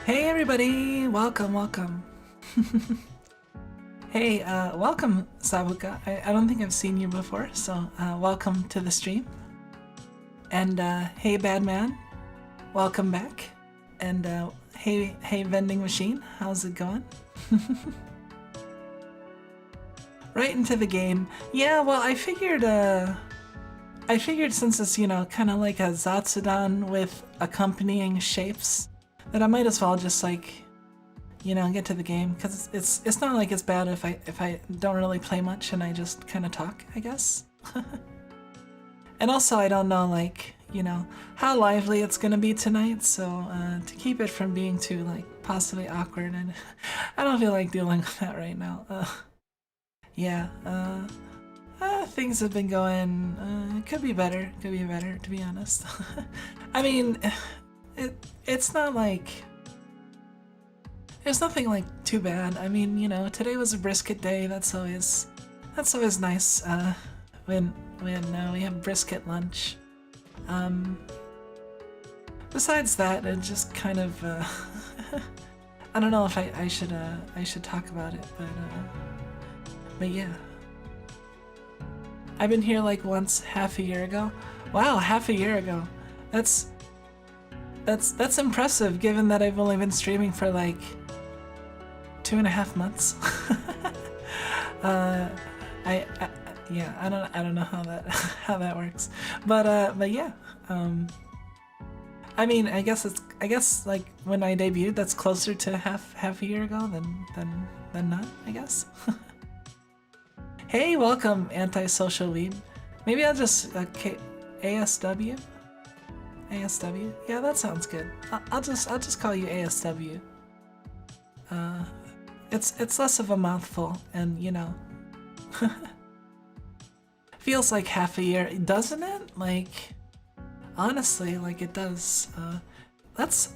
Hey everybody, welcome. Hey, welcome Sabuka. I don't think I've seen you before, so welcome to the stream. And hey Badman, welcome back. And hey vending machine, how's it going? Right into the game. Yeah, well I figured since it's, you know, kind of like a Zatsudan with accompanying shapes, that I might as well just, like, you know, get to the game, because it's not like it's bad if I don't really play much and I just kind of talk, I guess. And also I don't know, like, you know, how lively it's gonna be tonight, so to keep it from being too, like, possibly awkward, and I don't feel like dealing with that right now. Yeah, things have been going, could be better, to be honest. I mean, it's not like, there's nothing like too bad. I mean, you know, today was a brisket day. That's always nice. When we have brisket lunch. Besides that, it just kind of I don't know if I should talk about it, but yeah. I've been here like once half a year ago. Wow, half a year ago. That's impressive given that I've only been streaming for like 2.5 months. I yeah, I don't know how that how that works. But yeah. I mean, I guess like when I debuted, that's closer to half a year ago than not, I guess. Hey, welcome, antisocial weeb. Maybe I'll just ASW. ASW. Yeah, that sounds good. I'll just call you ASW. It's less of a mouthful, and you know, feels like half a year, doesn't it? Like, honestly, like it does. Let's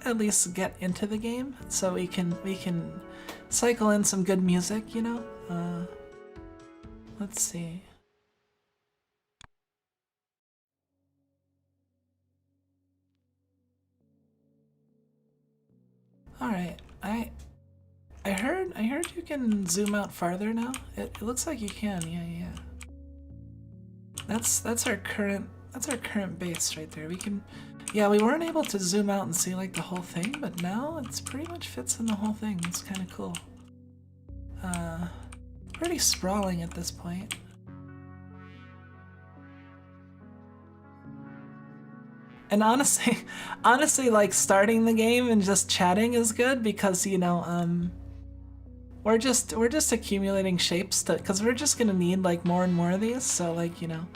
at least get into the game so we can cycle in some good music, you know. Let's see. All right, I heard you can zoom out farther now. It looks like you can. Yeah. That's our current base right there. We can, yeah, we weren't able to zoom out and see like the whole thing, but now it's pretty much fits in the whole thing. It's kind of cool. Pretty sprawling at this point. And honestly, like starting the game and just chatting is good because, you know, we're just accumulating shapes because we're just gonna need like more and more of these. So like, you know,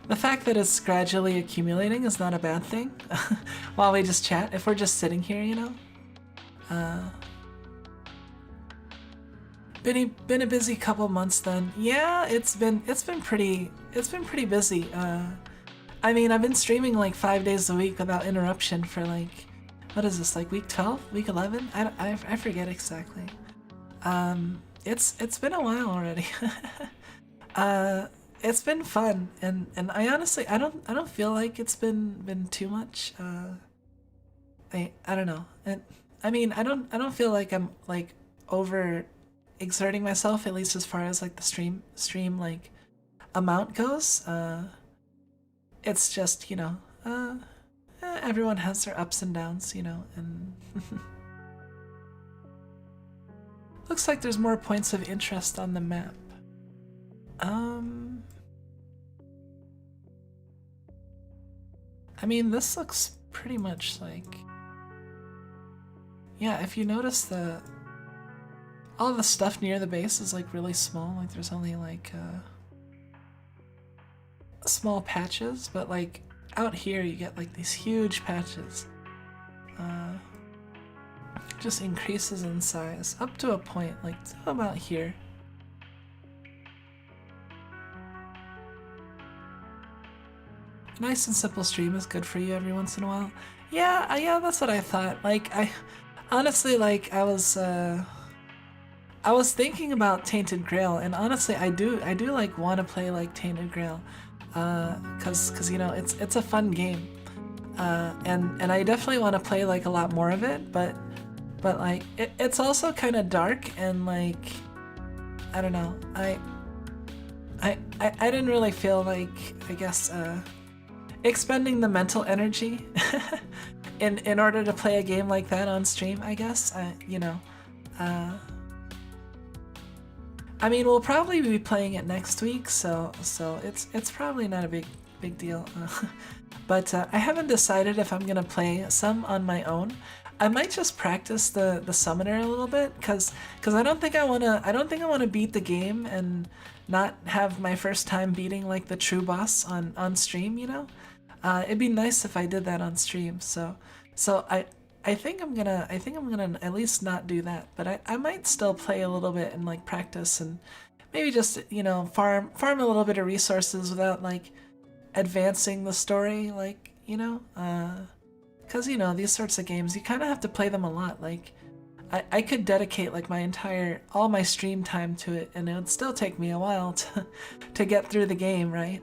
the fact that it's gradually accumulating is not a bad thing. While we just chat, if we're just sitting here, you know. Been a busy couple months then. Yeah, it's been pretty busy. I mean, I've been streaming like 5 days a week without interruption for like, what is this, like week 12, week 11? I forget exactly. It's been a while already. It's been fun, and I honestly I don't feel like it's been too much. I don't know. I mean, I don't feel like I'm like over exerting myself, at least as far as like the stream like amount goes. It's just, you know, everyone has their ups and downs, you know, and looks like there's more points of interest on the map. I mean, this looks pretty much like, yeah, if you notice all the stuff near the base is like really small, like there's only like small patches, but like out here you get like these huge patches. Just increases in size up to a point, like about here. Nice and simple stream is good for you every once in a while. Yeah, yeah, that's what I thought. Like, I honestly, like, I was thinking about Tainted Grail, and honestly, I do like want to play like Tainted Grail, cause you know it's a fun game, and I definitely want to play like a lot more of it, but like it's also kind of dark and like I don't know, I didn't really feel like, I guess, expending the mental energy in order to play a game like that on stream, I guess. You know, I mean, we'll probably be playing it next week, so it's probably not a big deal. But I haven't decided if I'm gonna play some on my own. I might just practice the summoner a little bit, cause I don't think I wanna beat the game and not have my first time beating like the true boss on stream, you know. It'd be nice if I did that on stream. So I think I'm gonna at least not do that, but I might still play a little bit and like practice and maybe just, you know, farm a little bit of resources without like advancing the story, like, you know, because you know these sorts of games you kind of have to play them a lot. Like I could dedicate like all my stream time to it, and it would still take me a while to get through the game, right?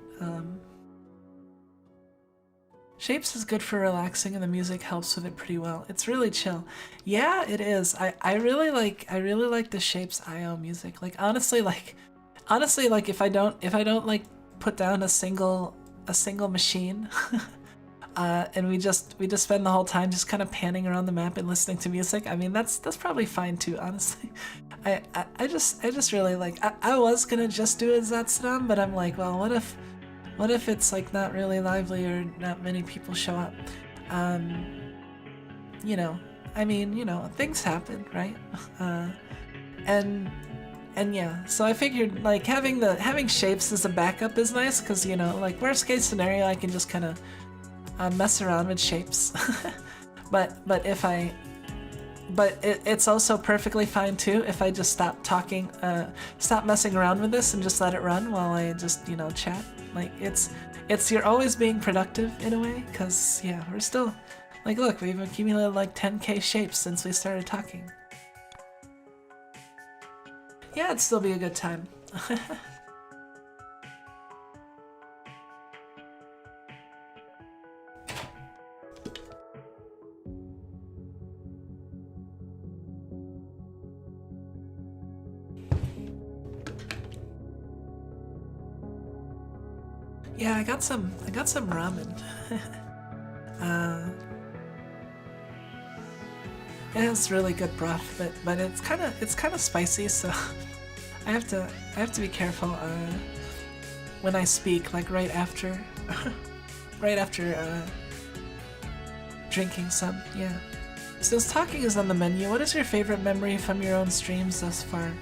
Shapes is good for relaxing, and the music helps with it pretty well. It's really chill. Yeah, it is. I really like the Shapes IO music. Like honestly, honestly, like if I don't like put down a single machine, and we just spend the whole time just kind of panning around the map and listening to music. I mean, that's probably fine too, honestly. I just really like. I was gonna just do a Zatsudan, but I'm like, well, what if it's like not really lively or not many people show up? You know, I mean, you know, things happen, right? And yeah, so I figured like having shapes as a backup is nice because, you know, like worst case scenario, I can just kind of mess around with shapes. but it's also perfectly fine too if I just stop talking, stop messing around with this and just let it run while I just, you know, chat. Like it's you're always being productive in a way because yeah, we're still like, look, we've accumulated like 10k shapes since we started talking. Yeah, it'd still be a good time. Yeah, I got some ramen. It has really good broth, but it's kind of spicy, so I have to be careful when I speak, like right after drinking some. Yeah. Since talking is on the menu, what is your favorite memory from your own streams thus far?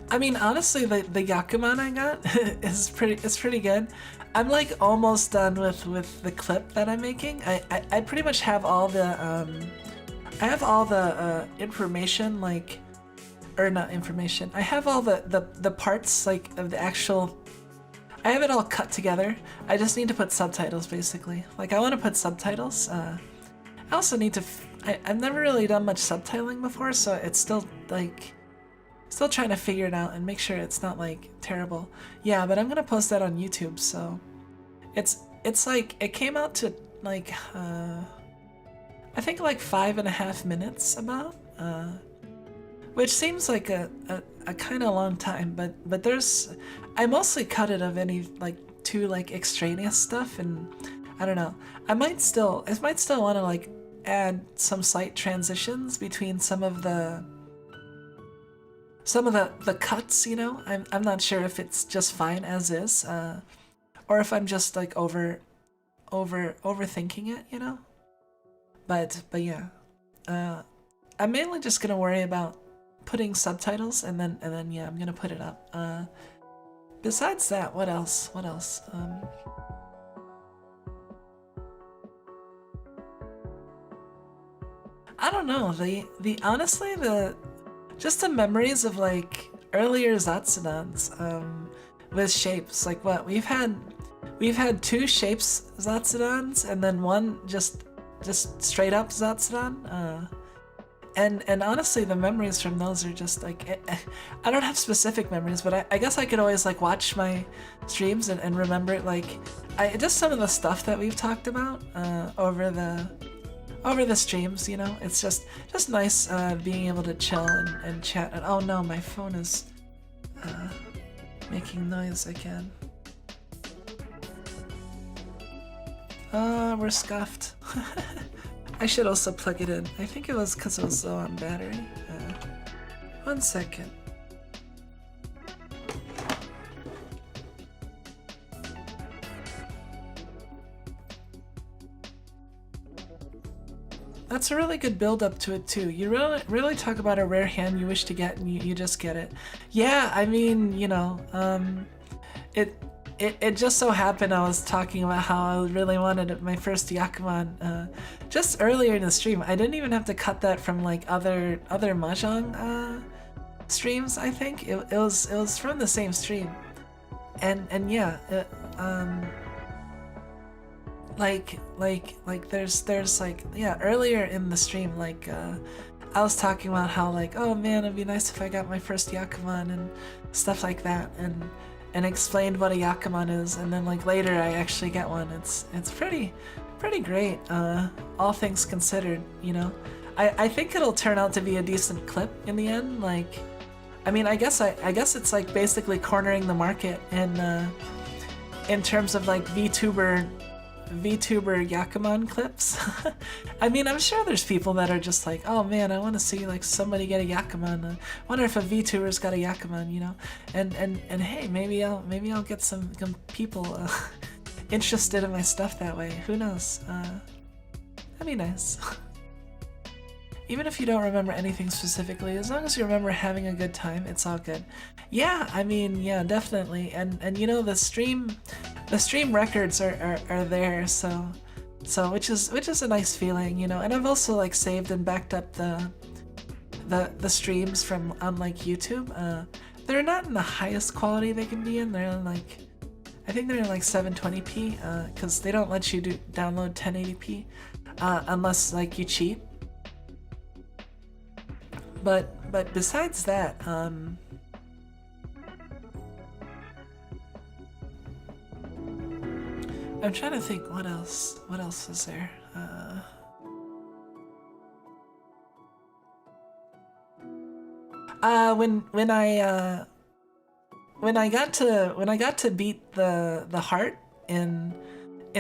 I mean, honestly, the Yakuman I got is pretty good. I'm like almost done with the clip that I'm making. I pretty much have all the information, like, or not information. I have all the parts like of the actual. I have it all cut together. I just need to put subtitles basically. Like I want to put subtitles. I also need to. I've never really done much subtitling before, so it's still like. Still trying to figure it out and make sure it's not like terrible. Yeah, but I'm gonna post that on YouTube, so it's like it came out to like I think like 5.5 minutes about, which seems like a kind of long time, but there's I mostly cut it of any like too like extraneous stuff, and I don't know. I might still want to like add some slight transitions between some of the cuts, you know. I'm not sure if it's just fine as is, or if I'm just like overthinking it, you know. But yeah, I'm mainly just gonna worry about putting subtitles, and then yeah, I'm gonna put it up. Besides that, what else? I don't know. The honestly just the memories of like earlier Zatsudans with shapes. Like what we've had 2 shapes Zatsudans and then one just straight up Zatsudan. And honestly, the memories from those are just like I don't have specific memories, but I guess I could always like watch my streams and remember like just some of the stuff that we've talked about over the streams, you know. It's just nice being able to chill and chat. And oh no, my phone is making noise again. We're scuffed. I should also plug it in. I think it was because it was low on battery. 1 second. That's a really good build up to it too. You really talk about a rare hand you wish to get and you just get it. Yeah, I mean, you know, it just so happened I was talking about how I really wanted my first Yakuman just earlier in the stream. I didn't even have to cut that from like other mahjong streams. I think it was from the same stream, and yeah. Like there's like, yeah, earlier in the stream, like I was talking about how like, oh man, it'd be nice if I got my first Yakuman and stuff like that, and explained what a Yakuman is, and then like later I actually get one. It's pretty great, all things considered, you know. I think it'll turn out to be a decent clip in the end. Like, I mean, I guess it's like basically cornering the market in terms of like VTuber Yakuman clips. I mean, I'm sure there's people that are just like, oh man, I want to see like somebody get a Yakuman. I wonder if a VTuber's got a Yakuman, you know? And hey, maybe I'll get some people interested in my stuff that way. Who knows? That'd be nice. Even if you don't remember anything specifically, as long as you remember having a good time, it's all good. Yeah, I mean, yeah, definitely. And you know, the stream records are there, so which is a nice feeling, you know. And I've also like saved and backed up the streams from on like YouTube. They're not in the highest quality they can be in. They're in like, I think they're in like 720p, because they don't let you download 1080p unless like you cheat. But besides that, I'm trying to think what else is there. When I got to beat the heart in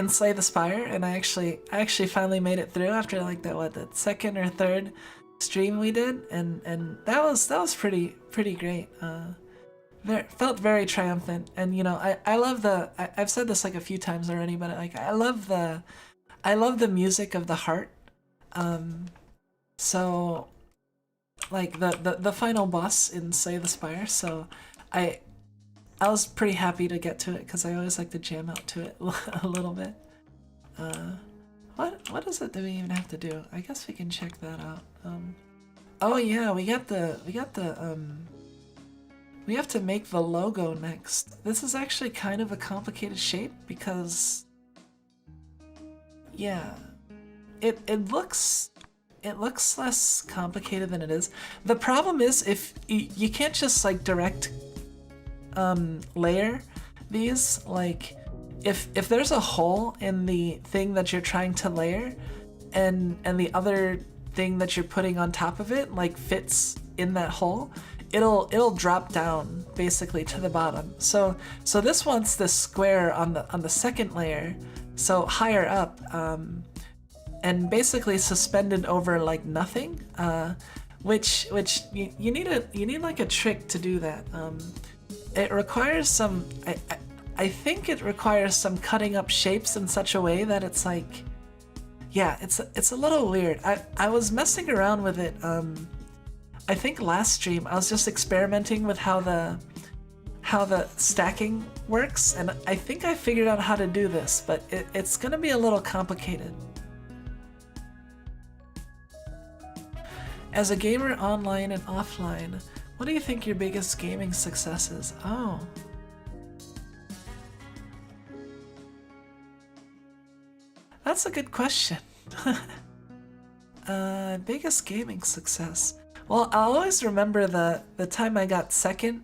Slay the Spire, and I actually finally made it through after like that second or third stream we did, and that was pretty great. Felt very triumphant, and you know, I love I've said this like a few times already, but like I love the music of the heart. So like the final boss in Slay the Spire, so I was pretty happy to get to it because I always like to jam out to it a little bit. What is it that we even have to do? I guess we can check that out. Oh yeah, we have to make the logo next. This is actually kind of a complicated shape because, yeah, it looks less complicated than it is. The problem is if you can't just like direct layer these, like if there's a hole in the thing that you're trying to layer and the other thing that you're putting on top of it like fits in that hole, it'll drop down basically to the bottom. So this wants this square on the second layer, so higher up, and basically suspended over like nothing, which you need like a trick to do that. It requires some, I think it requires some cutting up shapes in such a way that it's like, yeah, it's a little weird. I was messing around with it. I think last stream I was just experimenting with how the stacking works, and I think I figured out how to do this, but it's gonna be a little complicated. As a gamer online and offline, what do you think your biggest gaming success is? Oh. That's a good question. Biggest gaming success. Well, I'll always remember the time I got second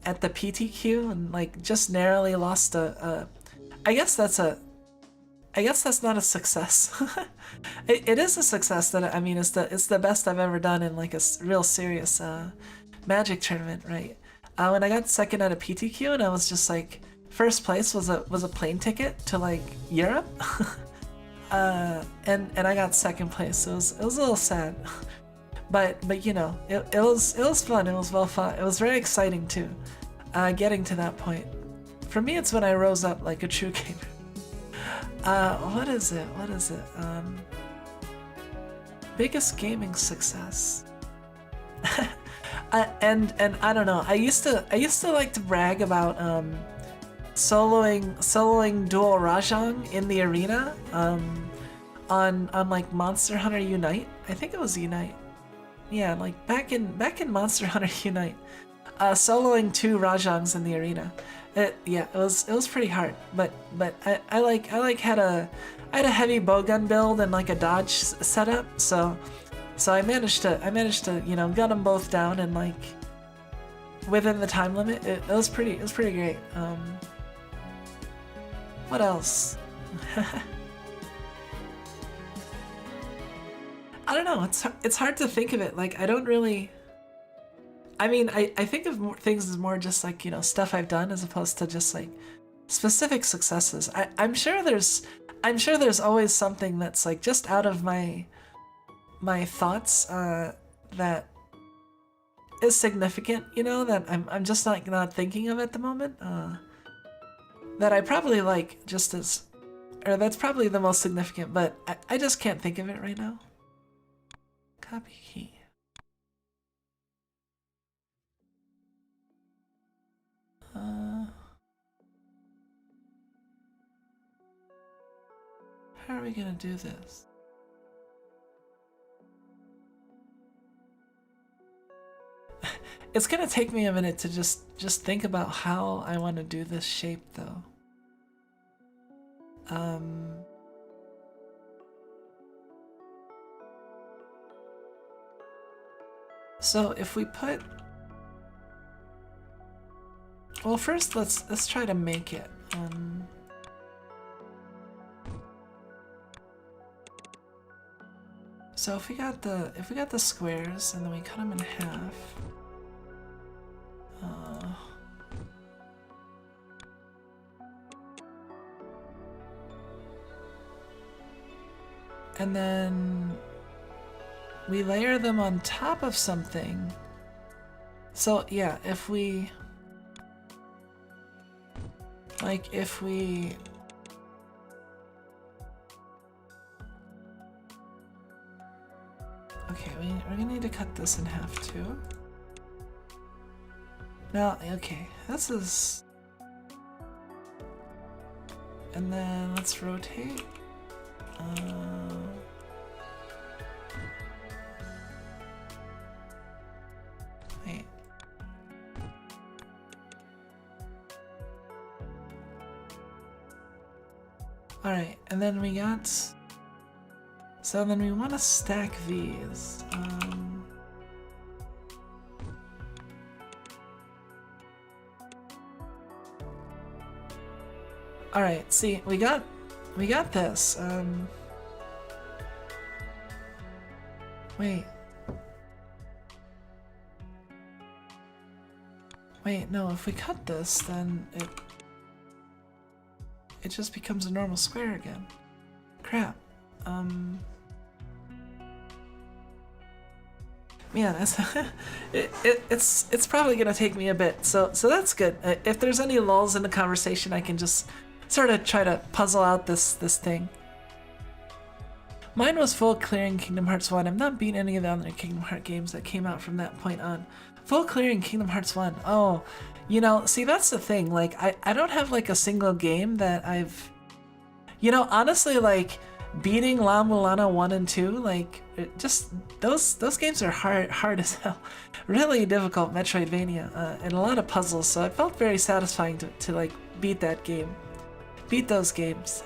at the PTQ and like just narrowly lost I guess that's not a success. It is a success that, I mean, it's the best I've ever done in like a real serious Magic tournament, right? When I got second at a PTQ and I was just like, first place was a plane ticket to like Europe, and I got second place. So it was a little sad, but you know, it was fun. It was well fun. It was very exciting too, getting to that point. For me, it's when I rose up like a true gamer. What is it? Biggest gaming success. And I don't know. I used to like to brag about soloing dual Rajang in the arena on like Monster Hunter Unite. I think it was Unite. Yeah, like back in Monster Hunter Unite, soloing 2 Rajangs in the arena. It was pretty hard, but I had a heavy bowgun build and like a dodge setup, so I managed to you know, gun them both down and like within the time limit. It was pretty great. What else? I don't know. It's hard to think of it. Like I don't really. I mean, I think of things as more just like, you know, stuff I've done as opposed to just like specific successes. I'm sure there's always something that's like just out of my thoughts that is significant, you know, that I'm just not thinking of at the moment. That I probably like just as, or that's probably the most significant, but I just can't think of it right now. Copy key. How are we gonna do this? It's gonna take me a minute to just think about how I want to do this shape, though. So if we put, well, first let's try to make it. So if we got the squares and then we cut them in half. And then we layer them on top of something. So yeah, if we okay, we're gonna need to cut this in half too. Now, okay, this is, and then let's rotate. Wait. All right, and then we got. So then we want to stack these. All right, see, we got this. Wait. Wait, no, if we cut this, then it just becomes a normal square again. Crap. Man, it's probably gonna take me a bit, so that's good. If there's any lulls in the conversation, I can just sort of try to puzzle out this thing. Mine was full clearing Kingdom Hearts 1. I've not beaten any of the other Kingdom Hearts games that came out from that point on. Full clearing Kingdom Hearts 1. Oh, you know, see, that's the thing. Like, I don't have like a single game that I've, you know, honestly, like beating La Mulana 1 and 2, like just those games are hard as hell. Really difficult Metroidvania and a lot of puzzles. So it felt very satisfying to like beat that game. Beat those games.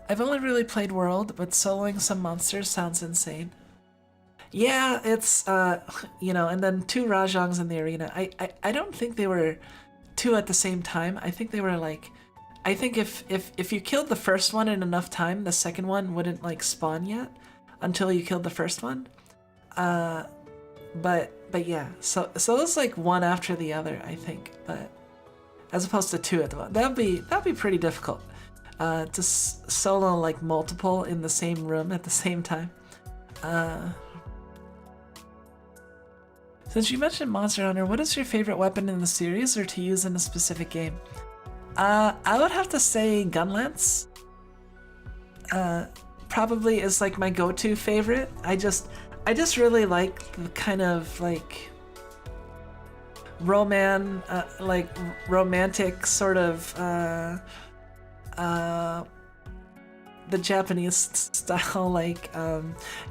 I've only really played World, but soloing some monsters sounds insane. Yeah, it's you know, and then 2 Rajongs in the arena. I don't think they were 2 at the same time. I think they were like, I think if you killed the first one in enough time, the second one wouldn't like spawn yet until you killed the first one. But yeah, so it was like one after the other, I think, but as opposed to 2 at the one. That'd be pretty difficult. To solo like multiple in the same room at the same time. Since you mentioned Monster Hunter, what is your favorite weapon in the series or to use in a specific game? I would have to say Gunlance. Probably is like my go-to favorite. I just really like the kind of like romantic sort of the Japanese style, like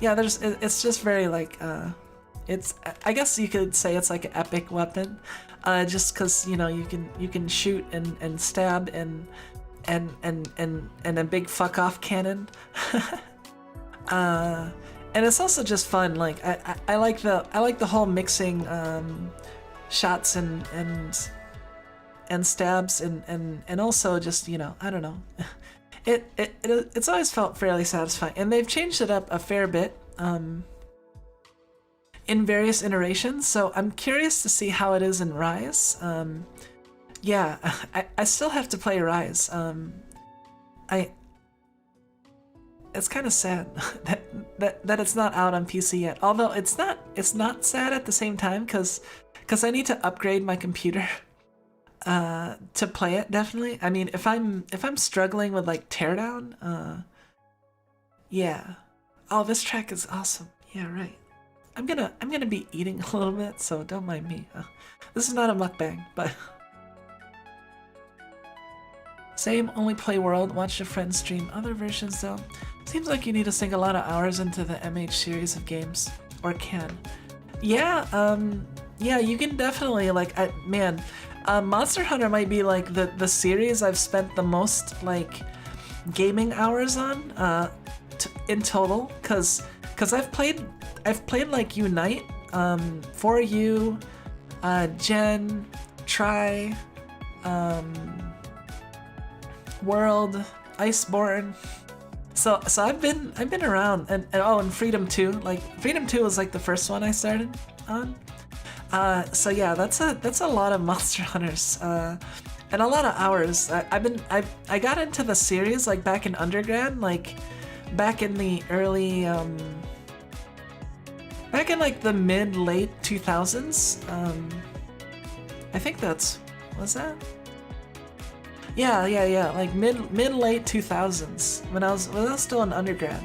yeah, it's just very like it's, I guess you could say it's like an epic weapon, just because, you know, you can shoot and stab and a big fuck off cannon. And it's also just fun. Like I like the whole mixing shots and stabs and also just, you know, I don't know. It's always felt fairly satisfying, and they've changed it up a fair bit in various iterations. So I'm curious to see how it is in Rise. Yeah, I still have to play Rise. It's kind of sad that it's not out on PC yet. Although it's not sad at the same time because I need to upgrade my computer to play it. Definitely. I mean, if I'm struggling with like Teardown, yeah. Oh, this track is awesome. Yeah, right. I'm gonna be eating a little bit, so don't mind me. This is not a mukbang, but. Same, only play World, watch a friend stream. Other versions though, seems like you need to sink a lot of hours into the MH series of games. Or can. Yeah, yeah, you can definitely, like, man, Monster Hunter might be like the series I've spent the most, like, gaming hours on, in total, cause I've played like Unite, 4U, Gen, Try, World, Iceborne. So I've been around, and oh, and Freedom 2. Like Freedom 2 was like the first one I started on. So yeah, that's a lot of Monster Hunters, and a lot of hours. I got into the series like back in undergrad, like back in the early back in like the mid-late 2000s. I think was that? Yeah, like mid-late 2000s when I was still an undergrad.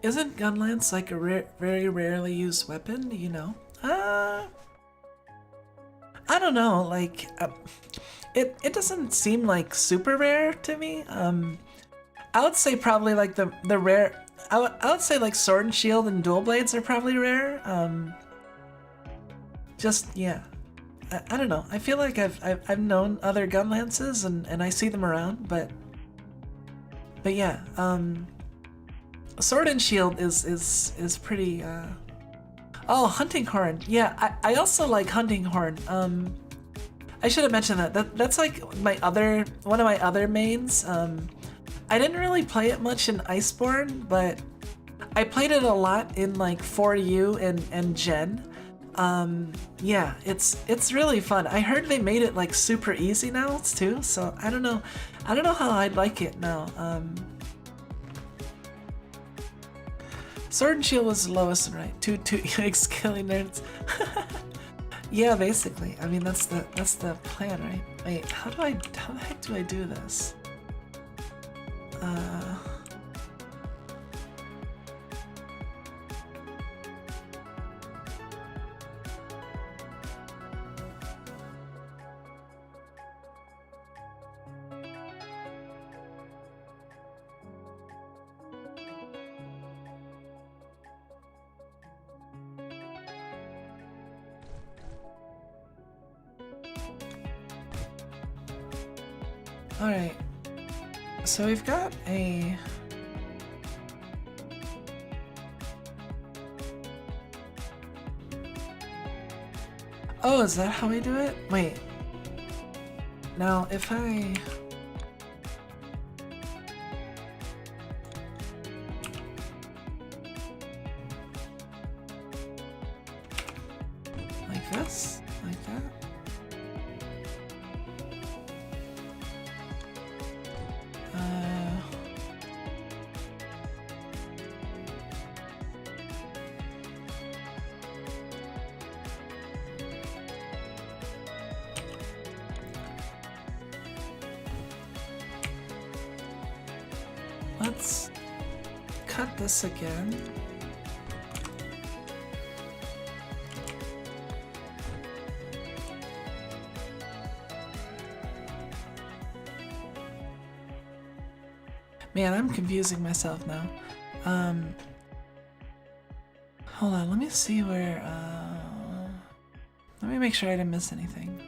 Isn't Gunlance like a very rarely used weapon? You know, I don't know. Like, it doesn't seem like super rare to me. I would say probably like the rare. I would say like Sword and Shield and Dual Blades are probably rare. Just yeah, I don't know. I feel like I've known other gun lances and I see them around, but yeah. Sword and Shield is pretty. Oh, Hunting Horn. Yeah, I also like Hunting Horn. I should have mentioned that's like one of my other mains. I didn't really play it much in Iceborne, but I played it a lot in like 4U and Gen. Yeah, it's really fun. I heard they made it like super easy now too, so I don't know how I'd like it now. Sword and Shield was the lowest, right? Two killing nerds. Yeah, basically. I mean that's the plan, right? Wait, how the heck do I do this? Alright, so we've got a... Oh, is that how we do it? Wait. Now, if I... like this? Like that? Let's cut this again. Man, I'm confusing myself now. Hold on, let me see where, let me make sure I didn't miss anything.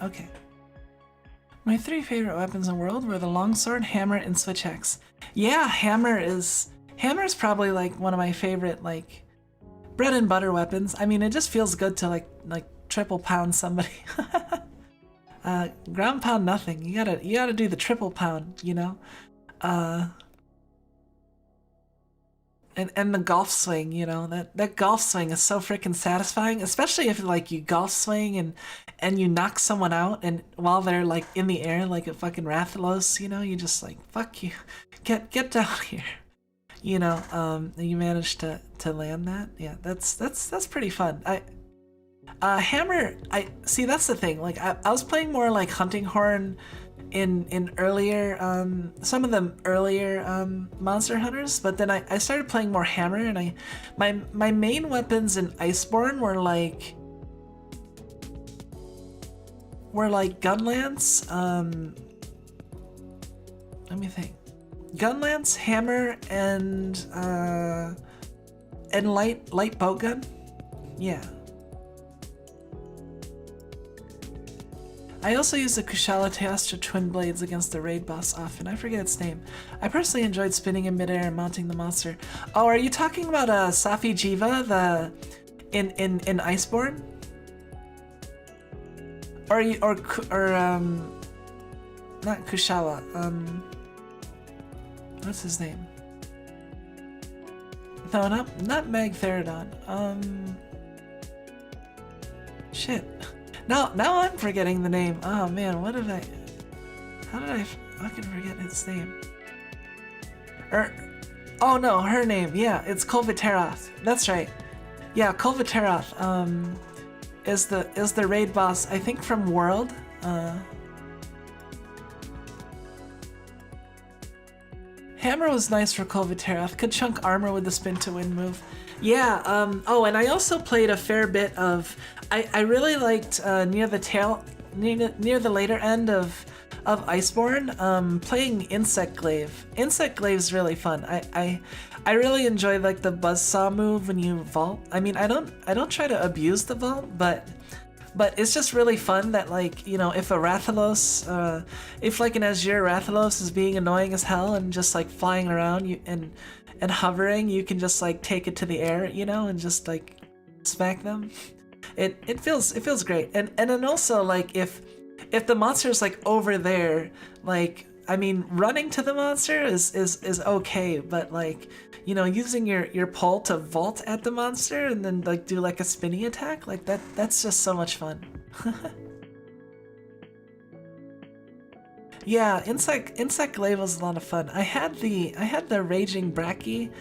Okay. My 3 favorite weapons in the world were the longsword, hammer, and switch axe. Yeah, hammer is Hammer's probably like one of my favorite like bread and butter weapons. I mean, it just feels good to like triple pound somebody. Ground pound nothing. You gotta do the triple pound, you know? And the golf swing, you know, that golf swing is so freaking satisfying, especially if like you golf swing and you knock someone out and while they're like in the air like a fucking Rathalos, you know, you just like, fuck you. Get down here. You know, and you managed to land that. Yeah, that's pretty fun. Hammer, see, that's the thing. Like I was playing more like Hunting Horn in earlier some of the earlier Monster Hunters, but then I started playing more Hammer, and my main weapons in Iceborne were like Gunlance, let me think. Gunlance, Hammer, and light bowgun. Yeah. I also use the Kushala Teostra twin blades against the raid boss often. I forget its name. I personally enjoyed spinning in midair and mounting the monster. Oh, are you talking about Safi Jiva, the in Iceborne? Or not Kushala. What's his name? No, not Magtheridon. Shit. Now I'm forgetting the name. Oh man, how did I fucking forget its name? Oh no, her name. Yeah, it's Kolviteroth. That's right. Yeah, Kolviteroth is the raid boss, I think from World. Hammer was nice for Kolviteroth. Could chunk armor with the spin to win move. Yeah, oh, and I also played a fair bit of, I really liked near the later end of Iceborne, playing Insect Glaive. Insect Glaive's really fun. I really enjoy like the buzzsaw move when you vault. I mean, I don't try to abuse the vault, but it's just really fun that, like, you know, if a Rathalos, if like an Azure Rathalos is being annoying as hell and just like flying around and hovering, you can just like take it to the air, you know, and just like smack them. It feels great. And then also, like, if the monster is like over there, like, I mean, running to the monster is okay, but like, you know, using your pole to vault at the monster and then like do like a spinny attack, like that's just so much fun. Yeah, Insect Glaive was a lot of fun. I had the Raging Bracky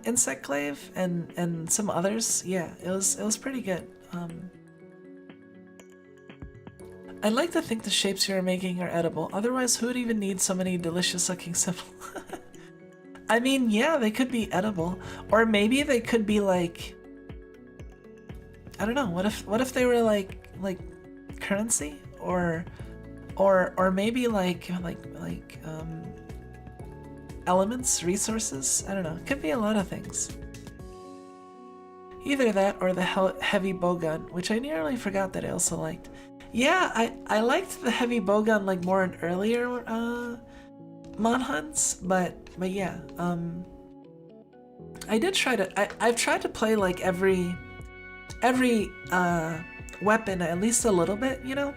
Insect Glaive and some others. Yeah, it was pretty good. I'd like to think the shapes you're making are edible. Otherwise, who would even need so many delicious-looking symbols? I mean, yeah, they could be edible, or maybe they could be like, I don't know. What if they were like currency, or maybe like elements, resources? I don't know. It could be a lot of things. Either that or the heavy bowgun, which I nearly forgot that I also liked. Yeah, I liked the heavy bowgun like more in earlier Mon Hunts, but yeah, I did try to. I've tried to play like every weapon at least a little bit, you know.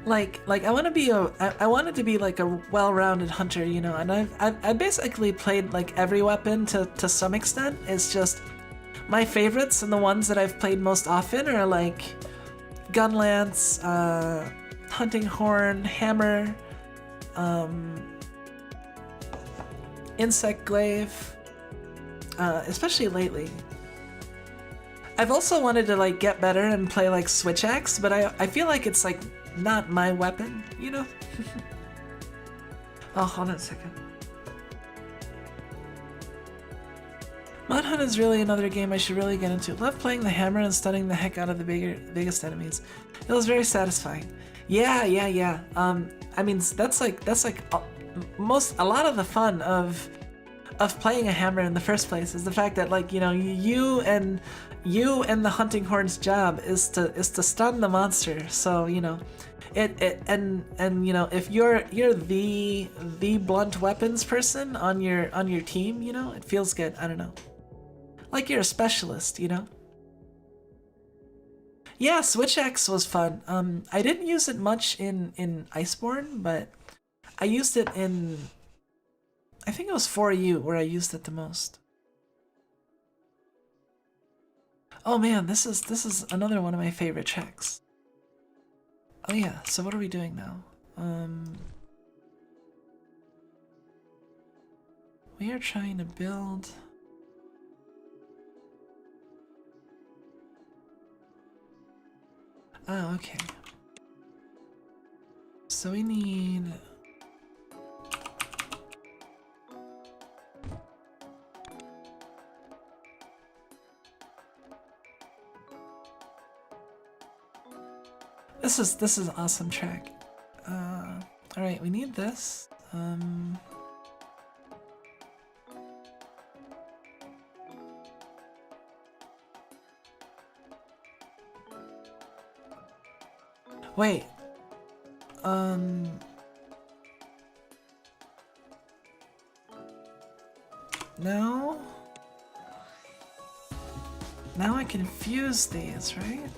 Like I wanted to be like a well-rounded hunter, you know, and I basically played like every weapon to some extent. It's just my favorites and the ones that I've played most often are like Gunlance, Hunting Horn, Hammer, Insect Glaive, especially lately. I've also wanted to like get better and play like Switch Axe, but I feel like it's like not my weapon, you know? Oh, hold on a second. Mon Hunt is really another game I should really get into. Love playing the hammer and stunning the heck out of the biggest enemies. It was very satisfying. Yeah. I mean, that's like a lot of the fun of of playing a hammer in the first place is the fact that, like, you know, you and the hunting horn's job is to stun the monster. So, you know, and you know, if you're the blunt weapons person on your team, you know, it feels good. I don't know, like you're a specialist, you know. Yeah, Switch Axe was fun. I didn't use it much in Iceborne, but I used it in, I think it was 4U where I used it the most. Oh man, this is another one of my favorite checks. Oh yeah, so what are we doing now? We are trying to build... Oh, okay. So we need... This is awesome track. Alright, we need this. Wait. Now I can fuse these, right?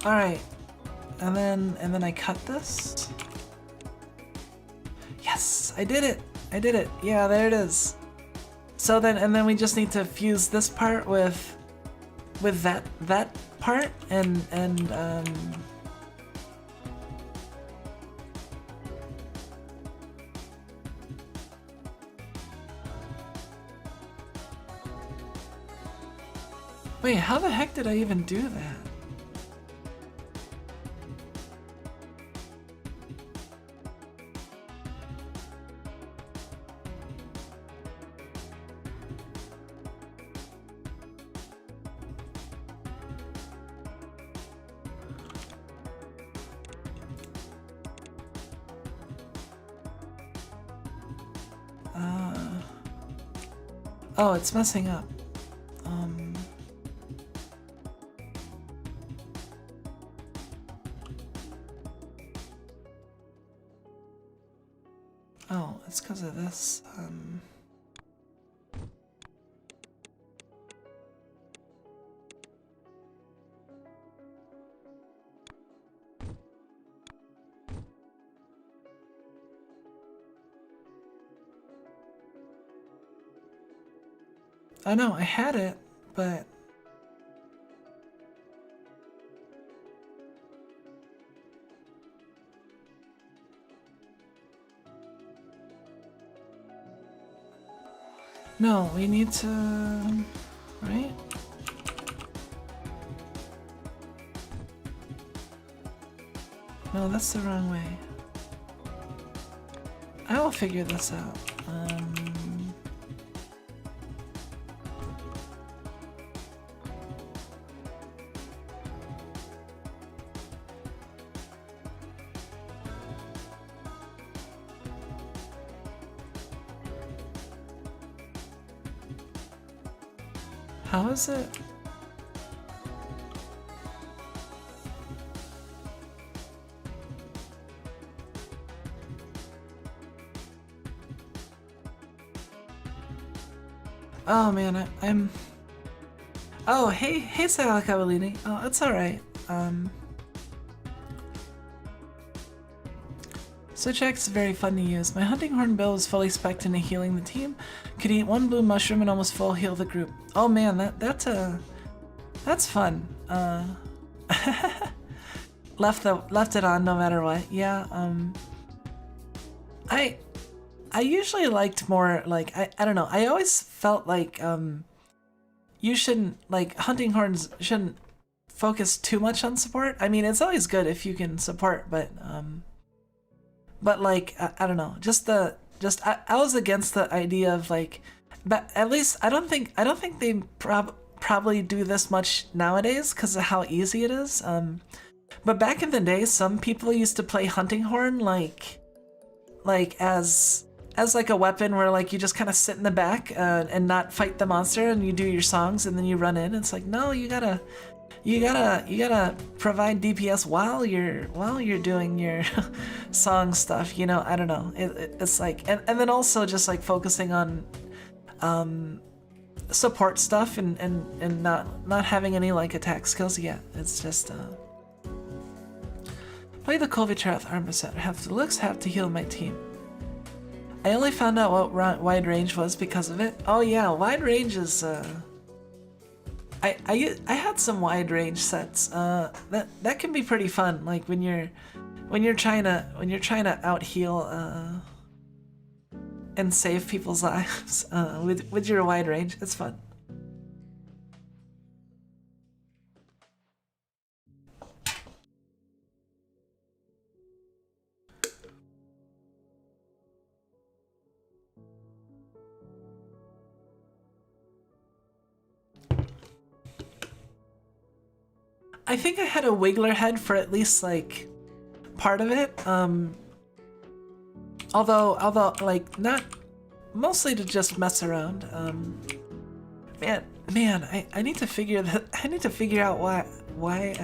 All right, and then I cut this. Yes, I did it. I did it. Yeah, there it is. So then we just need to fuse this part with that part and wait, how the heck did I even do that? Oh, it's messing up. Oh, it's because of this. I know, I had it, but... No, we need to... right? No, that's the wrong way. I will figure this out. How is it? Oh man, I'm... Oh, hey Sal Cavallini. Oh, it's alright. Switch Axe is very fun to use. My hunting horn bill is fully spec'd into healing the team. Could eat one blue mushroom and almost full heal the group. Oh man, that's fun. Left it on no matter what. Yeah. I usually liked more like I don't know. I always felt like you shouldn't like hunting horns shouldn't focus too much on support. I mean, it's always good if you can support, but like I don't know. I was against the idea of like, but at least I don't think they probably do this much nowadays because of how easy it is. But back in the day, some people used to play hunting horn like as like a weapon where like you just kind of sit in the back and not fight the monster and you do your songs and then you run in. It's like, no, you gotta provide DPS while you're doing your song stuff, you know. I don't know, it's like, and then also just like focusing on support stuff and not having any like attack skills. Yeah, it's just play the Kolvitrath armor set. Have the looks, have to heal my team. I only found out what wide range was because of it. Oh yeah, wide range is I had some wide range sets. That can be pretty fun. Like when you're trying to out heal and save people's lives with your wide range. It's fun. I think I had a Wiggler head for at least like part of it. Although like not mostly to just mess around. Man, I need to figure that. I need to figure out why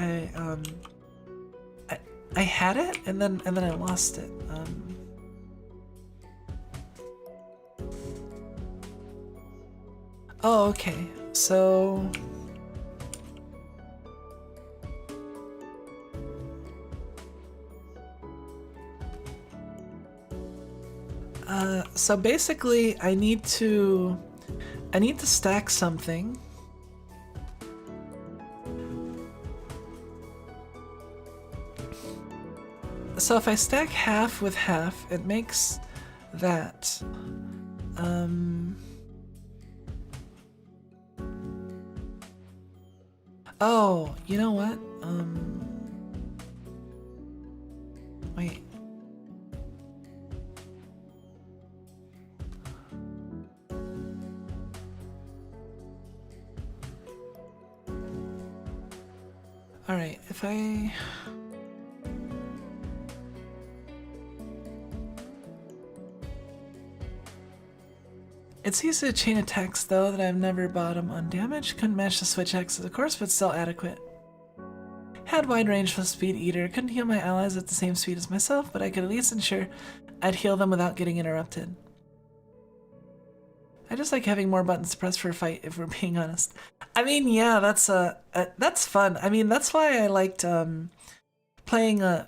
I had it and then I lost it. Oh, okay. So. So basically, I need to stack something. So if I stack half with half, it makes that. Oh, you know what? Wait. Alright, if I... It's easy to chain attacks though that I've never bought them on damage. Couldn't match the switch X's of course, but still adequate. Had wide range for Speed Eater. Couldn't heal my allies at the same speed as myself, but I could at least ensure I'd heal them without getting interrupted. I just like having more buttons to press for a fight, if we're being honest. I mean, yeah, that's fun. I mean, that's why I liked playing a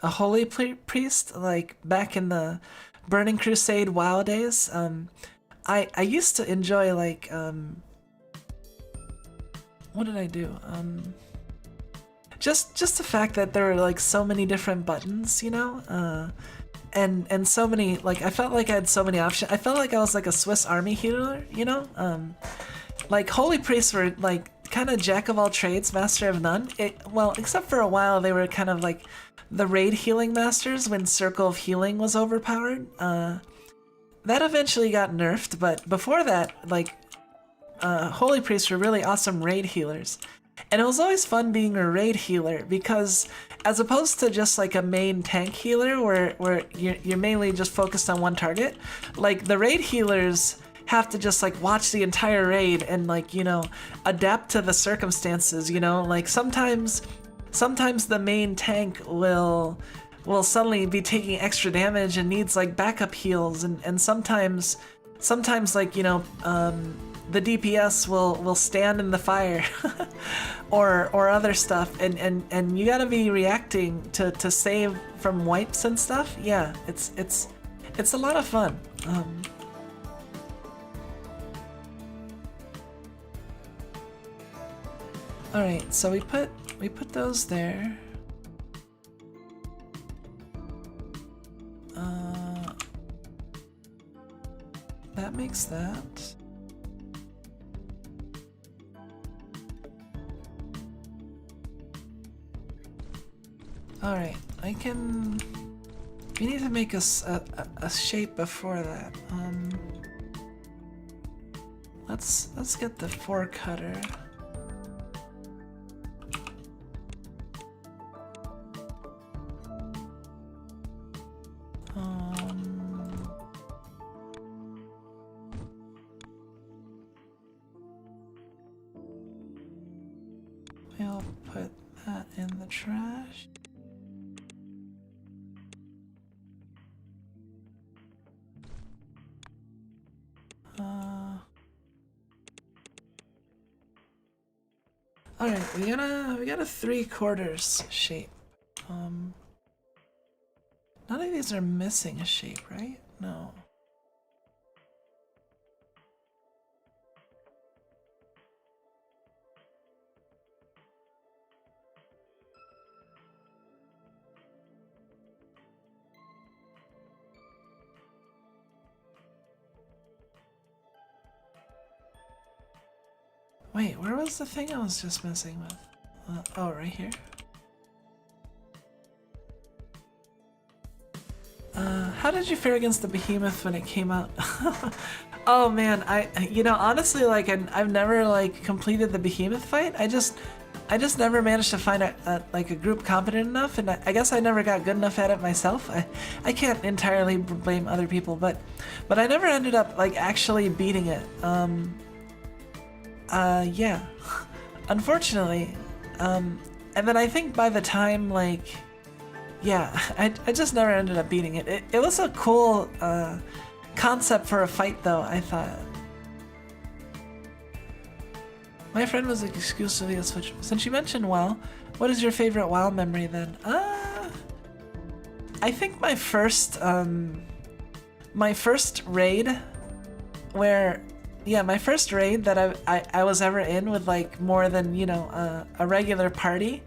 holy priest like back in the Burning Crusade WoW days. I used to enjoy like what did I do? Just the fact that there were like so many different buttons, you know, and so many, like I felt like I had so many options. I felt like I was like a Swiss Army healer, you know. Like holy priests were like kind of jack of all trades, master of none. Well, except for a while they were kind of like the raid healing masters when Circle of Healing was overpowered. That eventually got nerfed, but before that, like holy priests were really awesome raid healers. And it was always fun being a raid healer because as opposed to just like a main tank healer where you're mainly just focused on one target, like the raid healers have to just like watch the entire raid and like, you know, adapt to the circumstances, you know, like sometimes the main tank will suddenly be taking extra damage and needs like backup heals, and sometimes like, you know, the DPS will stand in the fire or other stuff, and you gotta be reacting to save from wipes and stuff. Yeah, it's a lot of fun. All right, so we put those there. That makes that. Alright, I can... We need to make a shape before that. Let's get the 4 cutter. We'll put that in the trash. All right, we got a 3/4 shape. None of these are missing a shape, right? No. Wait, where was the thing I was just messing with? Oh, right here. How did you fare against the behemoth when it came out? Oh man, you know, honestly, like, I've never like completed the behemoth fight. I just never managed to find like a group competent enough, and I guess I never got good enough at it myself. I can't entirely blame other people, but I never ended up like actually beating it. Yeah, unfortunately. And then I think by the time, like, yeah, I just never ended up beating it. It was a cool concept for a fight, though, I thought. My friend was exclusively a Switch. Since you mentioned WoW, what is your favorite WoW memory then? I think my first raid where... Yeah, my first raid that I was ever in with like more than, you know, a regular party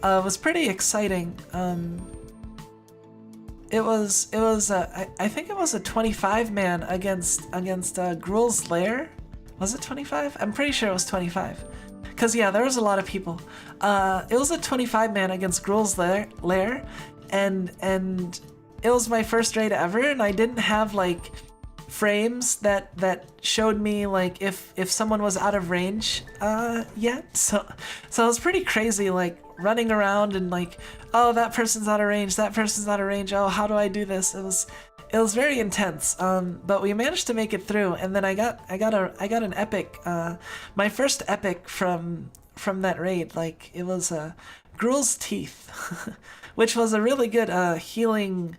was pretty exciting. It was I think it was a 25-man against Gruul's Lair. Was it 25? I'm pretty sure it was 25. Cause yeah, there was a lot of people. It was a 25-man against Gruul's Lair, and it was my first raid ever, and I didn't have like frames that showed me like if someone was out of range yet, so it was pretty crazy, like running around and like, oh, that person's out of range, that person's out of range, oh, how do I do this? It was very intense, but we managed to make it through, and then I got an epic, my first epic from that raid. Like, it was Gruul's Teeth, which was a really good healing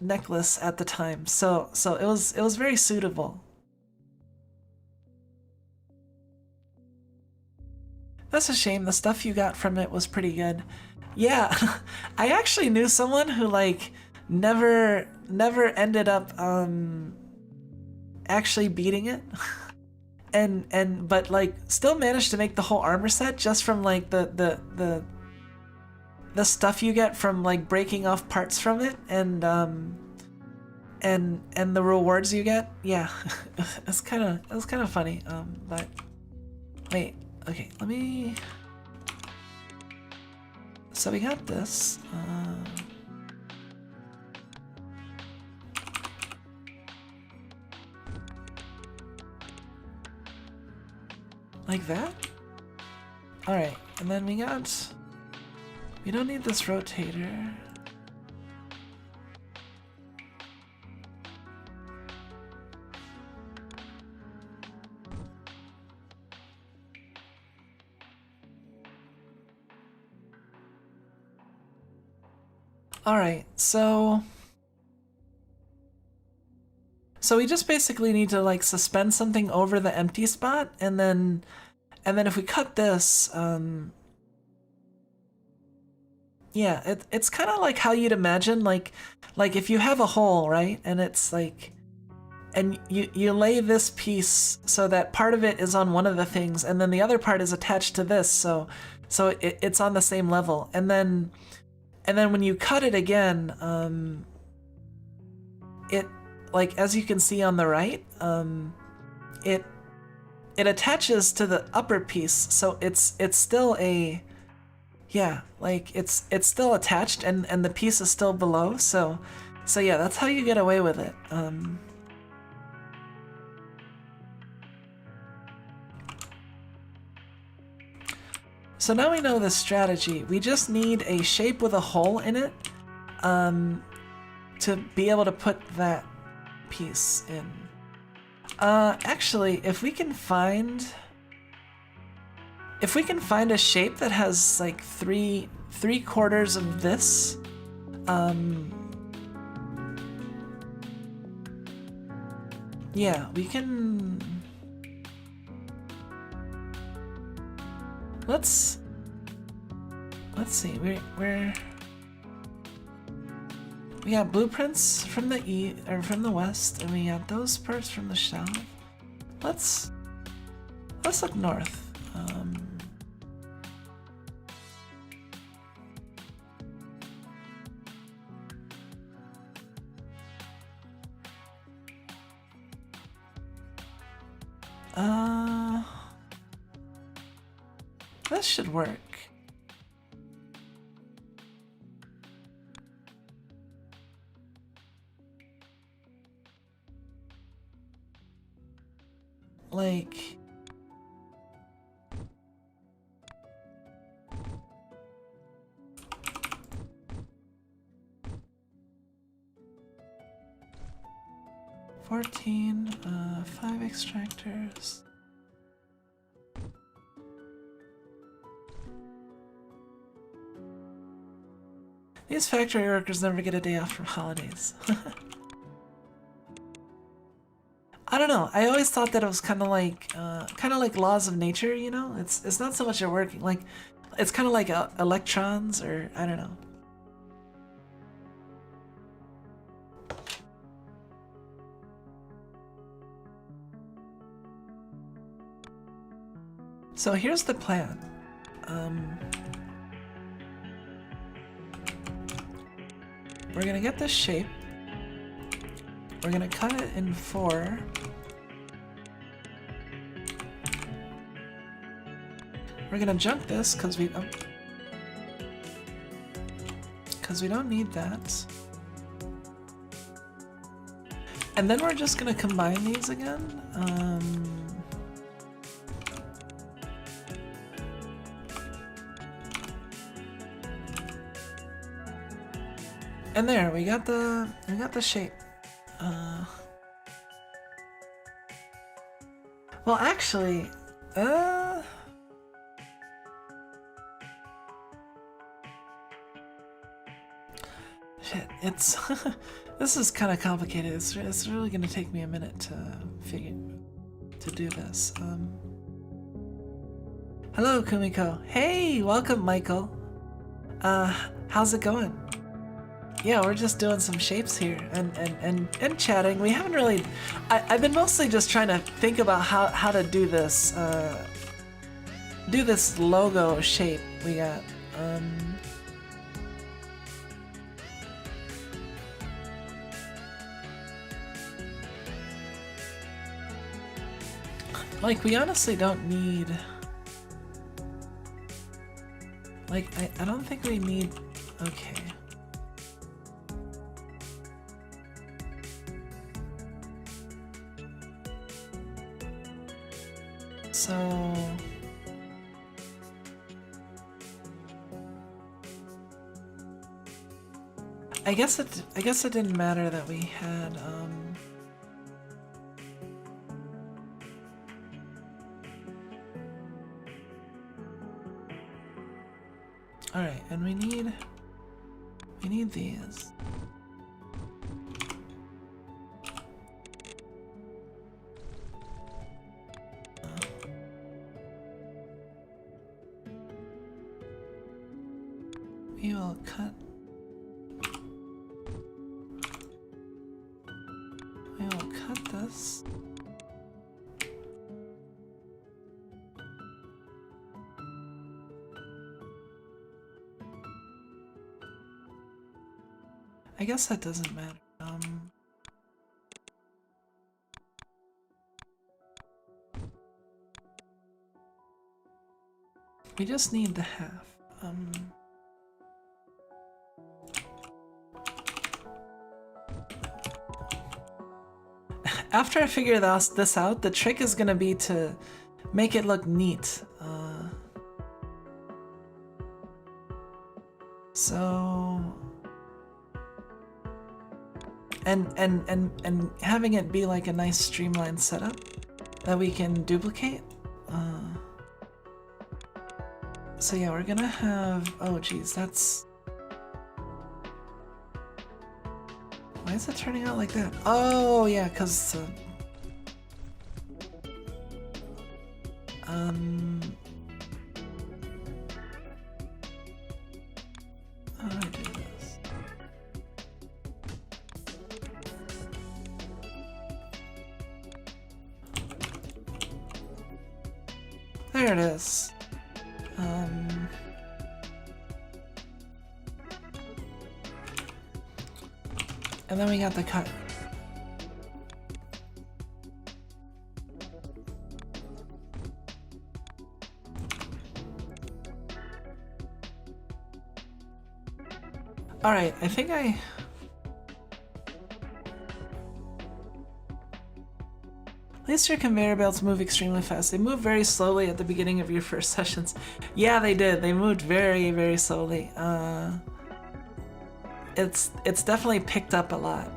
necklace at the time, so it was very suitable. That's a shame. The stuff you got from it was pretty good. Yeah, I actually knew someone who like never ended up actually beating it, but like still managed to make the whole armor set just from like the stuff you get from like breaking off parts from it, and the rewards you get. Yeah, it was kind of funny. But wait, okay, let me. So we got this. Like that? Alright, and then we don't need this rotator. Alright, so we just basically need to like suspend something over the empty spot, and then if we cut this, yeah, it's kind of like how you'd imagine, like if you have a hole, right, and it's like, and you lay this piece so that part of it is on one of the things, and then the other part is attached to this, so it's on the same level, and then when you cut it again, it, like, as you can see on the right, it attaches to the upper piece, so it's still a, yeah, like it's still attached, and the piece is still below, so yeah, that's how you get away with it. So now we know the strategy. We just need a shape with a hole in it to be able to put that piece in. Actually, if we can find if we can find a shape that has like three quarters of this, yeah, we can. Let's see. We got blueprints from the from the west, and we got those parts from the south. Let's look north. This should work. Like, $14, 5 extractors. These factory workers never get a day off from holidays. I don't know. I always thought that it was kind of like laws of nature, you know. It's not so much a working, like it's kind of like electrons, or I don't know. So here's the plan. We're gonna get this shape. We're gonna cut it in 4. We're gonna junk this because we don't need that. And then we're just gonna combine these again. And there, we got the shape. Well, actually, shit, it's this is kind of complicated. It's really gonna take me a minute to do this. Hello, Kumiko. Hey, welcome, Michael. How's it going? Yeah, we're just doing some shapes here and chatting. We haven't really. I've been mostly just trying to think about how to do this logo shape we got. Like, we honestly don't need. Like, I don't think we need. Okay. So I guess it didn't matter that we had all right, and we need these. We will cut. We will cut this. I guess that doesn't matter. We just need the half. After I figure this out, the trick is gonna be to make it look neat. And having it be like a nice streamlined setup that we can duplicate. So yeah, we're gonna have, oh geez, that's, why is it turning out like that? Oh yeah, cause how do I do this? There it is. And then we got the cut. Alright, I think at least your conveyor belts move extremely fast. They move very slowly at the beginning of your first sessions. Yeah, they did. They moved very, very slowly. It's definitely picked up a lot.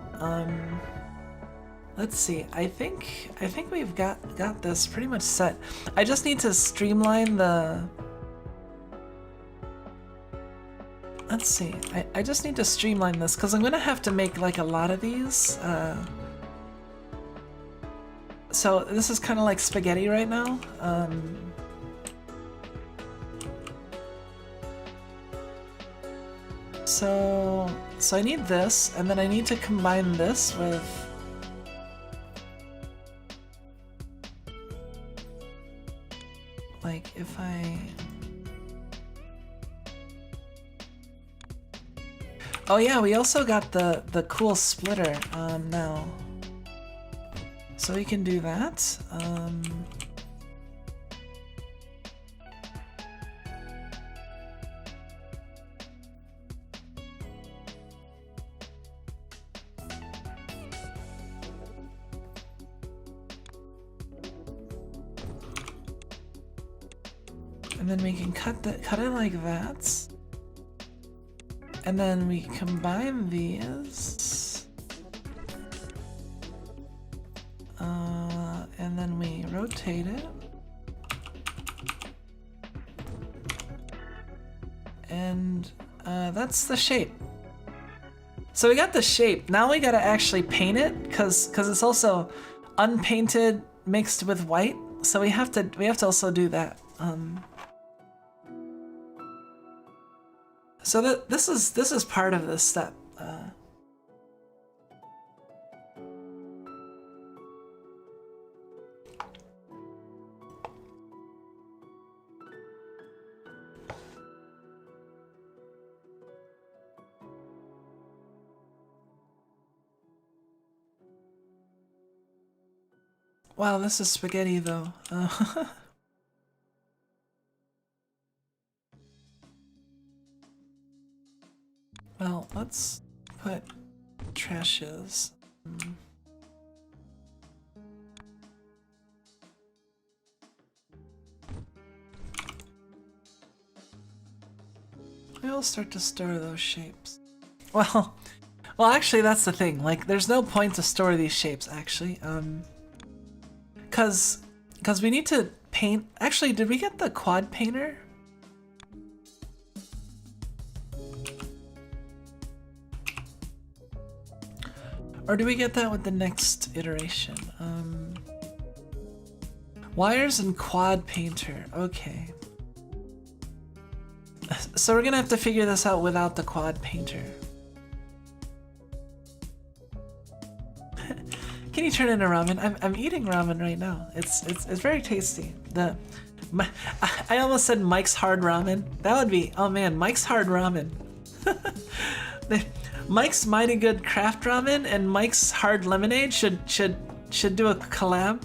Let's see. I think we've got this pretty much set. I just need to streamline the. Let's see. I just need to streamline this because I'm gonna have to make like a lot of these. So this is kind of like spaghetti right now. So I need this, and then I need to combine this with like if I. Oh yeah, we also got the cool splitter now. So we can do that. And then we can cut it like that. And then we combine these. And then we rotate it. And that's the shape. So we got the shape. Now we gotta actually paint it, cause it's also unpainted mixed with white. So we have to also do that. So this is part of this step. Wow, this is spaghetti though. Well, let's put trashes. We'll start to store those shapes. Well, actually that's the thing. Like, there's no point to store these shapes actually. Cause we need to paint. Actually, did we get the quad painter? Or do we get that with the next iteration? Wires and quad painter. Okay. So we're gonna have to figure this out without the quad painter. Can you turn into ramen? I'm eating ramen right now. It's very tasty. I almost said Mike's Hard Ramen. That would be, oh man, Mike's Hard Ramen. Mike's Mighty Good Craft Ramen and Mike's Hard Lemonade should do a collab.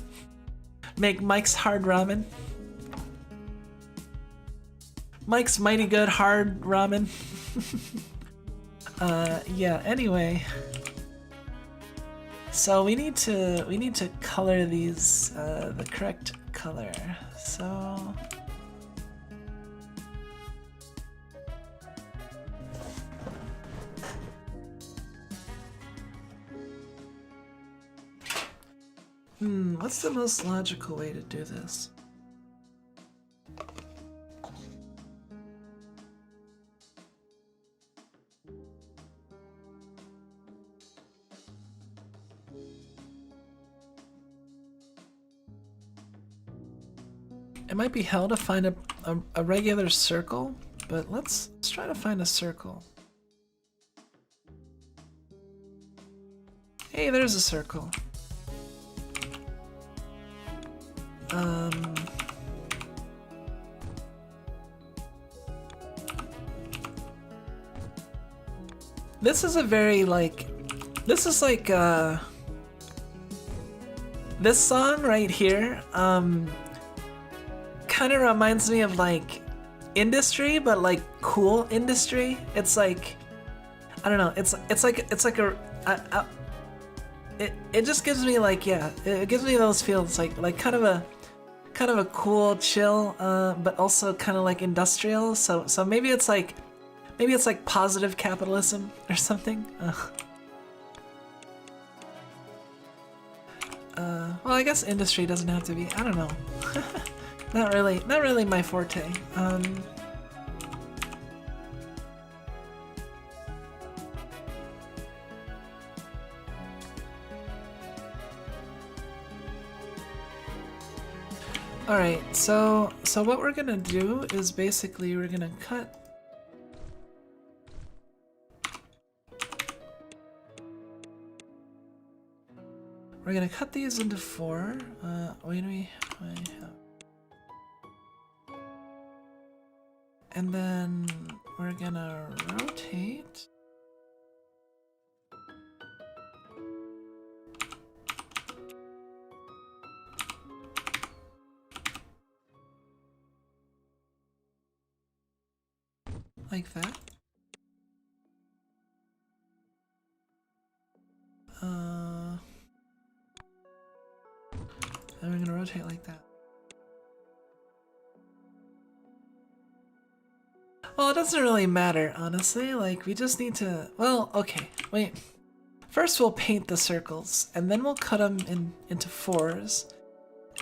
Make Mike's Hard Ramen. Mike's Mighty Good Hard Ramen. Yeah, anyway. So we need to color these the correct color. So what's the most logical way to do this? It might be hell to find a regular circle, but let's try to find a circle. Hey, there's a circle. This is a very this is like this song right here kind of reminds me of like industry, but like cool industry. It's like, I don't know, it's like it just gives me like, yeah, it gives me those feels like kind of a cool chill, but also kind of like industrial. So maybe it's like positive capitalism or something. Well, I guess industry doesn't have to be. I don't know. Not really my forte. All right, so what we're gonna do is basically we're gonna cut. We're gonna cut these into 4. Wait, I have. And then we're gonna rotate. Like that. And we're gonna rotate like that. Well, it doesn't really matter, honestly. Like, we just need to... Well, okay, wait. First we'll paint the circles, and then we'll cut them into 4s.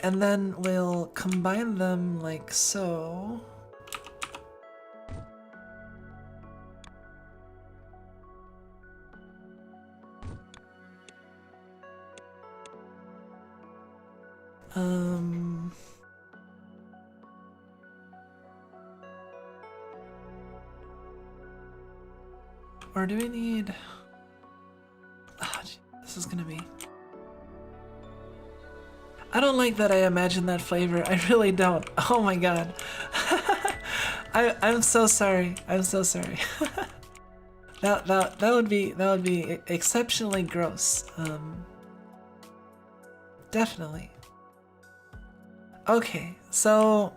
And then we'll combine them like so. Or do we need... Oh, gee, this is gonna be... I don't like that I imagine that flavor. I really don't. Oh my god. I'm so sorry. I'm so sorry. that would be exceptionally gross. Definitely. Okay, so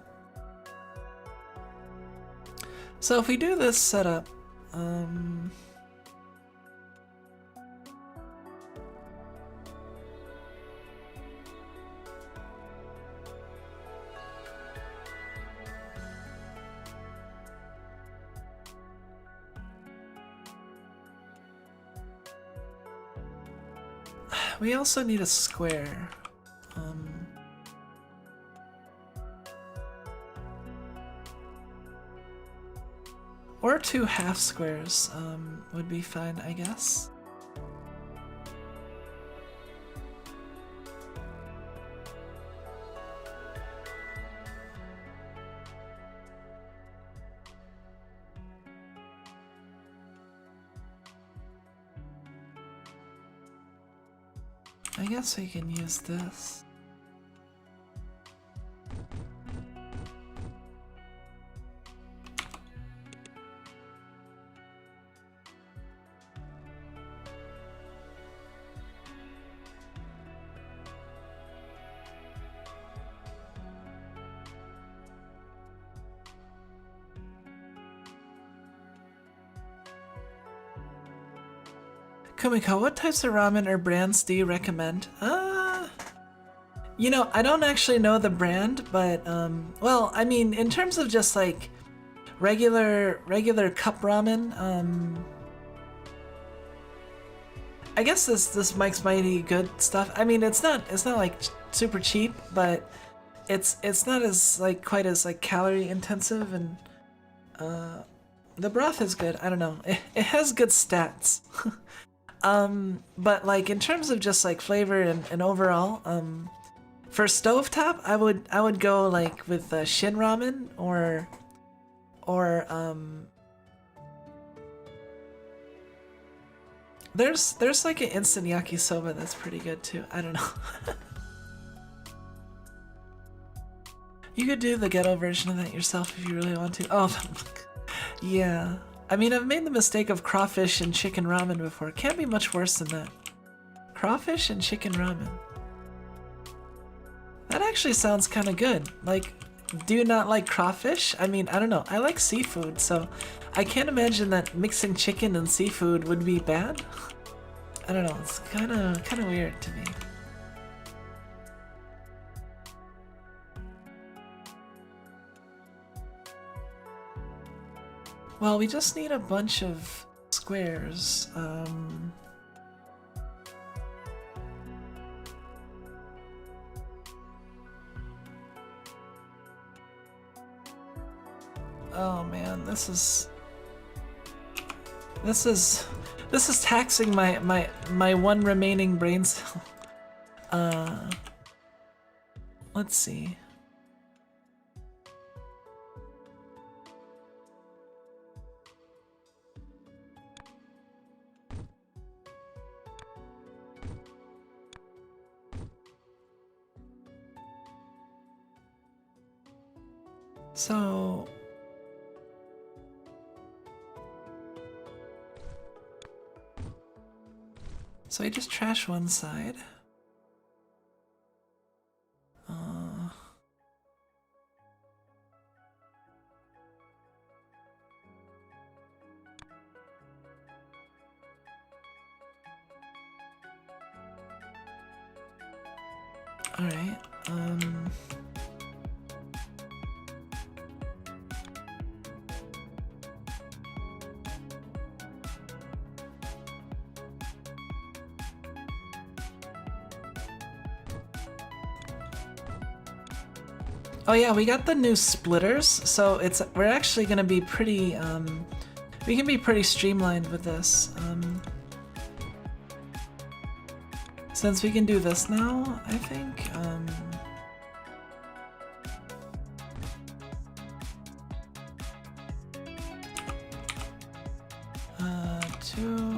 if we do this setup, we also need a square. Or 2 half squares would be fine, I guess. I guess we can use this. Kumiko, what types of ramen or brands do you recommend? You know, I don't actually know the brand, but well, I mean, in terms of just like regular cup ramen, I guess this Mike's Mighty good stuff. I mean, it's not like super cheap, but it's not as like quite as like calorie intensive, and the broth is good. I don't know, it has good stats. But like in terms of just like flavor and overall, For stovetop, I would go like with Shin ramen or there's like an instant yakisoba that's pretty good too. I don't know. You could do the ghetto version of that yourself if you really want to. Oh, yeah. I mean, I've made the mistake of crawfish and chicken ramen before. It can't be much worse than that. Crawfish and chicken ramen. That actually sounds kind of good. Like, do you not like crawfish? I mean, I don't know. I like seafood, so I can't imagine that mixing chicken and seafood would be bad. I don't know. It's kind of weird to me. Well, we just need a bunch of squares. Oh man, this is taxing my one remaining brain cell. Let's see. So I just trash one side. All right. Oh yeah, we got the new splitters, so we're actually gonna be pretty we can be pretty streamlined with this. Since we can do this now, I think. Two.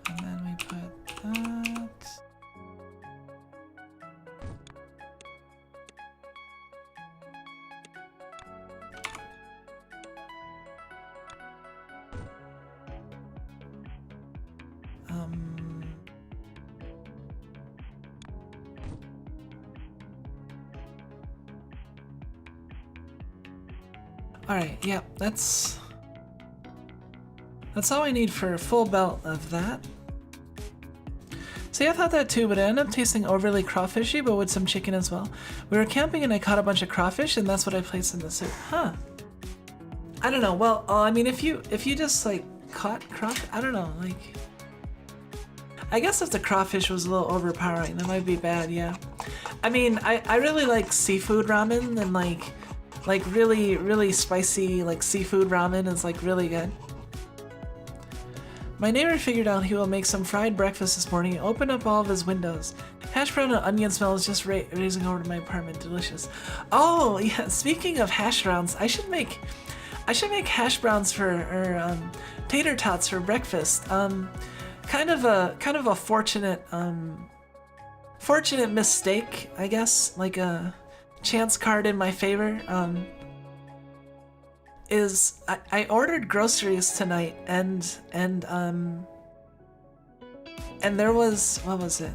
And then we put that. All right, yeah, that's all I need for a full belt of that. See, I thought that too, but it ended up tasting overly crawfishy, but with some chicken as well. We were camping and I caught a bunch of crawfish, and that's what I placed in the soup. Huh. I don't know. Well, I mean, if you just like caught crawfish, I don't know. Like, I guess if the crawfish was a little overpowering, that might be bad. Yeah. I mean, I really like seafood ramen, and like really spicy like seafood ramen is like really good. My neighbor figured out he will make some fried breakfast this morning and opened up all of his windows. Hash brown and onion smell is just raising over to my apartment. Delicious. Oh yeah, speaking of hash browns, I should make hash browns or tater tots for breakfast. Kind of a fortunate mistake, I guess, like a chance card in my favor. Is I ordered groceries tonight and there was, what was it?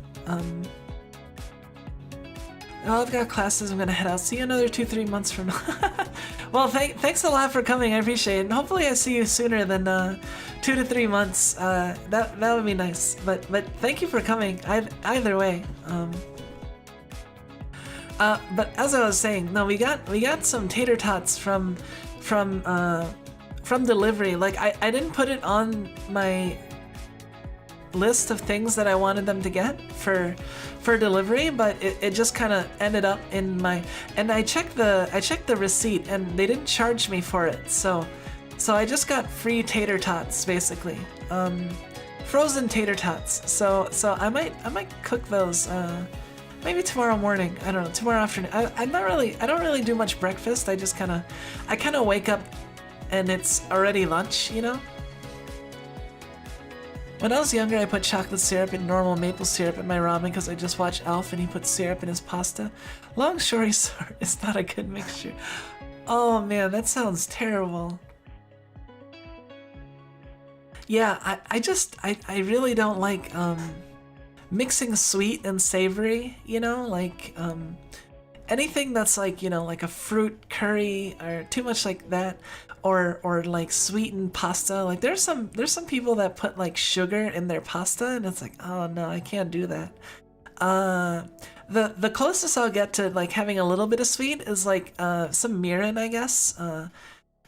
Oh, I've got classes. I'm gonna head out. See you another 2-3 months from now. Well, thanks a lot for coming. I appreciate it. And hopefully I see you sooner than 2 to 3 months. That would be nice. But thank you for coming. Either way. But as I was saying, no, we got some tater tots from delivery. Like I didn't put it on my list of things that I wanted them to get for delivery, but it just kind of ended up in my, and I checked the receipt and they didn't charge me for it, so I just got free tater tots basically, frozen tater tots. So I might cook those maybe tomorrow morning. I don't know, tomorrow afternoon. I don't really do much breakfast. I kind of wake up and it's already lunch, you know. When I was younger, I put chocolate syrup and normal maple syrup in my ramen because I just watched Alf and he put syrup in his pasta. Long story short, it's not a good mixture. Oh man, that sounds terrible. Yeah, I really don't like mixing sweet and savory, you know, like anything that's like, you know, like a fruit curry or too much like that, or like sweetened pasta. Like there's some people that put like sugar in their pasta and it's like, oh no, I can't do that. The closest I'll get to like having a little bit of sweet is like some mirin, I guess,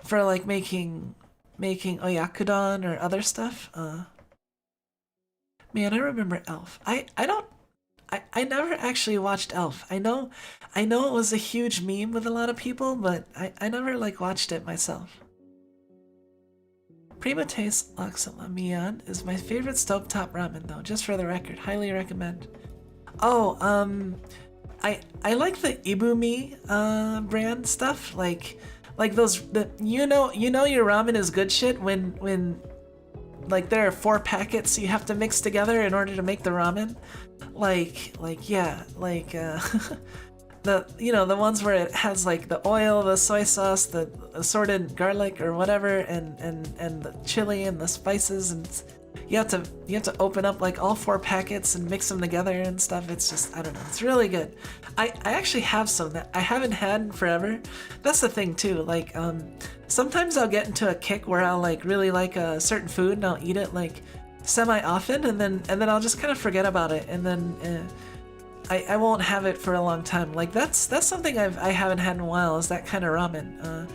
for like making oyakudon or other stuff. Man, I remember Elf. I never actually watched Elf. I know it was a huge meme with a lot of people, but I never like watched it myself. Prima Taste Laksalamian is my favorite stovetop ramen though, just for the record. Highly recommend. Oh, I like the Ibumi brand stuff, like those, you know your ramen is good shit when like there are 4 packets you have to mix together in order to make the ramen. The ones where it has like the oil, the soy sauce, the assorted garlic or whatever, and the chili and the spices, and you have to open up like all 4 packets and mix them together and stuff. It's just, I don't know, it's really good. I actually have some that I haven't had in forever. That's the thing too, like sometimes I'll get into a kick where I'll like really like a certain food and I'll eat it like semi-often, and then I'll just kind of forget about it, and then I won't have it for a long time. Like that's something I haven't had in a while, is that kind of ramen.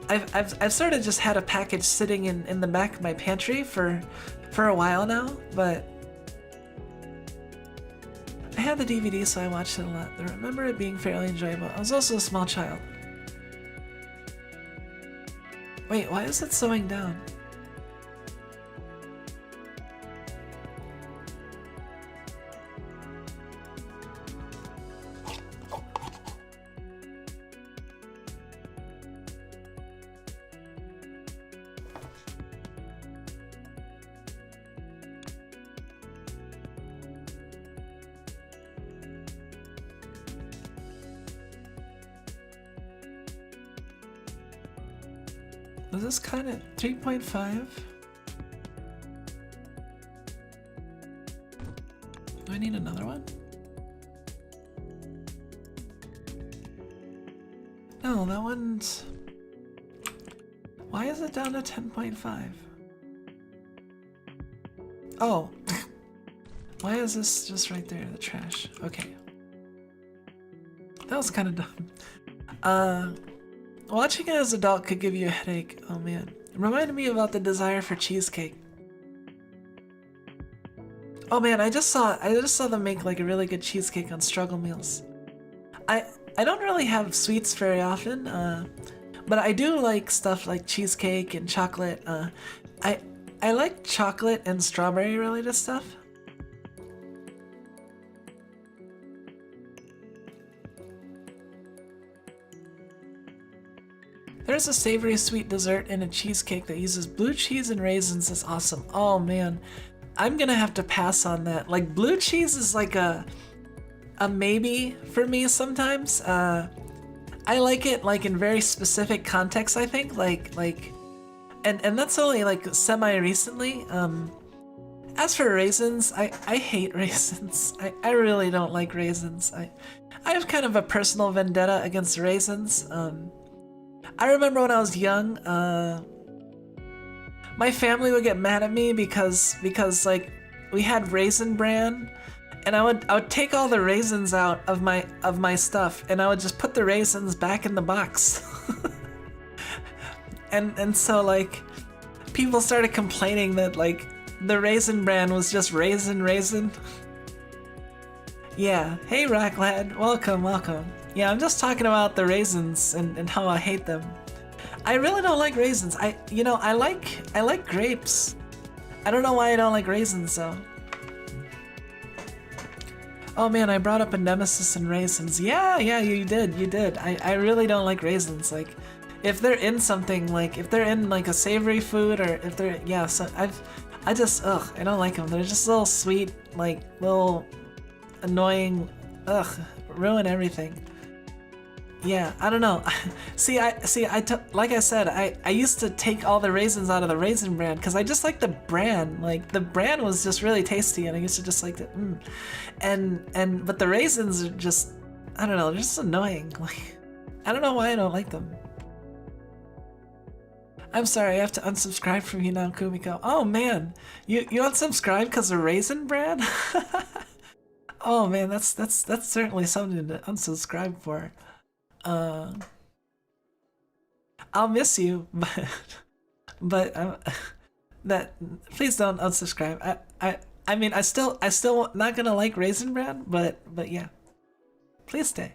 I've sort of just had a package sitting in the back of my pantry for a while now, but I had the DVD, so I watched it a lot. I remember it being fairly enjoyable. I was also a small child. Wait, why is it slowing down? Was this kind of 3.5? Do I need another one? No, that one's... Why is it down to 10.5? Oh. Why is this just right there, the trash? Okay. That was kind of dumb. Watching it as an adult could give you a headache. Oh man. It reminded me about the desire for cheesecake. Oh man, I just saw them make like a really good cheesecake on Struggle Meals. I don't really have sweets very often, but I do like stuff like cheesecake and chocolate. I like chocolate and strawberry related stuff. There's a savory sweet dessert in a cheesecake that uses blue cheese and raisins. It's awesome. Oh man, I'm gonna have to pass on that. Like blue cheese is like a maybe for me sometimes. I like it like in very specific contexts, I think. And that's only like semi recently. As for raisins, I hate raisins. I really don't like raisins. I have kind of a personal vendetta against raisins. I remember when I was young, my family would get mad at me because like we had Raisin Bran, and I would take all the raisins out of my stuff, and I would just put the raisins back in the box. and so like people started complaining that like the Raisin Bran was just raisin. Yeah, hey Rock Lad, welcome. Yeah, I'm just talking about the raisins and how I hate them. I really don't like raisins. I like grapes. I don't know why I don't like raisins though. Oh man, I brought up a nemesis and raisins. Yeah, you did. I really don't like raisins. Like, if they're in something, like if they're in like a savory food, or if they're I just I don't like them. They're just little sweet, like little annoying. Ruin everything. Yeah, I don't know. Like I said, I used to take all the raisins out of the Raisin Bran because I just like the bran. Like the bran was just really tasty, and I used to just like it. But the raisins are just, I don't know, they're just annoying. Like, I don't know why I don't like them. I'm sorry, I have to unsubscribe from you now, Kumiko. Oh man, you unsubscribed because of Raisin Bran? Oh man, that's certainly something to unsubscribe for. I'll miss you, but that please don't unsubscribe. I mean I still not gonna like Raisin Bran, but yeah, please stay.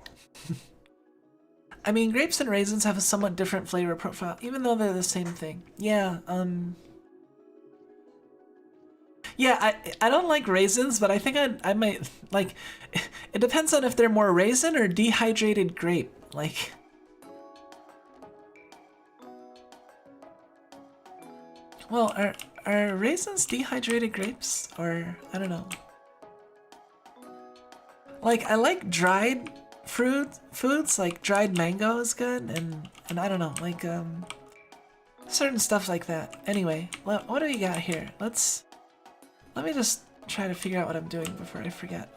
I mean, grapes and raisins have a somewhat different flavor profile, even though they're the same thing. Yeah, yeah, I don't like raisins, but I think I might like. It depends on if they're more raisin or dehydrated grape. Like, well, are raisins dehydrated grapes, or I don't know. Like, I like dried foods, like dried mango is good, and I don't know, like certain stuff like that. Anyway, what do we got here? Let me just try to figure out what I'm doing before I forget.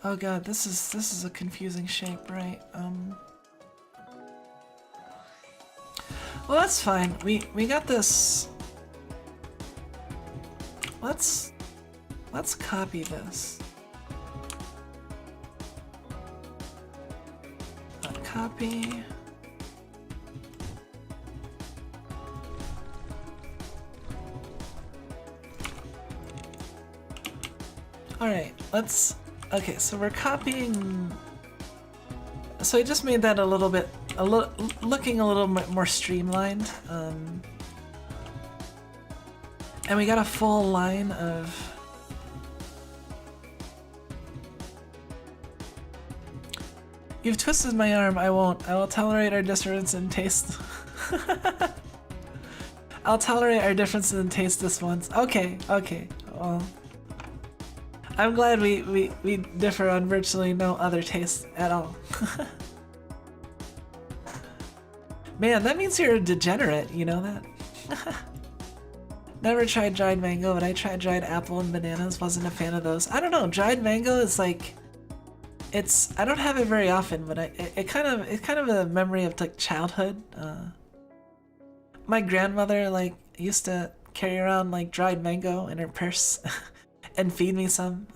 Oh god, this is a confusing shape, right? Well, that's fine. We got this. Let's copy this. Copy. Alright, okay, so we're copying. So I just made that looking a little bit more streamlined. And we got a full line of. You've twisted my arm, I won't. I will tolerate our difference in taste. I'll tolerate our differences in taste this once. Okay, well. I'm glad we differ on virtually no other tastes at all. Man, that means you're a degenerate, you know that? Never tried dried mango, but I tried dried apple and bananas, wasn't a fan of those. I don't know, dried mango is like, I don't have it very often, but it's kind of a memory of like childhood. My grandmother like used to carry around like dried mango in her purse and feed me some.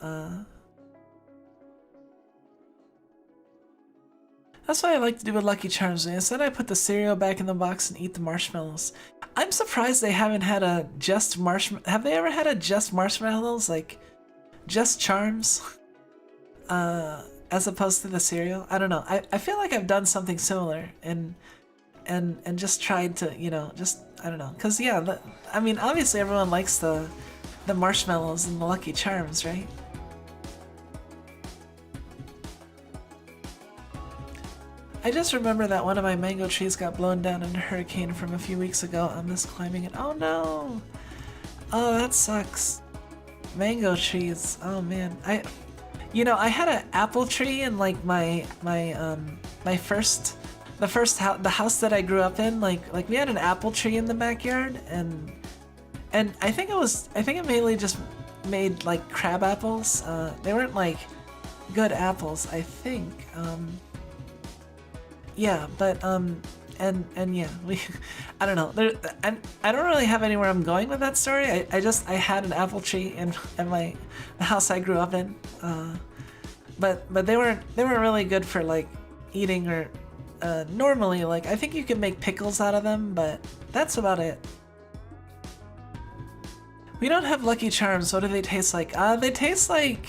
That's what I like to do with Lucky Charms. Instead, I put the cereal back in the box and eat the marshmallows. I'm surprised they haven't had a just marshmallow. Have they ever had a just marshmallows, like just Charms? As opposed to the cereal? I don't know. I feel like I've done something similar and just tried to, you know, just, I don't know. Cause yeah, I mean, obviously everyone likes the marshmallows and the Lucky Charms, right? I just remember that one of my mango trees got blown down in a hurricane from a few weeks ago. I missed climbing it. Oh no! Oh, that sucks. Mango trees. Oh man. You know, I had an apple tree in like my first the house that I grew up in, like we had an apple tree in the backyard, and I think it mainly just made like crab apples. They weren't like good apples, I think. Yeah, but and yeah, I don't know. I don't really have anywhere I'm going with that story. I had an apple tree in the house I grew up in. But they weren't really good for like eating or normally, like I think you can make pickles out of them, but that's about it. We don't have Lucky Charms. What do they taste like? They taste like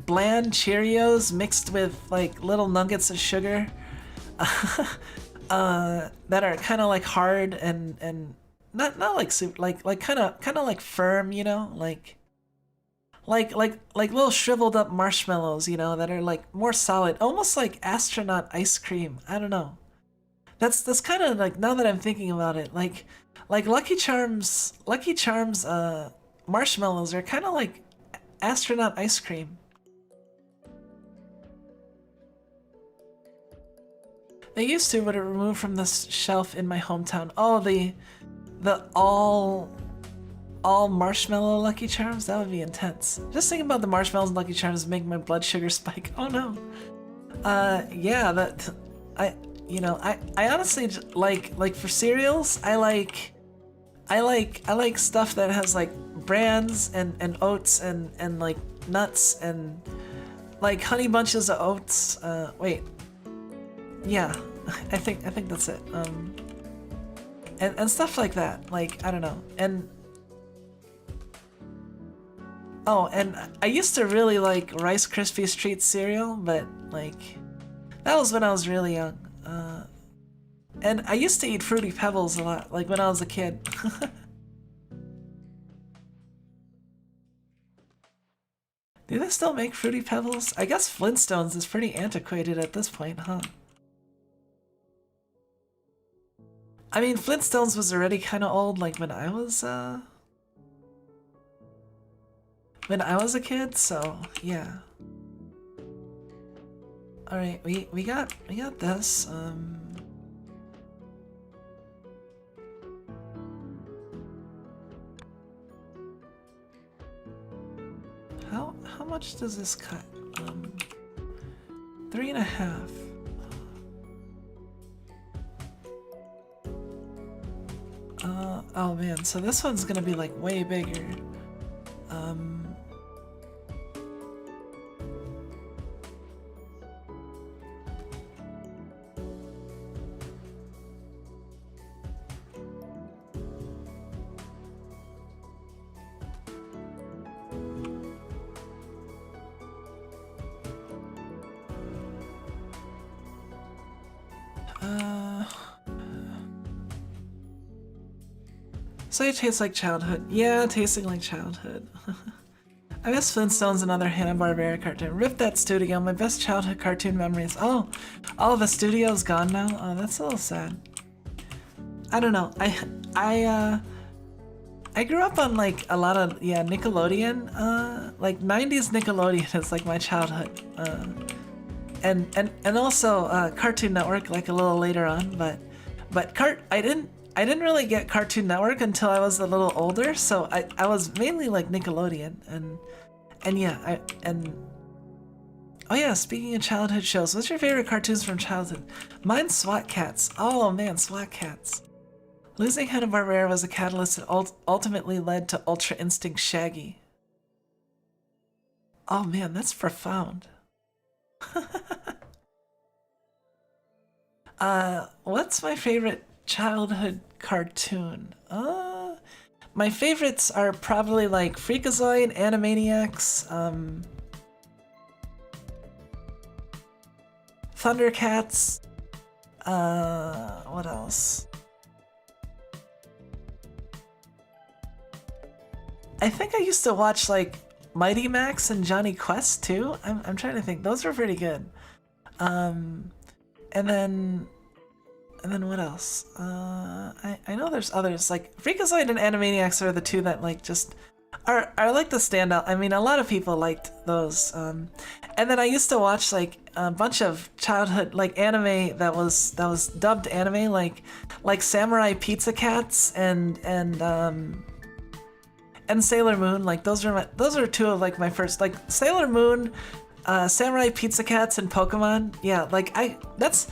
bland Cheerios mixed with like little nuggets of sugar. That are kind of like hard and not like soup, like kind of like firm, you know, like little shriveled up marshmallows, you know, that are like more solid, almost like astronaut ice cream. I don't know. That's kind of like, now that I'm thinking about it, like Lucky Charms marshmallows are kind of like astronaut ice cream. They used to, but it removed from the shelf in my hometown. Oh, the all marshmallow Lucky Charms? That would be intense. Just thinking about the marshmallows and Lucky Charms make my blood sugar spike. Oh no. Yeah, I honestly like for cereals, I like stuff that has like brands and oats and like nuts and like honey bunches of oats. Wait. Yeah, I think that's it. And stuff like that. Like, I don't know. And oh, and I used to really like Rice Krispies Treat cereal, but like that was when I was really young. And I used to eat Fruity Pebbles a lot, like when I was a kid. Do they still make Fruity Pebbles? I guess Flintstones is pretty antiquated at this point, huh? I mean, Flintstones was already kind of old, like when I was a kid, so yeah. All right, we got this. How much does this cut? 3.5. Oh man, so this one's gonna be like way bigger. So it tastes like childhood. Yeah, tasting like childhood. I miss Flintstones and other Hanna-Barbera cartoon. Rip that studio, my best childhood cartoon memories. Oh, the studio's gone now? Oh, that's a little sad. I don't know. I grew up on like a lot of, yeah, Nickelodeon. Like 90s Nickelodeon is like my childhood. And also Cartoon Network like a little later on, but I didn't really get Cartoon Network until I was a little older, so I was mainly like Nickelodeon and yeah, oh yeah, speaking of childhood shows, what's your favorite cartoons from childhood? Mine's SWAT Cats. Oh man, SWAT Cats. Losing Hanna-Barbera was a catalyst that ultimately led to Ultra Instinct Shaggy. Oh man, that's profound. What's my favorite childhood cartoon? My favorites are probably like Freakazoid, Animaniacs, Thundercats, what else? I think I used to watch like Mighty Max and Johnny Quest too. I'm trying to think. Those were pretty good. And then what else? I know there's others, like Freakazoid and Animaniacs are the two that like just are like the standout. I mean, a lot of people liked those. And then I used to watch like a bunch of childhood like anime that was dubbed anime, like Samurai Pizza Cats and Sailor Moon. Like those are two of like my first, like Sailor Moon, Samurai Pizza Cats, and Pokemon. Yeah, like I guess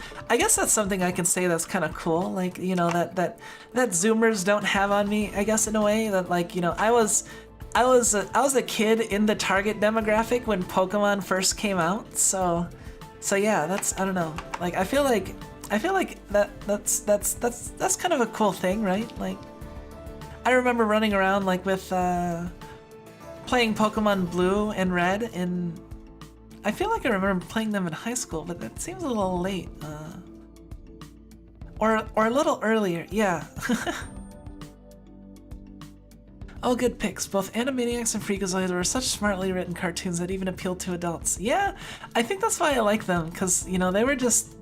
that's something I can say that's kind of cool. Like, you know, that Zoomers don't have on me, I guess, in a way. That, like, you know, I was a kid in the target demographic when Pokemon first came out. So yeah, I don't know. Like I feel like that's kind of a cool thing, right? Like I remember running around like with playing Pokemon Blue and Red in. I feel like I remember playing them in high school, but that seems a little late. Or a little earlier, yeah. Oh, good picks. Both Animaniacs and Freakazoid were such smartly written cartoons that even appealed to adults. Yeah, I think that's why I like them, because, you know, they were just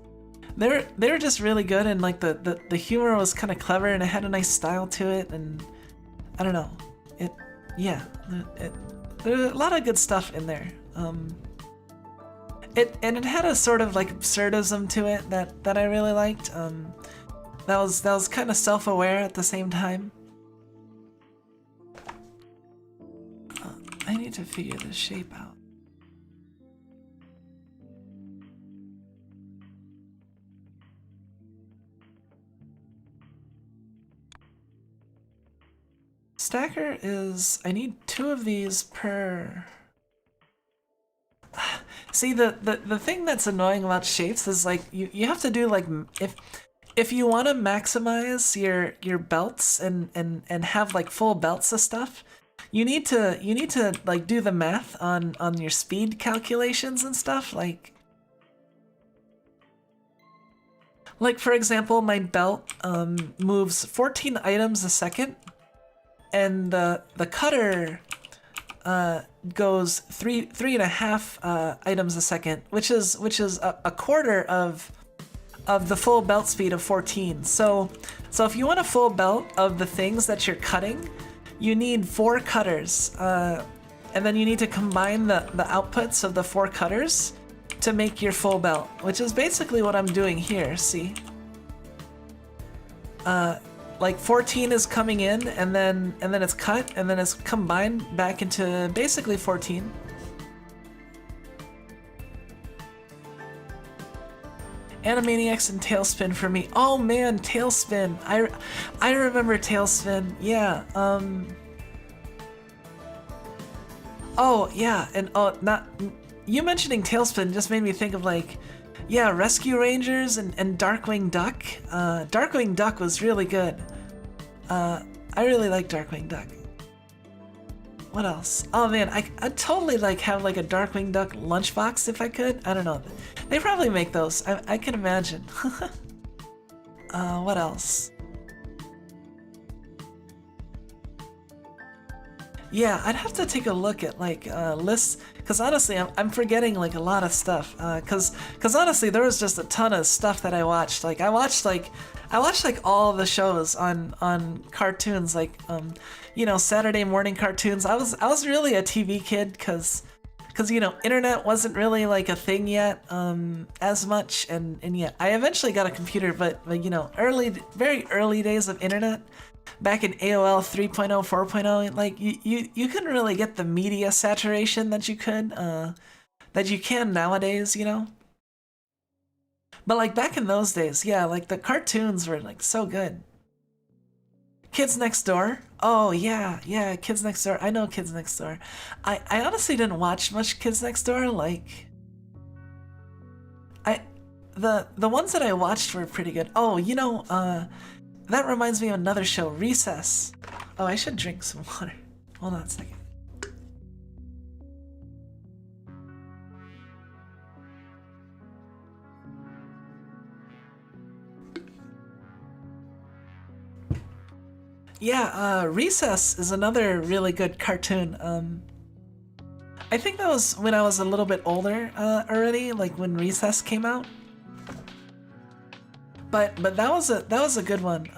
really good, and like the humor was kind of clever and it had a nice style to it, and I don't know. There's a lot of good stuff in there. It had a sort of like absurdism to it that I really liked. That was kind of self-aware at the same time. I need to figure this shape out. Stacker is, I need 2 of these per. See, the thing that's annoying about shapes is like you have to do like if you want to maximize your belts and have like full belts of stuff, you need to like do the math on your speed calculations and stuff. Like for example, my belt moves 14 items a second, and the cutter goes 3.5 items a second, which is a quarter of the full belt speed of 14. So if you want a full belt of the things that you're cutting, you need 4 cutters, and then you need to combine the outputs of the 4 cutters to make your full belt, which is basically what I'm doing here. See, like 14 is coming in, and then it's cut, and then it's combined back into basically 14. Animaniacs and Tailspin for me. Oh man, Tailspin. I remember Tailspin. Yeah. Oh yeah, and not you mentioning Tailspin just made me think of like, yeah, Rescue Rangers and Darkwing Duck. Darkwing Duck was really good. I really like Darkwing Duck. What else? Oh man, I'd totally like have like a Darkwing Duck lunchbox if I could. I don't know. They probably make those. I can imagine. What else? Yeah, I'd have to take a look at like lists, because honestly, I'm forgetting like a lot of stuff. Because honestly, there was just a ton of stuff that I watched. Like I watched like all the shows on cartoons, like you know, Saturday morning cartoons. I was really a TV kid, because you know, internet wasn't really like a thing yet as much, and yeah, I eventually got a computer, but you know, very early days of internet. Back in AOL 3.0, 4.0, like you couldn't really get the media saturation that you can nowadays, you know. But like back in those days, yeah, like the cartoons were like so good. Kids Next Door. Oh yeah, Kids Next Door. I know Kids Next Door. I honestly didn't watch much Kids Next Door. Like the ones that I watched were pretty good. Oh, you know, that reminds me of another show, Recess. Oh, I should drink some water. Hold on a second. Yeah, Recess is another really good cartoon. I think that was when I was a little bit older already, like when Recess came out. But that was a good one.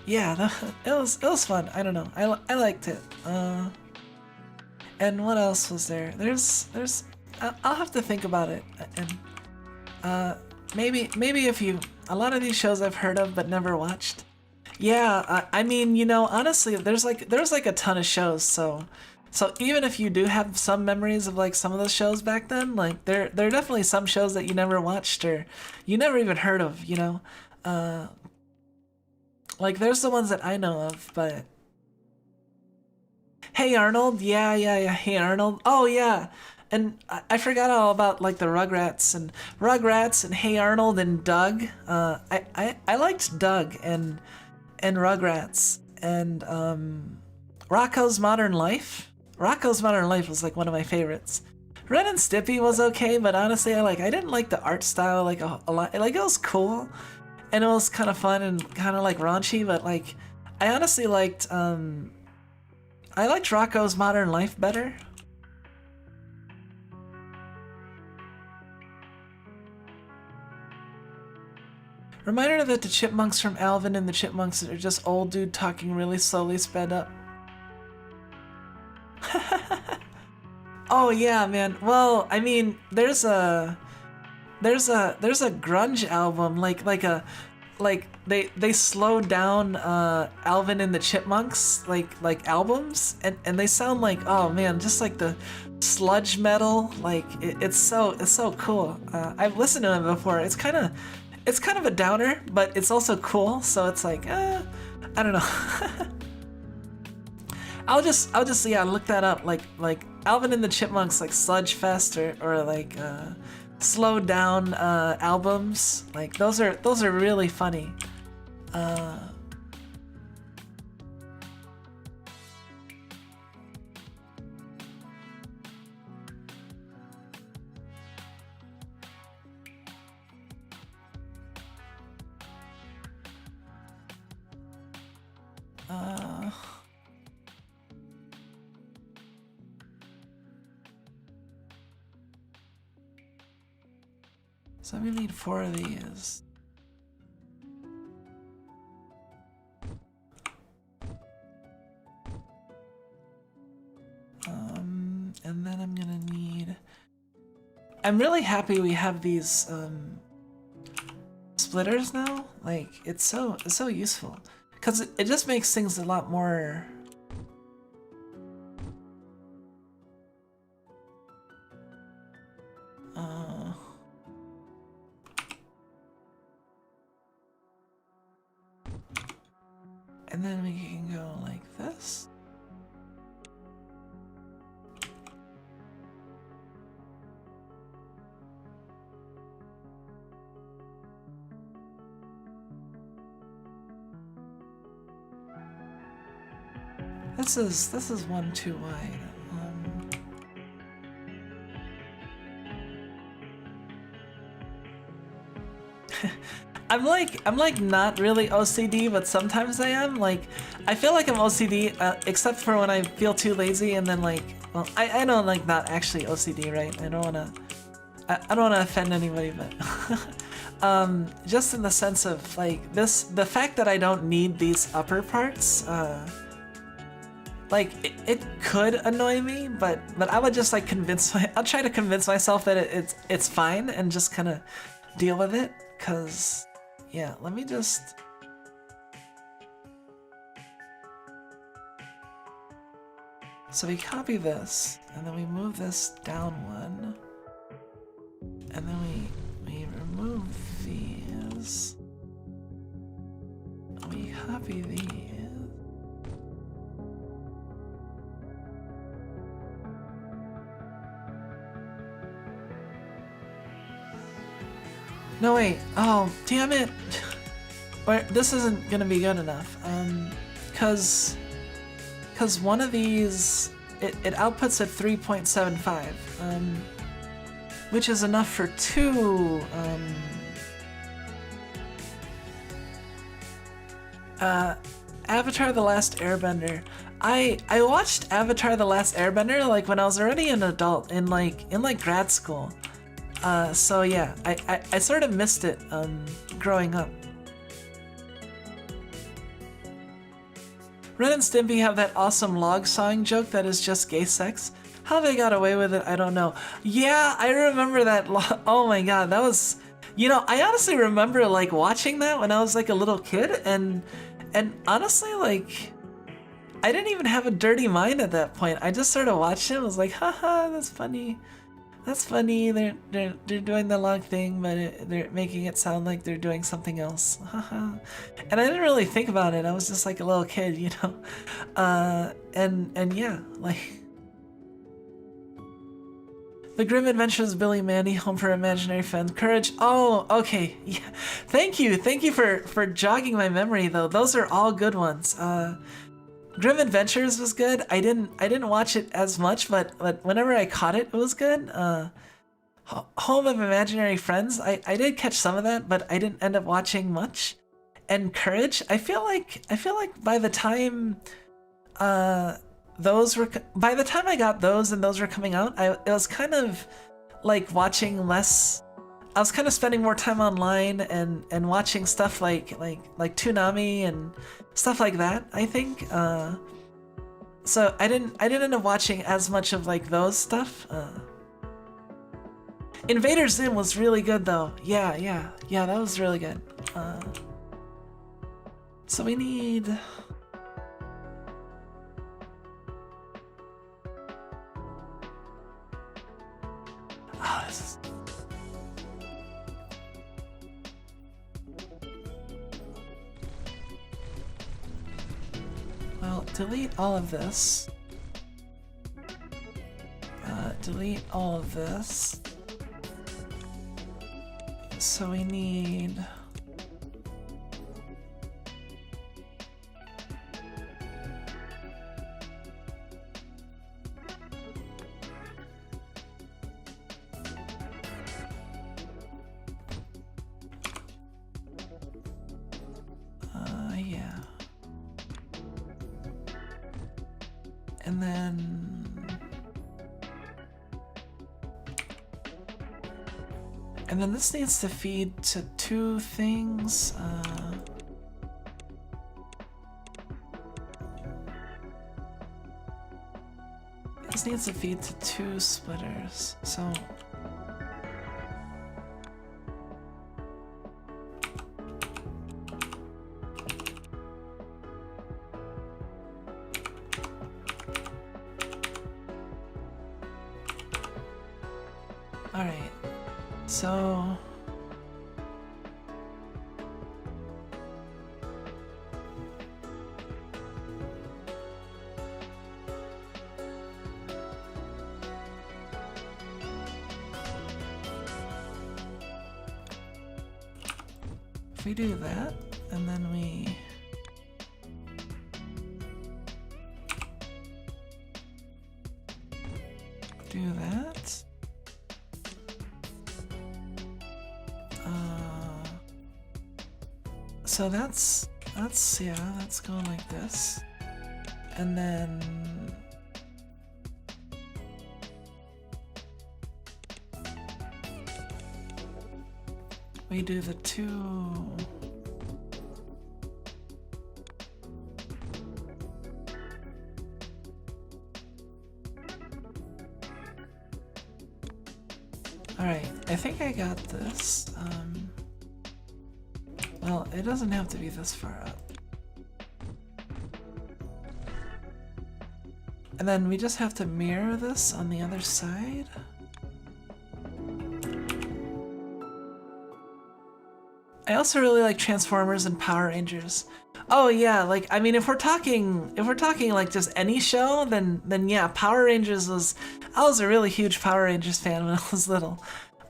yeah, it was fun. I don't know. I liked it. And what else was there? There's I'll have to think about it. And maybe if you a lot of these shows I've heard of but never watched. Yeah, I mean, you know, honestly, there's like a ton of shows, so even if you do have some memories of like some of those shows back then, like there are definitely some shows that you never watched or you never even heard of, you know. Like there's the ones that I know of, but Hey Arnold, yeah, Hey Arnold. Oh yeah. And I forgot all about like the Rugrats and Hey Arnold and Doug. I liked Doug and Rugrats and Rocco's Modern Life. Rocco's Modern Life was like one of my favorites. Ren and Stimpy was okay, but honestly, I didn't like the art style like a lot. Like it was cool, and it was kind of fun and kind of like raunchy, but like I honestly liked I liked Rocco's Modern Life better. Reminder that the chipmunks from Alvin and the Chipmunks are just old dude talking really slowly sped up. Oh yeah, man. Well, I mean, there's a grunge album like they slowed down Alvin and the Chipmunks like albums and they sound like, oh man, just like the sludge metal, like it's so cool. I've listened to it before. It's kind of a downer, but it's also cool, so it's like I don't know. I'll just yeah, look that up, like Alvin and the Chipmunks like Sludge Fest or like slowed down albums. Like those are really funny. So we need 4 of these. And then I'm gonna need... I'm really happy we have these splitters now. Like it's so useful because it just makes things a lot more. And then we can go like this. This is one too wide. I'm like not really OCD, but sometimes I am. Like, I feel like I'm OCD, except for when I feel too lazy, and then like, well, I know I'm like not actually OCD, right? I don't wanna offend anybody, but just in the sense of like the fact that I don't need these upper parts, like it could annoy me, but I would just like I'll try to convince myself that it's fine and just kind of deal with it, cause. Yeah, let me just... So we copy this, and then we move this down one, and then we remove these, we copy these. No wait, oh damn it! This isn't gonna be good enough. Cause one of these it outputs at 3.75, which is enough for 2. Avatar: The Last Airbender. I watched Avatar: The Last Airbender like when I was already an adult in like grad school. So yeah, I sort of missed it growing up. Ren and Stimpy have that awesome log sawing joke that is just gay sex. How they got away with it, I don't know. Yeah, I remember that. Oh my god, that was... You know, I honestly remember like watching that when I was like a little kid, and honestly, like, I didn't even have a dirty mind at that point. I just sort of watched it. I was like, haha, that's funny. That's funny. They're doing the log thing, but they're making it sound like they're doing something else. Haha. And I didn't really think about it. I was just like a little kid, you know. And yeah, like. The Grim Adventures of Billy Mandy, Home for Imaginary Friends, Courage. Oh, okay. Yeah. Thank you for jogging my memory though. Those are all good ones. Grim Adventures was good. I didn't watch it as much, but whenever I caught it, it was good. Home of Imaginary Friends, I did catch some of that, but I didn't end up watching much. And Courage, I feel like by the time by the time I got those and those were coming out, it was kind of like watching less. I was kind of spending more time online and watching stuff like Toonami and stuff like that, I think. So I didn't end up watching as much of like those stuff. Invader Zim was really good though. Yeah, that was really good. So we need... Oh, this is... Well, delete all of this. Delete all of this. So we need... yeah. And then this needs to feed to two things. This needs to feed to two splitters, so... Alright, so... If we do that, and then we... do that... So that's going like this, and then we do the two. All right, I think I got this. Well, it doesn't have to be this far up. And then we just have to mirror this on the other side. I also really like Transformers and Power Rangers. Oh yeah, like I mean if we're talking like just any show, then yeah, Power Rangers was... I was a really huge Power Rangers fan when I was little.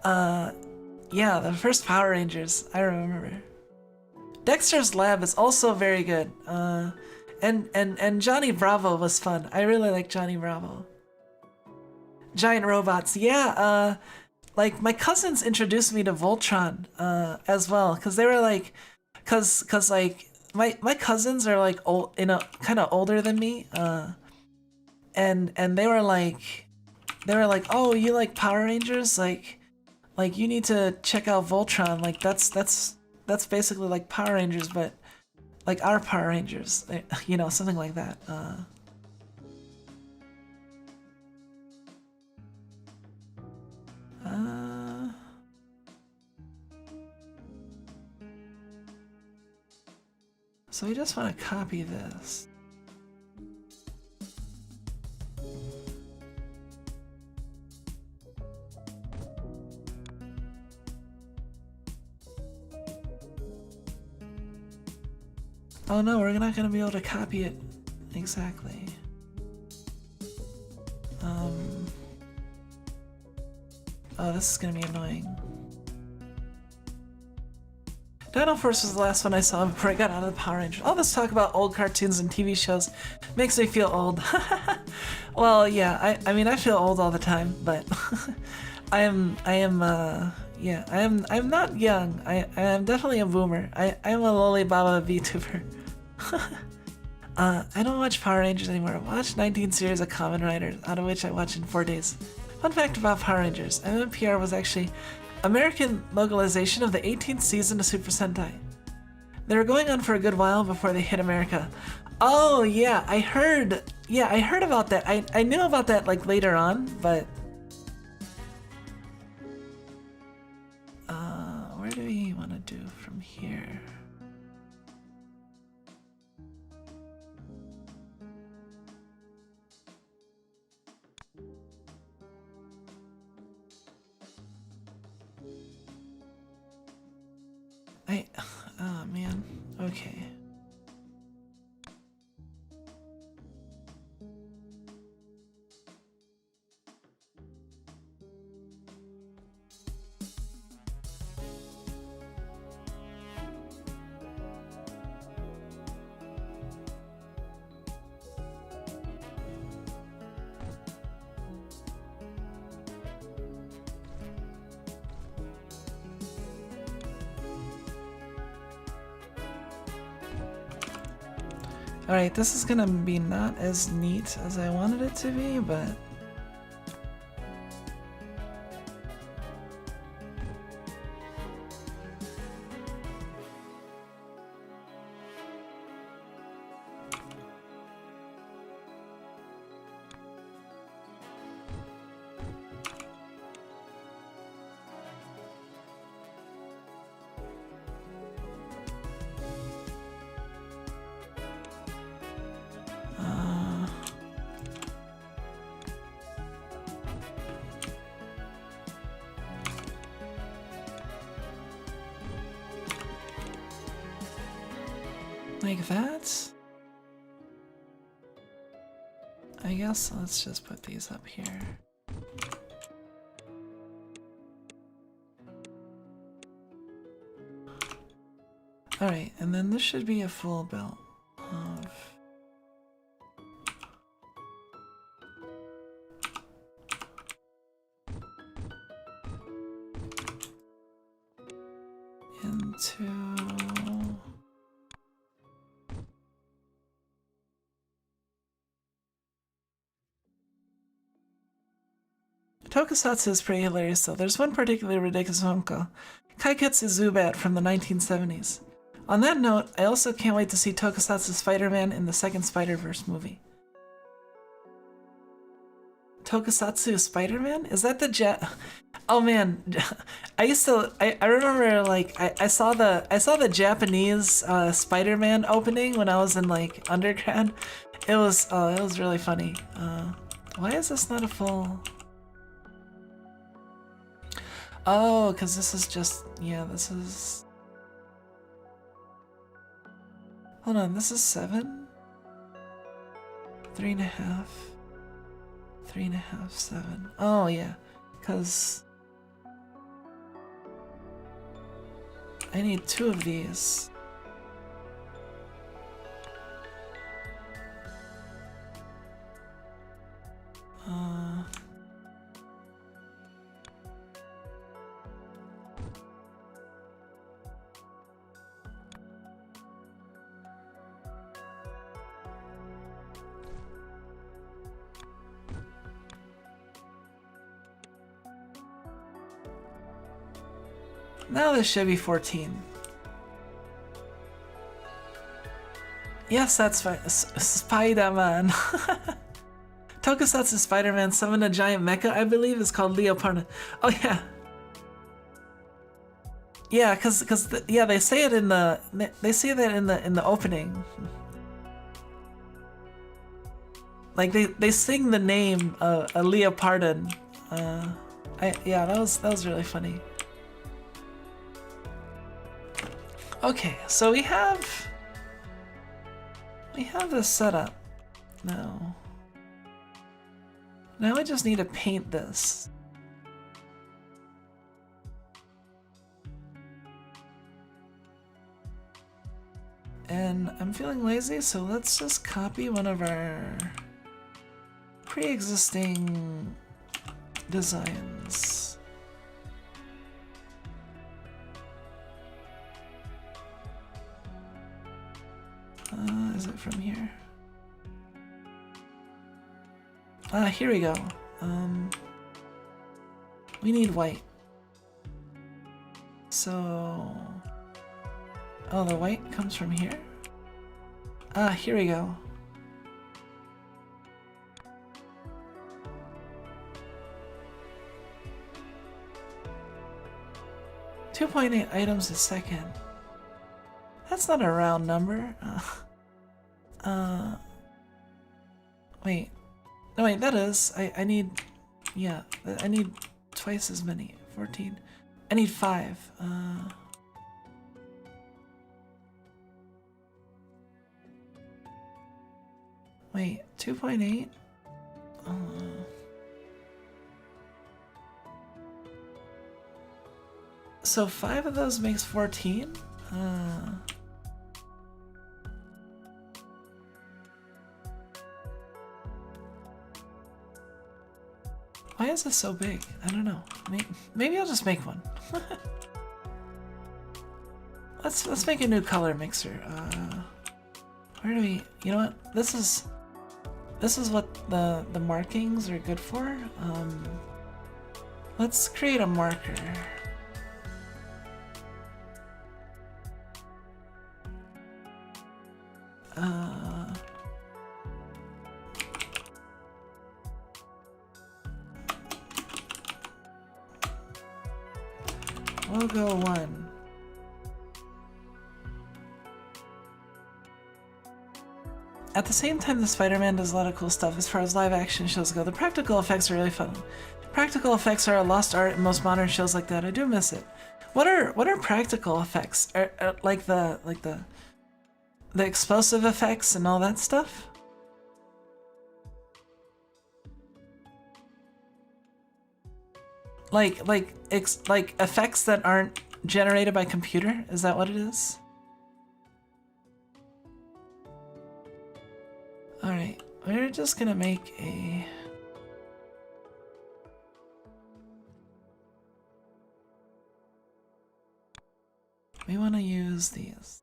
Yeah, the first Power Rangers, I remember. Dexter's Lab is also very good, and Johnny Bravo was fun. I really like Johnny Bravo. Giant robots, yeah. Like my cousins introduced me to Voltron as well, cause they were like, cause like my cousins are like old, kind of older than me, and they were like, oh, you like Power Rangers, like you need to check out Voltron, like that's basically like Power Rangers, but like our Power Rangers, you know, something like that. So we just want to copy this. Oh no, we're not going to be able to copy it exactly. Oh, this is going to be annoying. Dino Force was the last one I saw before I got out of the Power Rangers. All this talk about old cartoons and TV shows makes me feel old. Well, yeah, I mean, I feel old all the time, but I'm not young. I am definitely a boomer. I am a Lolibaba VTuber. I don't watch Power Rangers anymore. I watched 19 series of Kamen Riders, out of which I watched in 4 days. Fun fact about Power Rangers, MMPR was actually American localization of the 18th season of Super Sentai. They were going on for a good while before they hit America. Oh yeah, I heard about that. I knew about that like later on, but where do we want to do from here? Oh man, okay. Alright, this is gonna be not as neat as I wanted it to be, but... like that? I guess let's just put these up here. Alright, and then this should be a full belt of... into... Tokusatsu is pretty hilarious though. There's one particularly ridiculous one called Kaiketsu Zubat from the 1970s. On that note, I also can't wait to see Tokusatsu Spider-Man in the second Spider-Verse movie. Tokusatsu Spider-Man? Is that the jet? Oh man, I remember like I saw the Japanese Spider-Man opening when I was in like undergrad. It was really funny. Why is this not a full? Oh, because this is just, yeah, this is... Hold on, this is 7? 3.5. 3.5, 7. Oh, yeah, because... I need 2 of these. Now this should be 14. Yes, that's Spider-Man. Tokusatsu Spider-Man summoned a giant mecha, I believe, is called Leopard. Oh yeah. Yeah, yeah, they say it in the in the opening. Like they sing the name a Leopardon. Yeah, that was really funny. Okay, so we have this set up now. Now I just need to paint this. And I'm feeling lazy, so let's just copy one of our pre-existing designs. Is it from here? Here we go. We need white. So... Oh, the white comes from here? Here we go. .8 items a second. That's not a round number. Wait. No, wait, that is. I need... Yeah, I need twice as many. 14. I need 5. Wait, 2.8? So 5 of those makes 14? Why is this so big? I don't know. Maybe I'll just make one. Let's make a new color mixer. Where do we? You know what? This is what the markings are good for. Let's create a marker. Logo 1. At the same time, the Spider-Man does a lot of cool stuff as far as live action shows go. The practical effects are really fun. Practical effects are a lost art in most modern shows like that. I do miss it. What are practical effects? Like the explosive effects and all that stuff? Like effects that aren't generated by computer? Is that what it is? Alright, we're just gonna make a... We want to use these.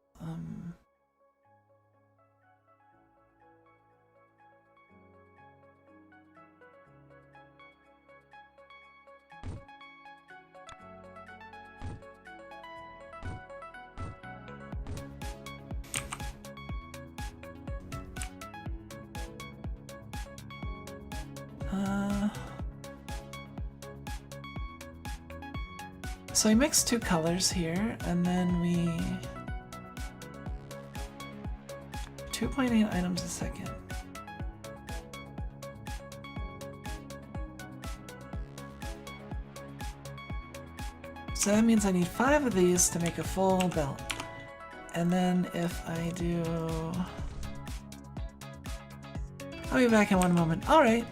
So we mix 2 colors here, and then we... 2.8 items a second. So that means I need 5 of these to make a full belt. And then if I do... I'll be back in one moment. Alright.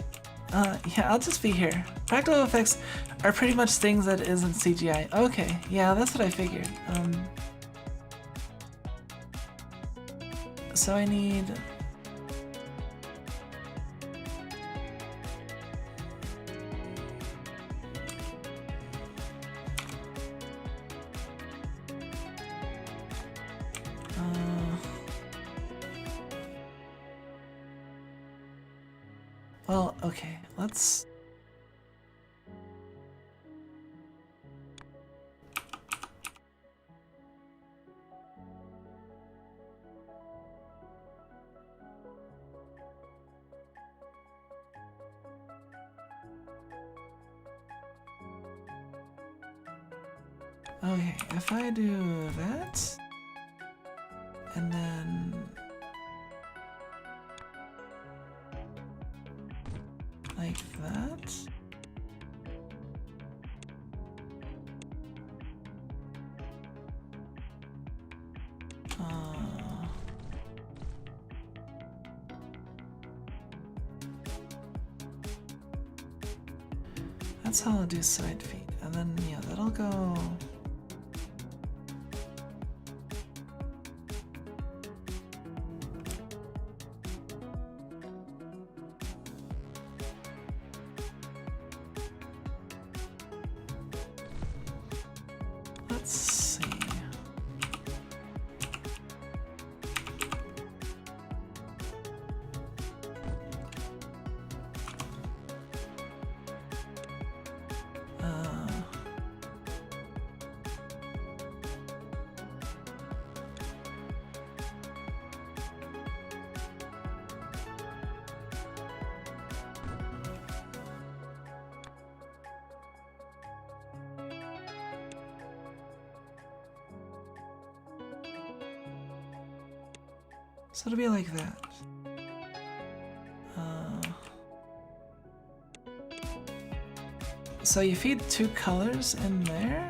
Yeah, I'll just be here. Practical effects are pretty much things that isn't CGI. Okay, yeah, that's what I figured. So I need... Well, okay, let's... Okay, if I do that, and then like that. That's how I'll do side feet, and then yeah, that'll go. Let's see. So it'll be like that. So you feed two colors in there.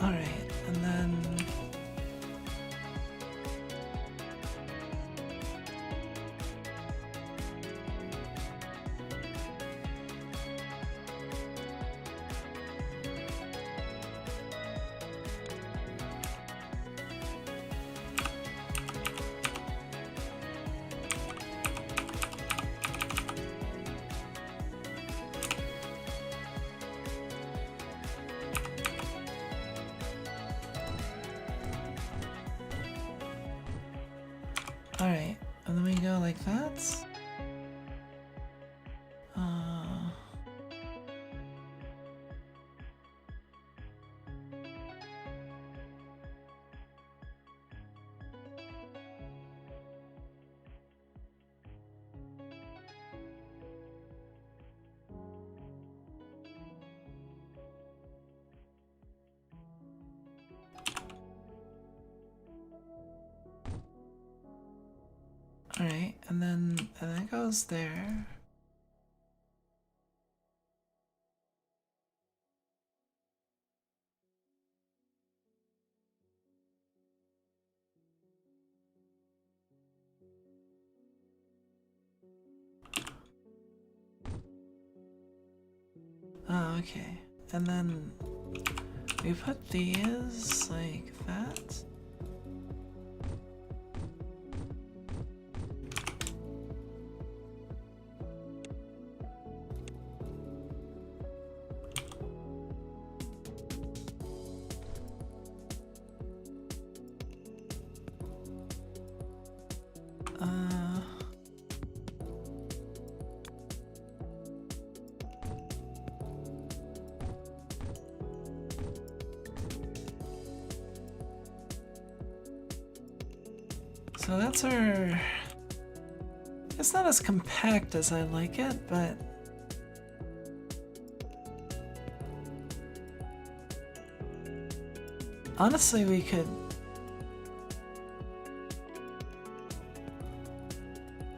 Alright, and then alright, and then we go like that. Alright, and then that goes there. Oh, okay. And then we put these like that. So that's our... It's not as compact as I like it, but... Honestly, we could...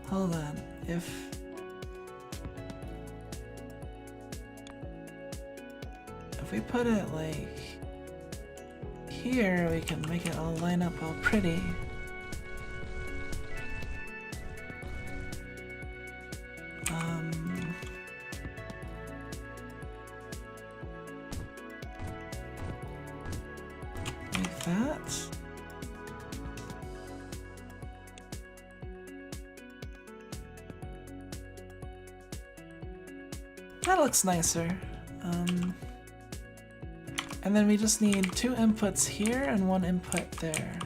Hold on, if we put it like here, we can make it all line up all pretty. Like that. That looks nicer. And then we just need 2 inputs here and 1 input there.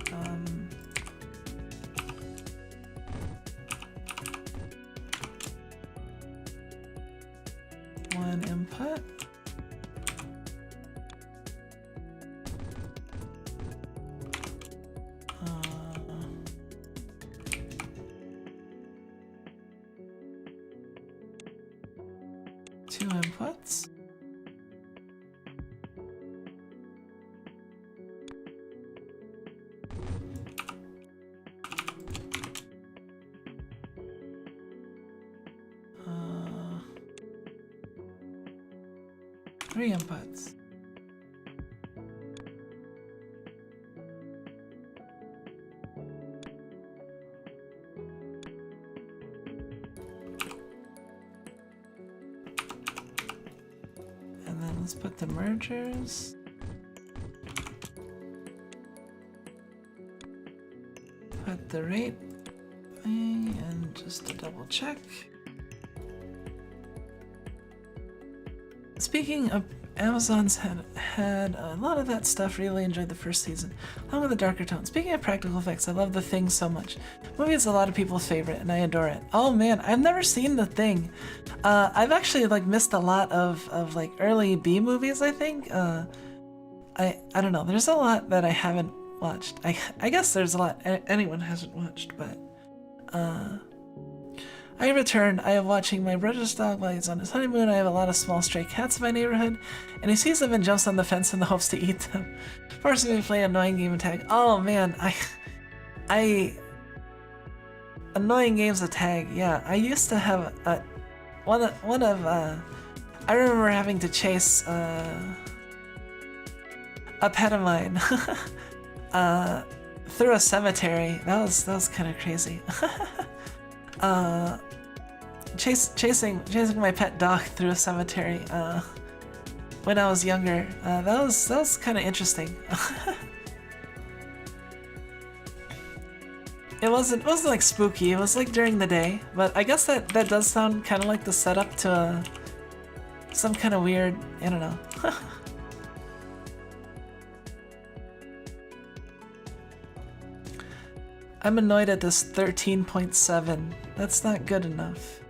2 inputs. Three inputs. And then let's put the mergers. Put the rate thing and just a double check. Speaking of, Amazon's had a lot of that stuff. Really enjoyed the first season, along with the darker tone. Speaking of practical effects, I love The Thing so much. The movie is a lot of people's favorite, and I adore it. Oh man, I've never seen The Thing. I've actually like missed a lot of like early B movies. I think. I don't know. There's a lot that I haven't watched. I guess there's a lot anyone hasn't watched, but I returned. I am watching my brother's dog while he's on his honeymoon. I have a lot of small stray cats in my neighborhood, and he sees them and jumps on the fence in the hopes to eat them. Forcing me to play an annoying game of tag. Oh man, I annoying games of tag. Yeah, I used to have one of I remember having to chase a pet of mine through a cemetery. That was kind of crazy. Chasing my pet dog through a cemetery when I was younger. That was kind of interesting. It wasn't like spooky. It was like during the day, but I guess that does sound kind of like the setup to some kind of weird. I don't know. I'm annoyed at this 13.7. That's not good enough.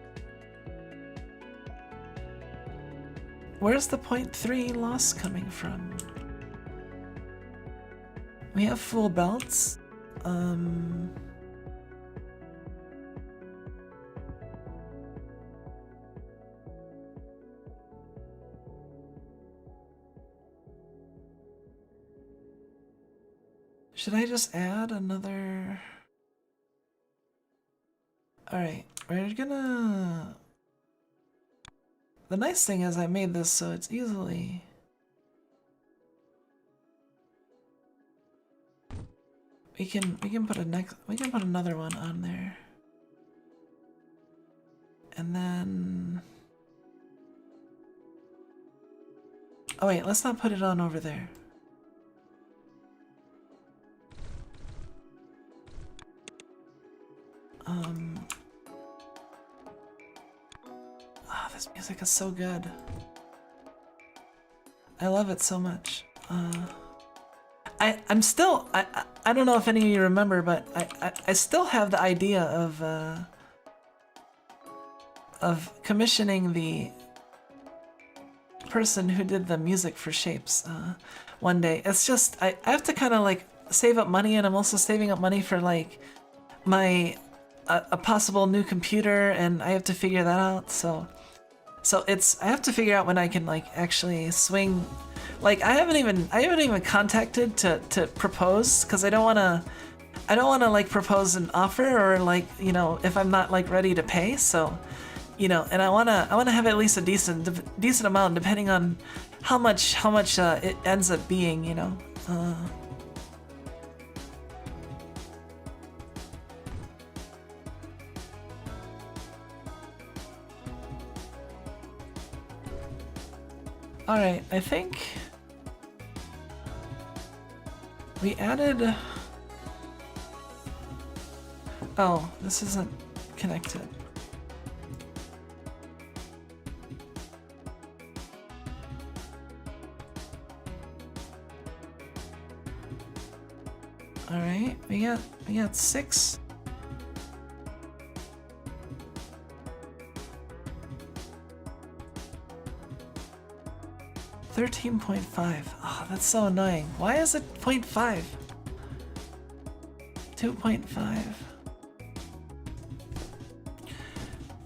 Where's the 0.3 loss coming from? We have full belts. Should I just add another? Alright, we're gonna... The nice thing is I made this so it's easily... We can put another one on there. And then... Oh wait, let's not put it on over there. This music is so good. I love it so much. I'm still, I don't know if any of you remember, but I still have the idea of commissioning the person who did the music for Shapes one day. It's just, I have to kind of like save up money, and I'm also saving up money for like my a possible new computer, and I have to figure that out. So I have to figure out when I can like actually swing. Like I haven't even contacted to propose, because I don't want to like propose an offer, or like, you know, if I'm not like ready to pay. So, you know, and I want to have at least a decent amount, depending on how much it ends up being, you know. Alright, I think we added... Oh, this isn't connected. Alright, we got 6. 13.5. Oh, that's so annoying. Why is it 0.5? 2.5.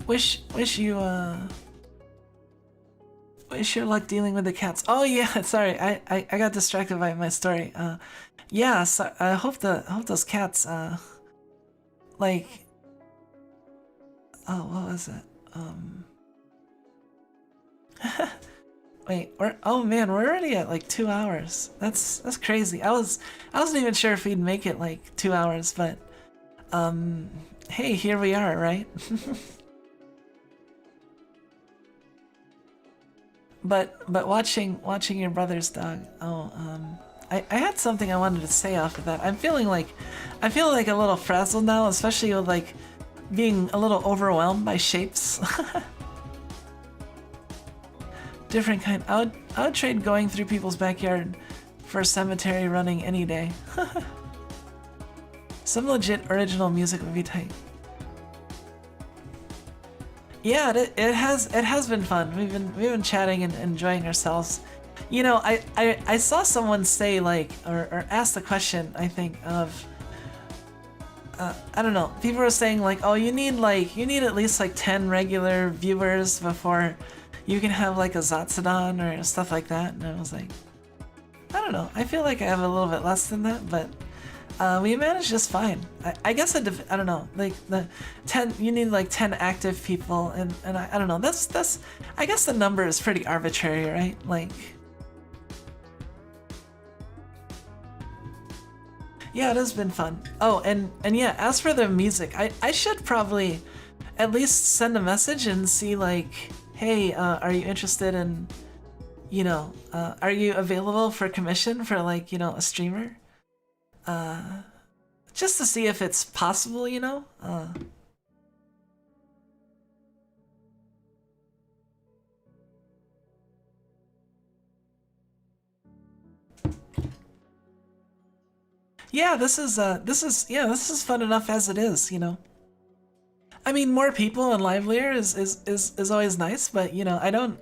Wish you Wish your luck dealing with the cats. Oh yeah, sorry, I got distracted by my story. Yeah, so I hope those cats like, oh, what was it? Wait, oh man, we're already at like 2 hours. That's crazy. I wasn't even sure if we'd make it like 2 hours, but hey, here we are, right? But watching your brother's dog. Oh, I had something I wanted to say off of that. I feel like a little frazzled now, especially with like being a little overwhelmed by shapes. Different kind. I would trade going through people's backyard for a cemetery running any day. Some legit original music would be tight. Yeah, it has been fun. We've been chatting and enjoying ourselves. You know, I saw someone say like or ask the question, I think, of I don't know. People were saying like, oh, you need at least like 10 regular viewers before you can have like a Zatsudan or stuff like that. And I was like, I don't know. I feel like I have a little bit less than that, but we managed just fine. I guess I don't know. Like the 10, you need like 10 active people, and I don't know. That's I guess the number is pretty arbitrary, right? Like, yeah, it has been fun. Oh, and yeah, as for the music, I should probably at least send a message and see like, hey, are you interested in, you know, are you available for commission for like, you know, a streamer? Just to see if it's possible, you know? Yeah, this is fun enough as it is, you know. I mean, more people and livelier is always nice, but you know, I don't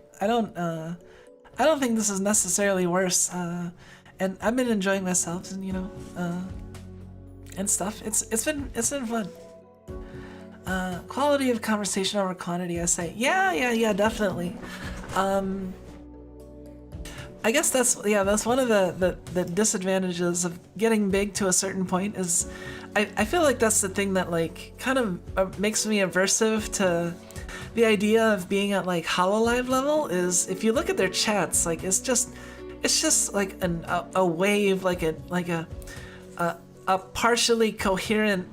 think this is necessarily worse. And I've been enjoying myself, and you know, and stuff. It's been fun. Quality of conversation over quantity, I say. Yeah, definitely. I guess that's one of the disadvantages of getting big to a certain point is I feel like that's the thing that like kind of makes me aversive to the idea of being at like Hololive level. Is if you look at their chats, like it's just like a wave, like a partially coherent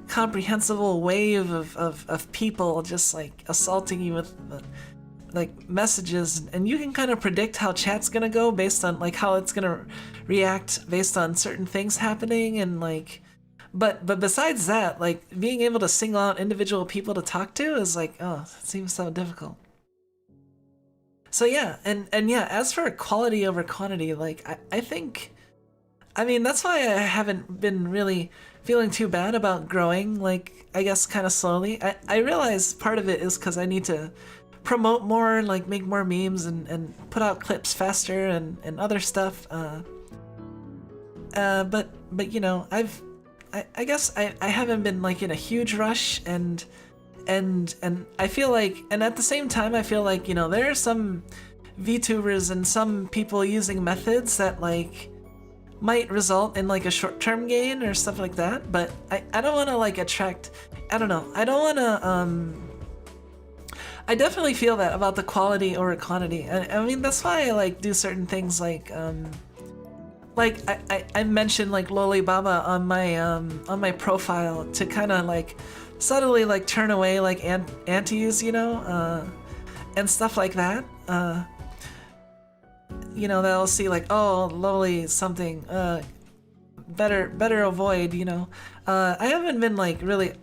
comprehensible wave of people just like assaulting you with like messages, and you can kind of predict how chat's gonna go based on like how it's gonna react based on certain things happening, and like but besides that, like being able to single out individual people to talk to is like, oh, it seems so difficult. So yeah, and yeah, as for quality over quantity, like I think, I mean, that's why I haven't been really feeling too bad about growing, like I guess kind of slowly. I realize part of it is because I need to promote more, like make more memes and put out clips faster and other stuff. But you know, I guess I haven't been like in a huge rush, and I feel like, and at the same time I feel like, you know, there are some VTubers and some people using methods that like might result in like a short-term gain or stuff like that, but I don't want to like attract, I don't know, I don't want to I definitely feel that about the quality over quantity. I mean, that's why I like do certain things like I mentioned like Loli Baba on my profile to kind of like subtly like turn away like antis, you know, and stuff like that. You know, they'll see like, oh, Loli something, better avoid, you know. I haven't been like really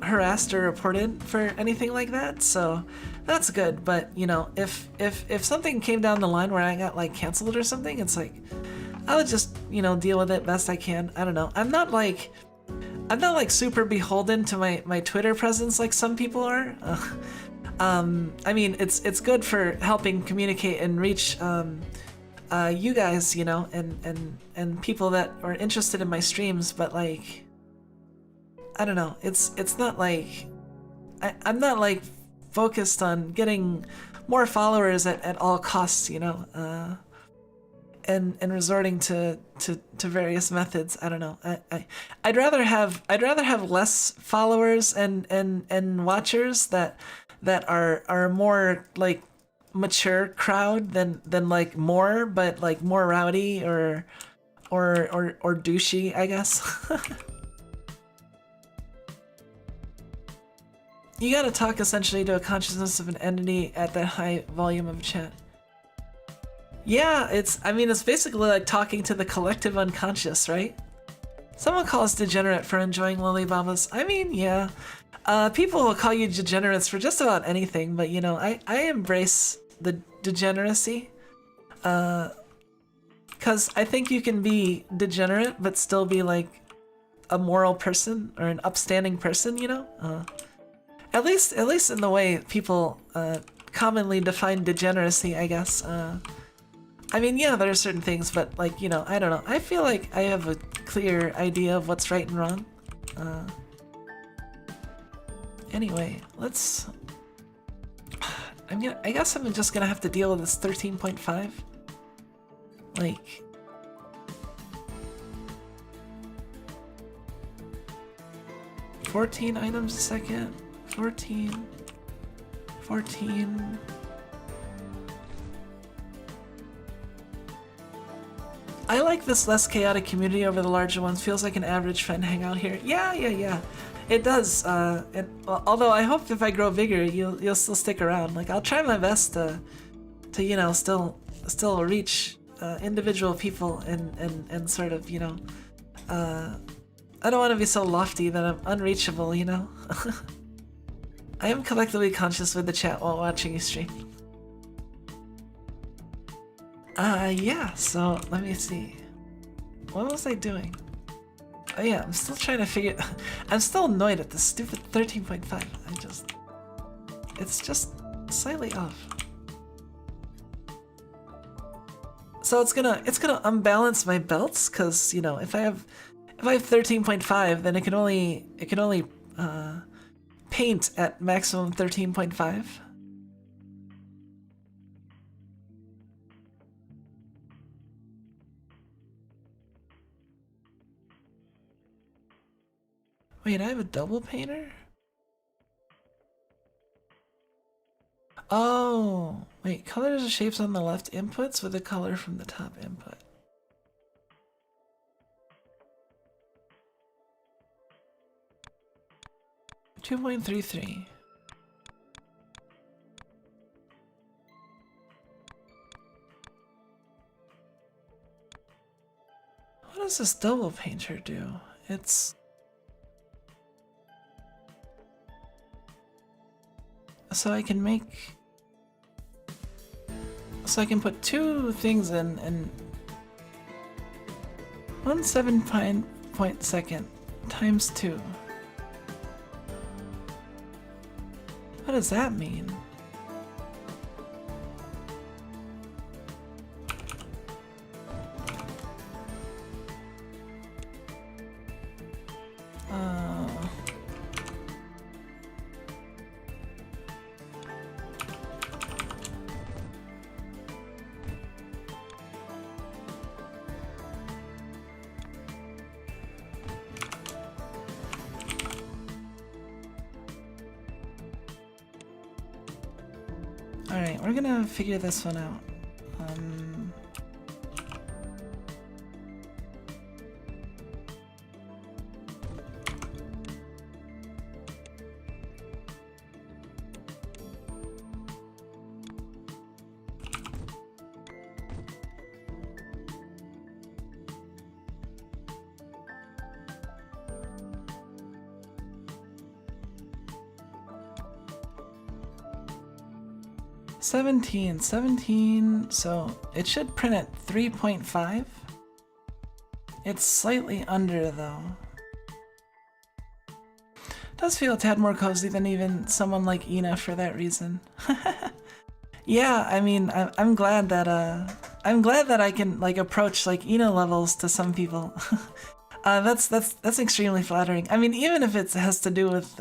harassed or reported for anything like that, so that's good. But you know, if something came down the line where I got like canceled or something, it's like I would just, you know, deal with it best I can. I don't know. I'm not like super beholden to my Twitter presence like some people are. I mean, it's good for helping communicate and reach you guys, you know, and people that are interested in my streams, but like, I don't know, it's not like I'm not like focused on getting more followers at all costs, you know, and resorting to various methods. I don't know. I'd rather have less followers and watchers that are more like mature crowd than like more, but like more rowdy or douchey, I guess. You gotta talk essentially to a consciousness of an entity at that high volume of chat. Yeah, I mean, it's basically like talking to the collective unconscious, right? Someone calls degenerate for enjoying lolly-babas. I mean, yeah. People will call you degenerates for just about anything, but you know, I embrace the degeneracy. Cause I think you can be degenerate, but still be like a moral person or an upstanding person, you know? At least in the way people commonly define degeneracy, I guess. I mean, yeah, there are certain things, but like, you know, I don't know. I feel like I have a clear idea of what's right and wrong. Anyway, let's... I guess I'm just gonna have to deal with this 13.5. Like... $14 items a second. 14. I like this less chaotic community over the larger ones. Feels like an average friend hangout here. Yeah. It does. Although I hope if I grow bigger, you'll still stick around. Like I'll try my best to you know still reach individual people and sort of, you know. I don't want to be so lofty that I'm unreachable, you know. I am collectively conscious with the chat while watching you stream. Yeah, so let me see. What was I doing? Oh yeah, I'm still trying to figure... I'm still annoyed at this stupid 13.5. It's just slightly off. So it's gonna unbalance my belts, cause you know, if I have 13.5, then it can only paint at maximum 13.5. Wait, I have a double painter? Oh, wait, colors and shapes on the left inputs with a color from the top input. $2.33. What does this double painter do? It's... So I can make... So I can put two things in and... 1 7-point second times 2. What does that mean? Alright, we're gonna figure this one out. 17, so it should print at 3.5. It's slightly under though. Does feel a tad more cozy than even someone like Ina for that reason. Yeah, I mean, I'm glad that I can like approach like Ina levels to some people. That's extremely flattering. I mean, even if it has to do with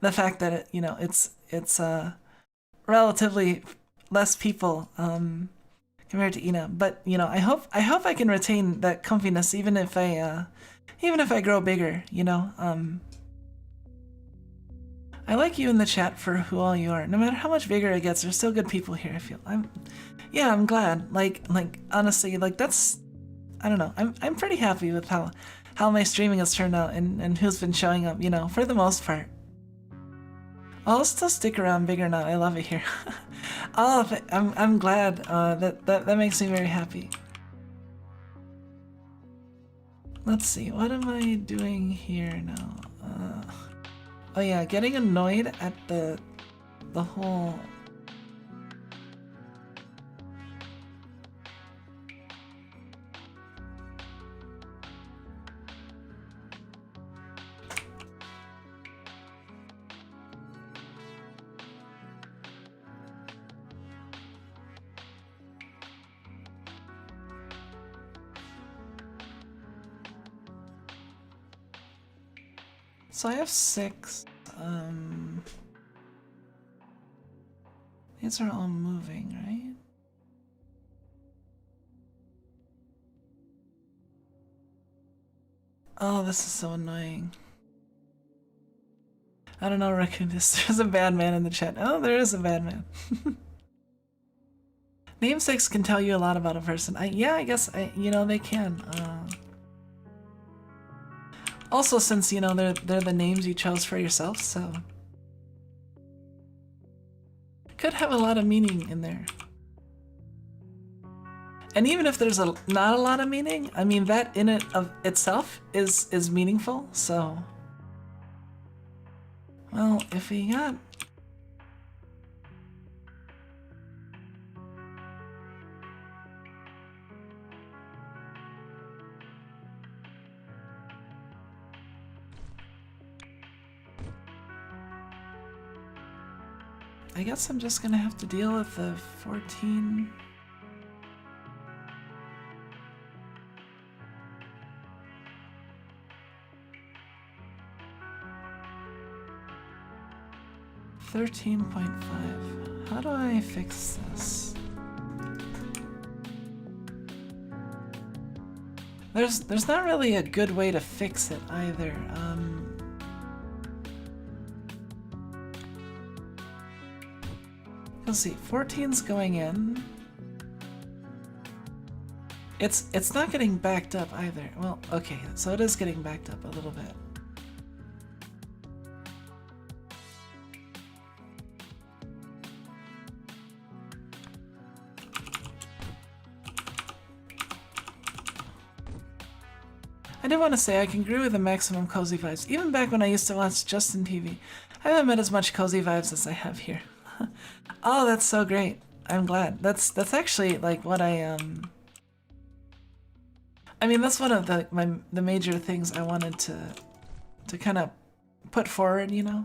the fact that it, you know, it's relatively less people compared to Ina. But you know, I hope I can retain that comfiness even if I grow bigger. You know, I like you in the chat for who all you are. No matter how much bigger it gets, there's still good people here. I feel I'm glad. Like honestly, like that's, I don't know. I'm pretty happy with how my streaming has turned out and who's been showing up. You know, for the most part. I'll still stick around big or not. I love it here. I'm glad. That makes me very happy. Let's see. What am I doing here now? Oh yeah, getting annoyed at the whole. So I have 6. These are all moving, right? Oh, this is so annoying. I don't know, Raccoon. There's a bad man in the chat. Oh, there is a bad man. Namesakes can tell you a lot about a person. Yeah, I guess you know, they can. Also, since you know they're the names you chose for yourself, so could have a lot of meaning in there. And even if there's not a lot of meaning, I mean that in it of itself is meaningful. So, well, if we got. I guess I'm just gonna have to deal with the 14. $13.5. How do I fix this? There's not really a good way to fix it either. Let's see, 14's going in. It's not getting backed up either. Well, okay, so it is getting backed up a little bit. I did want to say I can agree with the maximum cozy vibes. Even back when I used to watch Justin TV, I haven't met as much cozy vibes as I have here. Oh, that's so great. I'm glad. That's actually like what I mean, that's one of the major things I wanted to kind of put forward, you know,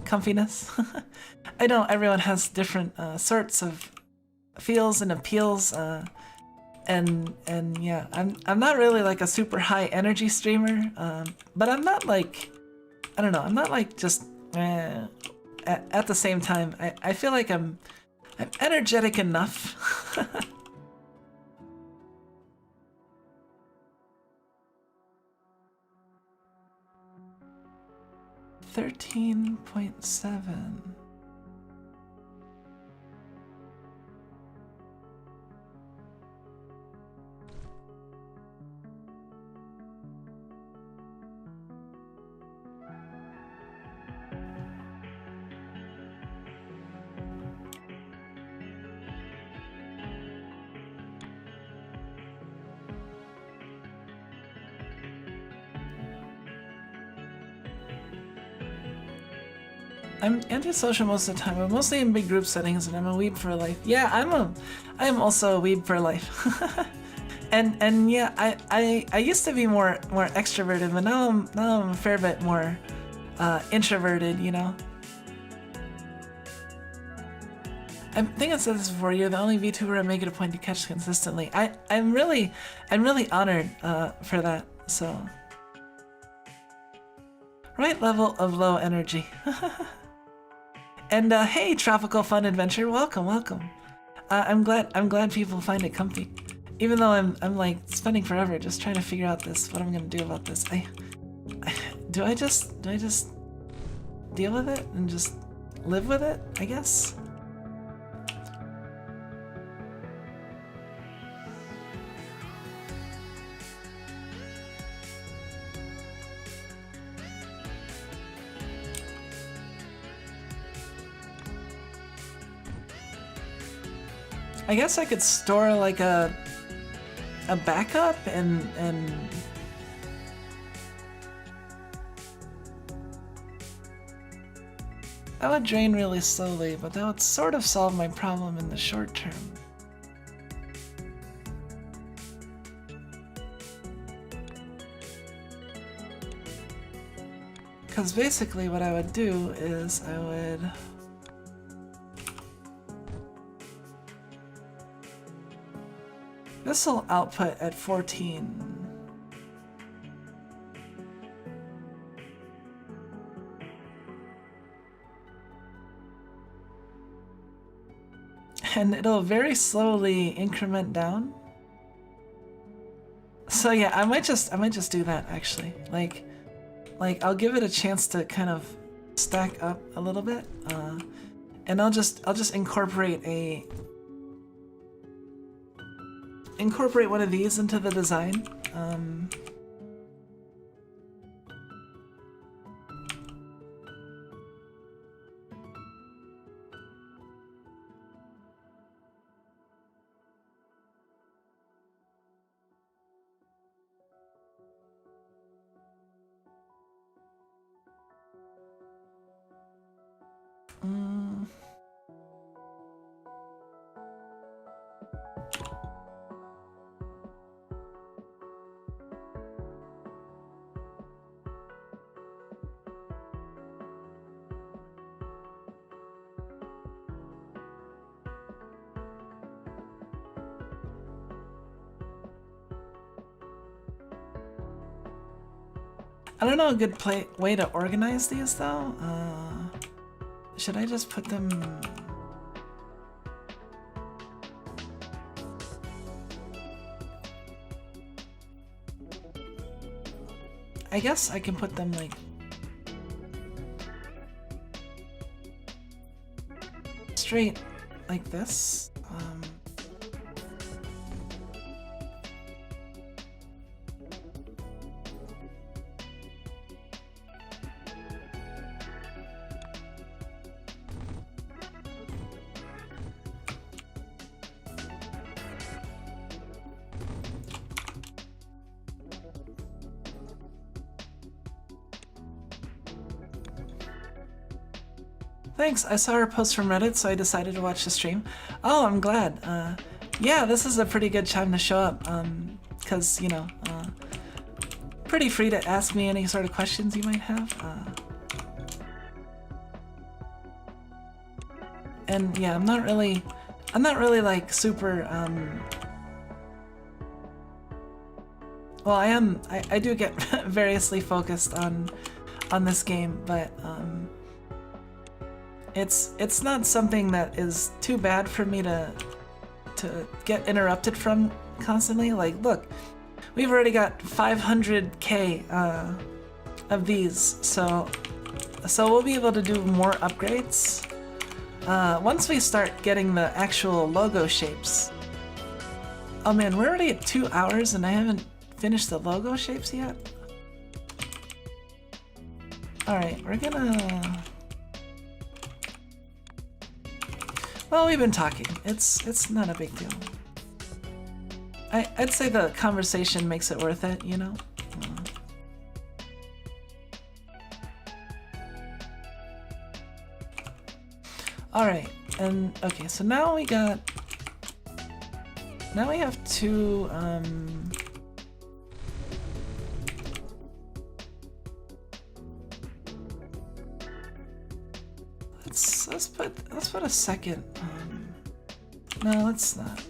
comfiness. I know everyone has different sorts of feels and appeals, and yeah, I'm not really like a super high energy streamer, but I'm not like, I don't know, I'm not like just at the same time, I feel like I'm energetic enough. 13.7. I'm antisocial most of the time. I'm mostly in big group settings, and I'm a weeb for life. Yeah, I am also a weeb for life. and yeah, I used to be more extroverted, but now I'm a fair bit more introverted. You know. I think I said this before. You're the only VTuber I make it a point to catch consistently. I'm really honored for that. So, right level of low energy. And hey, Tropical Fun Adventure, welcome, welcome. I'm glad people find it comfy. Even though I'm like spending forever just trying to figure out what I'm gonna do about this. Do I just deal with it and just live with it, I guess? I guess I could store like a backup and that would drain really slowly, but that would sort of solve my problem in the short term. Because basically what I would do is I would this will output at 14. And it'll very slowly increment down. So yeah, I might just do that actually. Like I'll give it a chance to kind of stack up a little bit, and I'll just incorporate one of these into the design. I don't know a good way to organize these though. Should I just put them? I guess I can put them like straight like this. Thanks, I saw her post from Reddit, so I decided to watch the stream. Oh, I'm glad. Yeah, this is a pretty good time to show up, because, you know, pretty free to ask me any sort of questions you might have. And yeah, I'm not really like super, well, I do get variously focused on this game, but, it's not something that is too bad for me to get interrupted from constantly. Like, look, we've already got 500k of these, so we'll be able to do more upgrades once we start getting the actual logo shapes. Oh man, we're already at 2 hours and I haven't finished the logo shapes yet. All right, we're gonna. Well, we've been talking. It's not a big deal. I'd say the conversation makes it worth it, you know? Alright, and okay, so now we have two, let's put a second. No, let's not.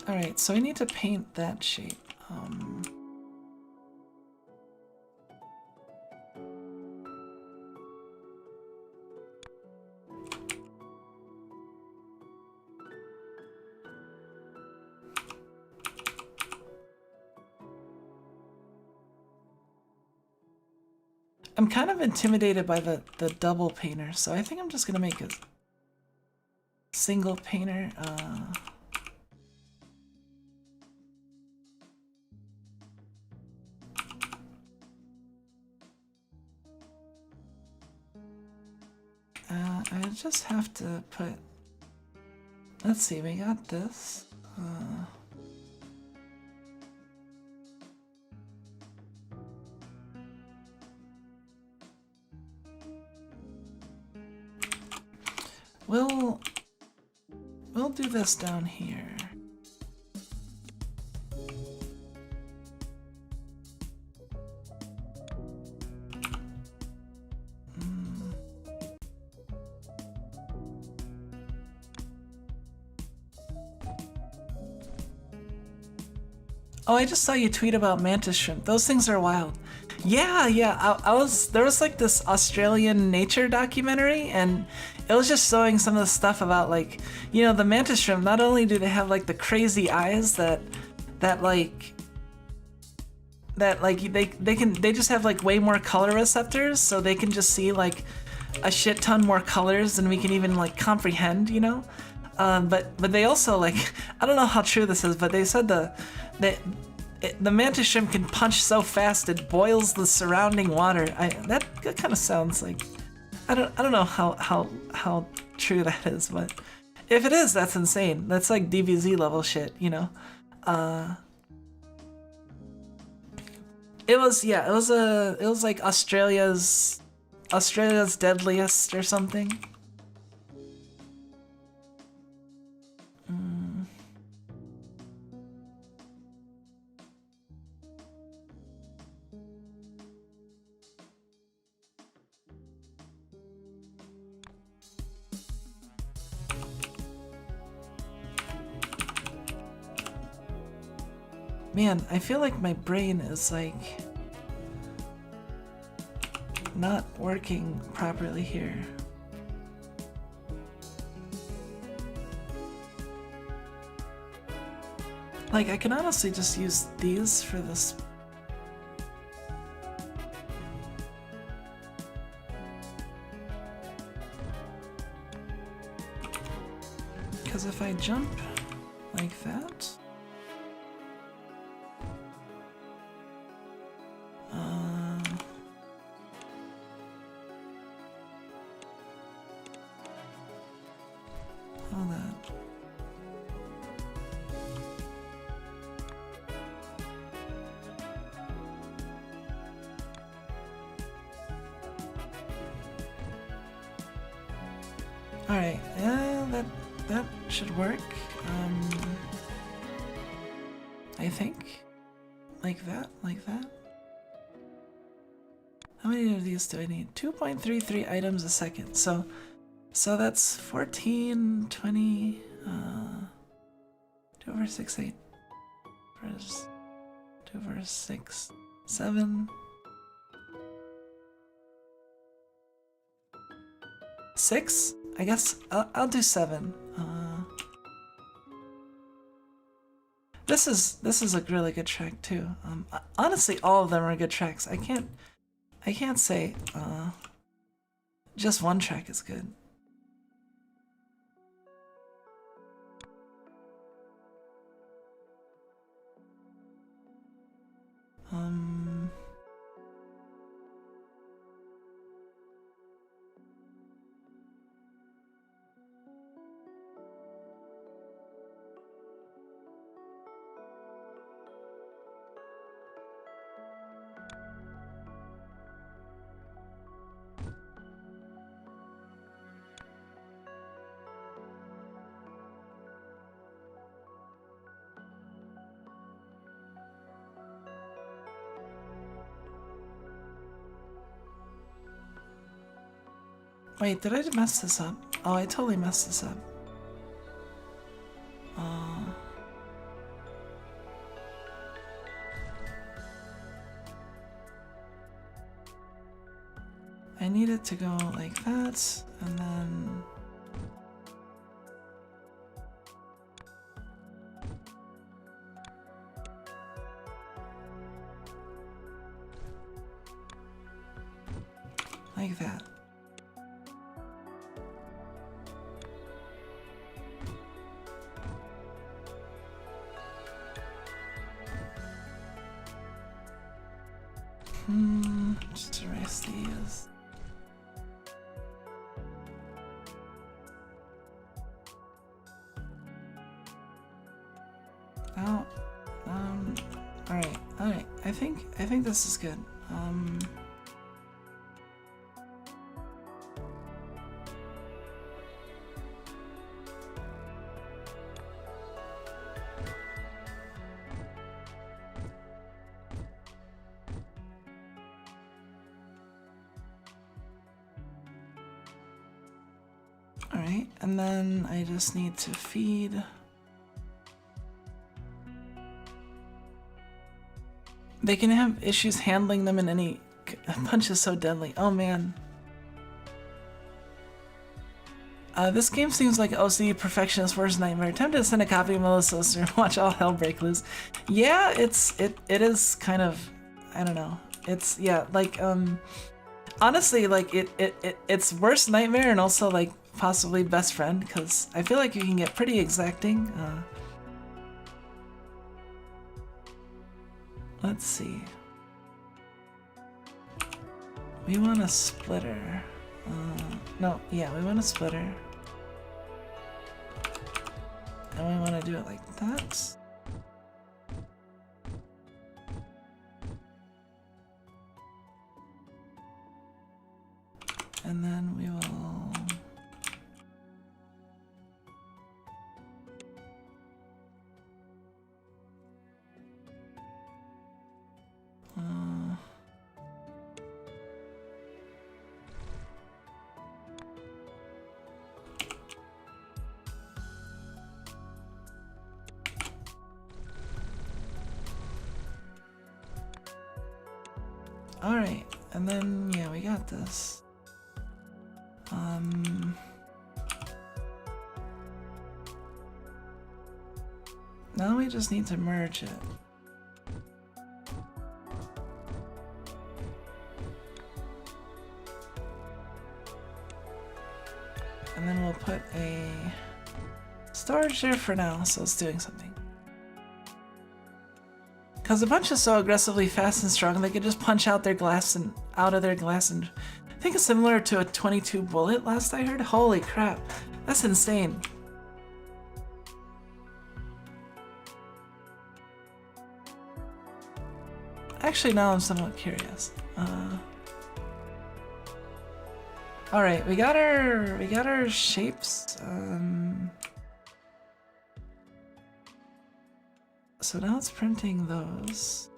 Alright, so we need to paint that shape. I'm kind of intimidated by the double painter, so I think I'm just gonna make a single painter. I just have to put, let's see, we got this. We'll do this down here. Oh, I just saw you tweet about mantis shrimp. Those things are wild. Yeah, there was like this Australian nature documentary, and it was just showing some of the stuff about, like, you know, the mantis shrimp. Not only do they have like the crazy eyes that they just have like way more color receptors, so they can just see like a shit ton more colors than we can even like comprehend, you know. But they also, like, I don't know how true this is, but they said the mantis shrimp can punch so fast it boils the surrounding water. That kind of sounds like, I don't know how true that is, but if it is, that's insane. That's like DBZ level shit, you know. It was like Australia's deadliest or something. Man, I feel like my brain is like not working properly here. Like, I can honestly just use these for this. Because if I jump like that, all that. All right, that should work. I think, like that. How many of these do I need? 2.33 items a second. So that's 14, 20, 2 over 6, 8, 2 over 6, 7, 6? I guess I'll do 7. This is a really good track too. Honestly, all of them are good tracks. I can't say just one track is good. Wait, did I mess this up? Oh, I totally messed this up. I need it to go like that, and then... like that. Just erase these. Oh, all right. I think this is good. All right, and then I just need to feed. They can have issues handling them in any... Punch is so deadly. Oh man. This game seems like OCD perfectionist's worst nightmare. Tempted to send a copy of Melissa's or watch all hell break loose. Yeah, it is kind of... I don't know. It's... yeah, like, honestly, like, it's worst nightmare and also, like, possibly best friend, because I feel like you can get pretty exacting. Let's see. We want a splitter. No, yeah, we want a splitter. And we want to do it like that. And then we will... Alright, and then, yeah, we got this. Now we just need to merge it. And then we'll put a storage there for now, so it's doing something. Because the punch is so aggressively fast and strong, they can just punch out their glass and out of their glass, and I think it's similar to a 22 bullet last I heard. Holy crap, that's insane. Actually, now I'm somewhat curious. All right, we got our shapes. So now it's printing those.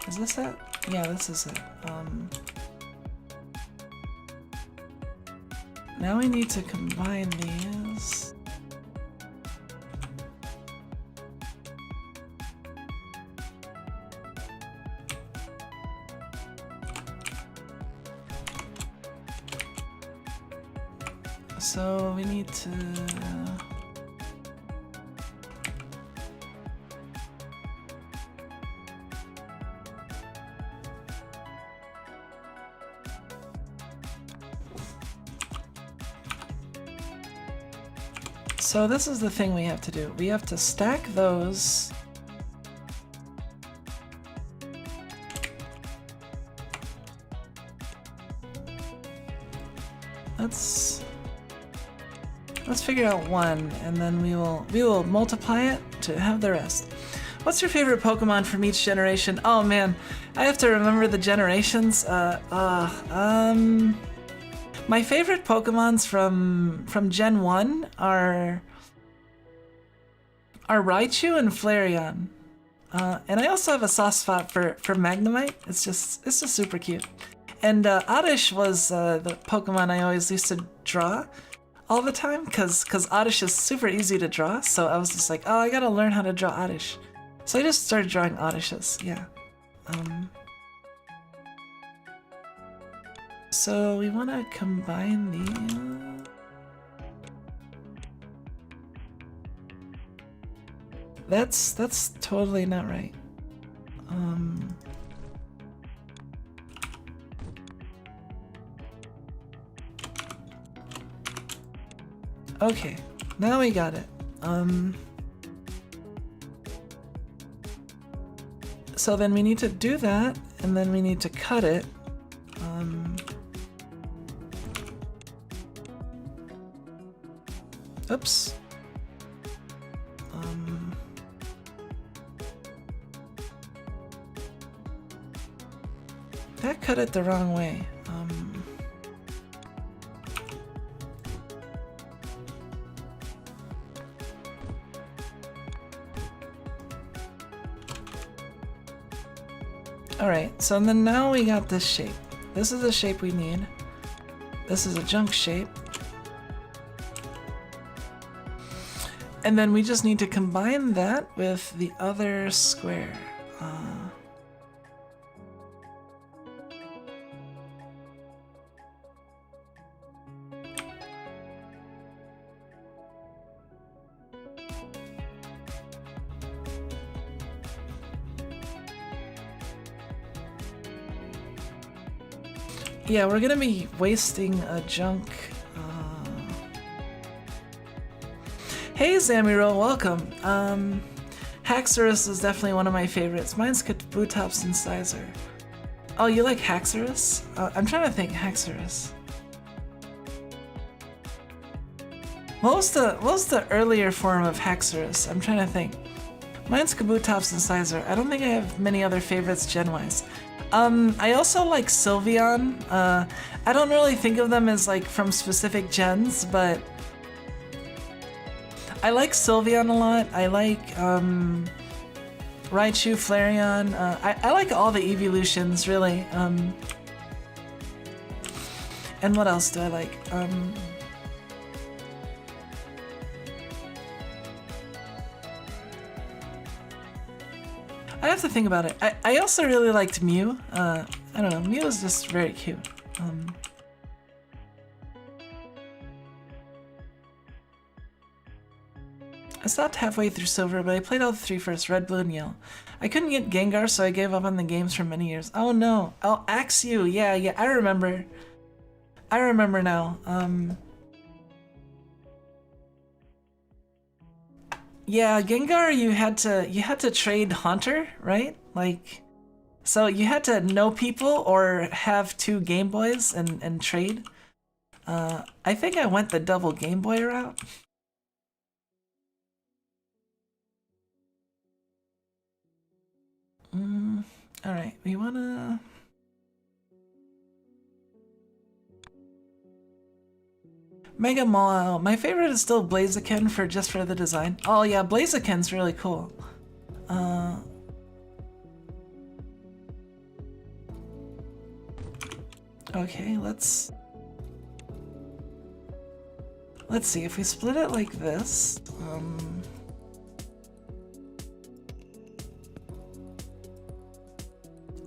Is this it? Yeah, this is it. Now we need to combine these. So we need to... So this is the thing we have to do. We have to stack those. Let's figure out one, and then we will multiply it to have the rest. What's your favorite Pokemon from each generation? Oh man, I have to remember the generations. My favorite Pokemons from Gen 1 are Raichu and Flareon. And I also have a soft spot for Magnemite. It's just super cute. And Oddish was the Pokemon I always used to draw all the time, cause Oddish is super easy to draw. So I was just like, oh, I gotta learn how to draw Oddish. So I just started drawing Oddishes. Yeah. So we want to combine the. That's totally not right. Okay, now we got it. So then we need to do that, and then we need to cut it. Oops. That cut it the wrong way. Alright, so then now we got this shape. This is the shape we need. This is a junk shape. And then we just need to combine that with the other square. Yeah, we're gonna be wasting a junk. Hey Zamiro, welcome. Haxorus is definitely one of my favorites. Mine's Kabutops and Sizer. Oh, you like Haxorus? I'm trying to think Haxorus. What was the earlier form of Haxorus? I'm trying to think. Mine's Kabutops and Sizer. I don't think I have many other favorites gen-wise. I also like Sylveon. I don't really think of them as like from specific gens, but I like Sylveon a lot. I like Raichu, Flareon. I like all the evolutions, really. And what else do I like? I have to think about it. I also really liked Mew. I don't know, Mew is just very cute. I stopped halfway through Silver, but I played all the three first, Red, Blue, and Yellow. I couldn't get Gengar, so I gave up on the games for many years. Oh no. Oh, Axew. Yeah, I remember. I remember now. Yeah, Gengar, you had to trade Haunter, right? Like, so you had to know people or have 2 Game Boys and trade. I think I went the double Game Boy route. All right, we wanna. Mega Mall. My favorite is still Blaziken just for the design. Oh yeah, Blaziken's really cool. Okay, let's see if we split it like this.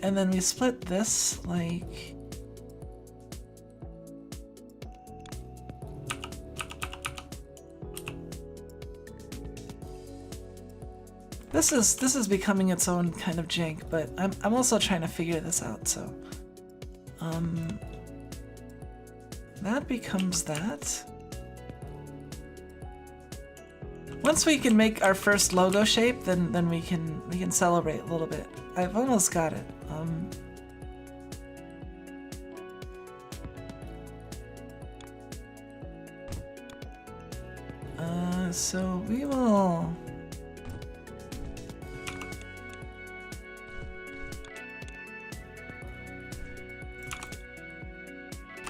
And then we split this like. This is becoming its own kind of jank, but I'm also trying to figure this out, so that becomes that. Once we can make our first logo shape, then we can celebrate a little bit. I've almost got it. So we will...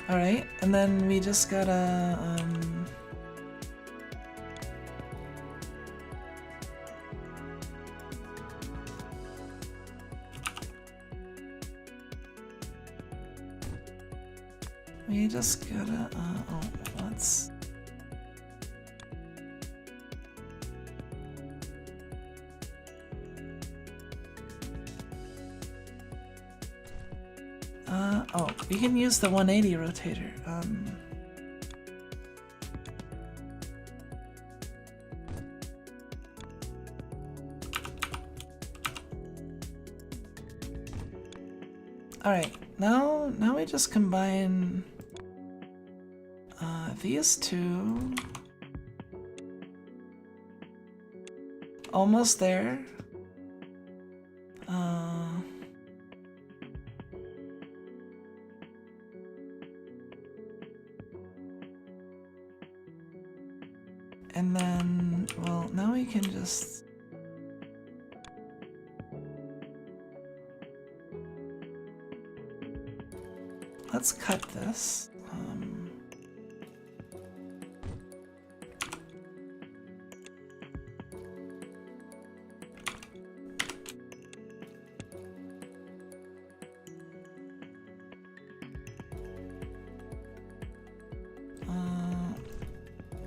Alright, and then we just gotta, we just gotta, oh, let's... oh, we can use the 180 rotator. Alright, now we just combine these two. Almost there. And then, well, now we can just... Let's cut this.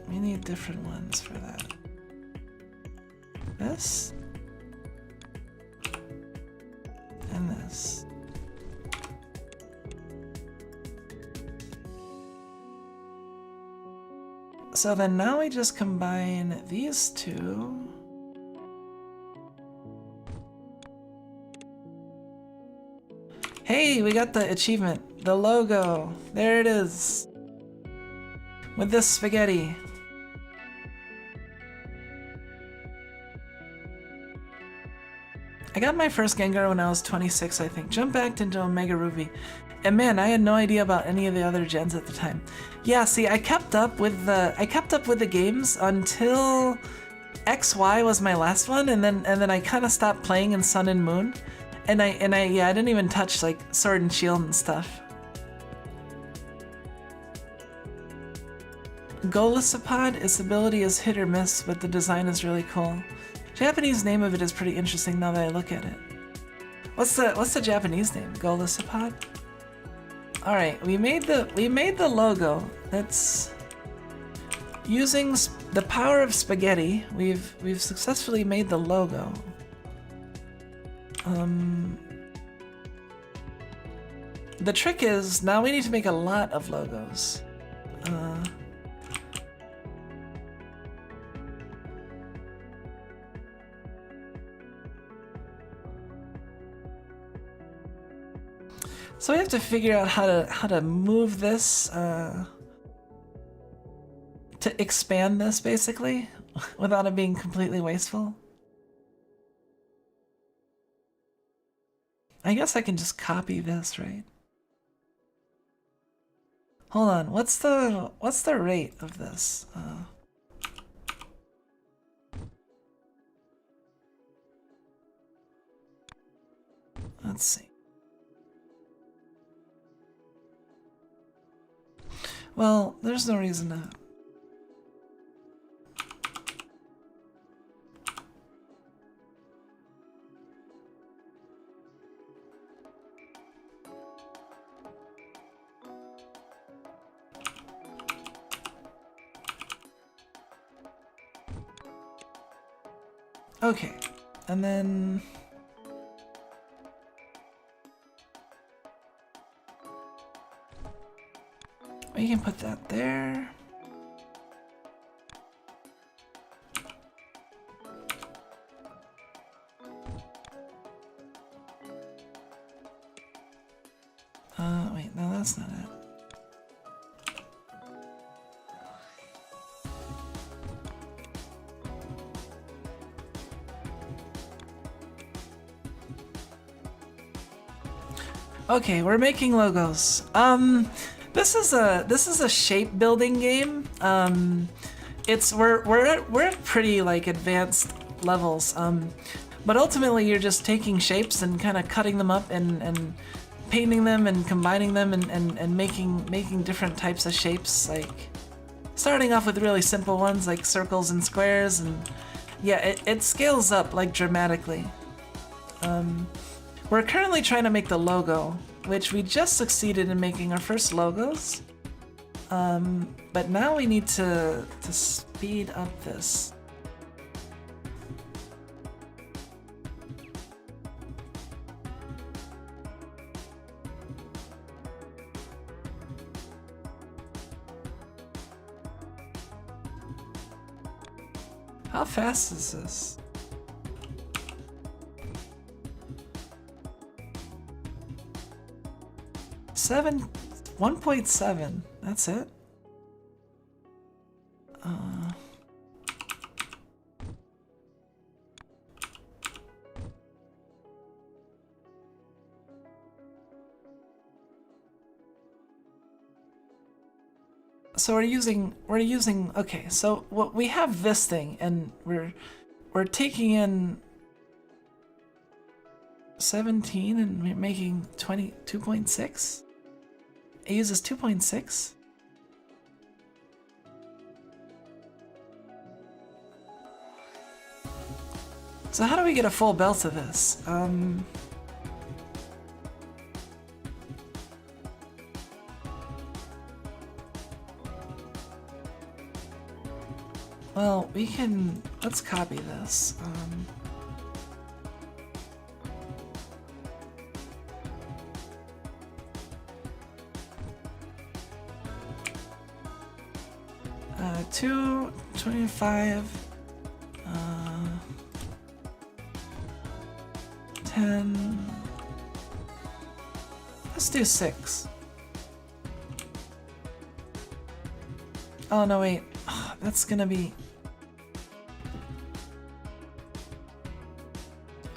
We need different ones for that. This. And this. So then now we just combine these two. Hey, we got the achievement, the logo. There it is. With this spaghetti. I got my first Gengar when I was 26, I think. Jumped back into Omega Ruby. And man, I had no idea about any of the other gens at the time. Yeah, see, I kept up with the games until XY was my last one, and then I kind of stopped playing in Sun and Moon. And I didn't even touch like Sword and Shield and stuff. Golisopod, its ability is hit or miss, but the design is really cool. Japanese name of it is pretty interesting now that I look at it. What's the Japanese name? Golisopod? All right, we made the logo. That's using the power of spaghetti. We've successfully made the logo. The trick is now we need to make a lot of logos. So we have to figure out how to move this to expand this basically without it being completely wasteful. I guess I can just copy this, right? Hold on, what's the rate of this? Let's see. Well, there's no reason to... Okay, and then... We can put that there. Wait, no, that's not it. Okay, we're making logos. This is a shape building game. we're at pretty like advanced levels. But ultimately you're just taking shapes and kind of cutting them up and painting them and combining them and making different types of shapes, like starting off with really simple ones like circles and squares, and yeah, it scales up like dramatically. We're currently trying to make the logo, which we just succeeded in making our first logos. But now we need to speed up this. How fast is this? Seven, 1.7. That's it. So we're using okay, so what we have this thing and we're taking in 17 and we're making 2.6. It uses 2.6. So how do we get a full belt of this? Well, we can, let's copy this. Uh, 225, 10, let's do 6. Oh no, wait, that's gonna be,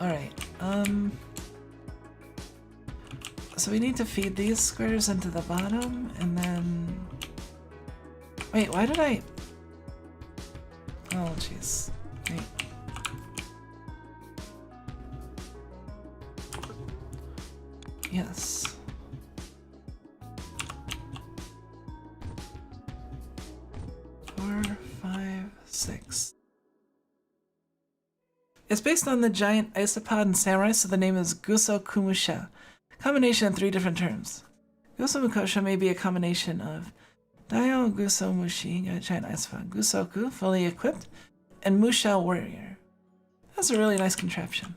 alright, so we need to feed these squares into the bottom, and then, wait, why did I, oh jeez, wait. Yes. Four, 5, 6. It's based on the giant isopod in Samurai, so the name is Guso Kumusha. Combination in 3 different terms. Guso Mukosha may be a combination of Daio Guso Mushi, a giant isopod, Gusoku, fully equipped, and Musha warrior. That's a really nice contraption.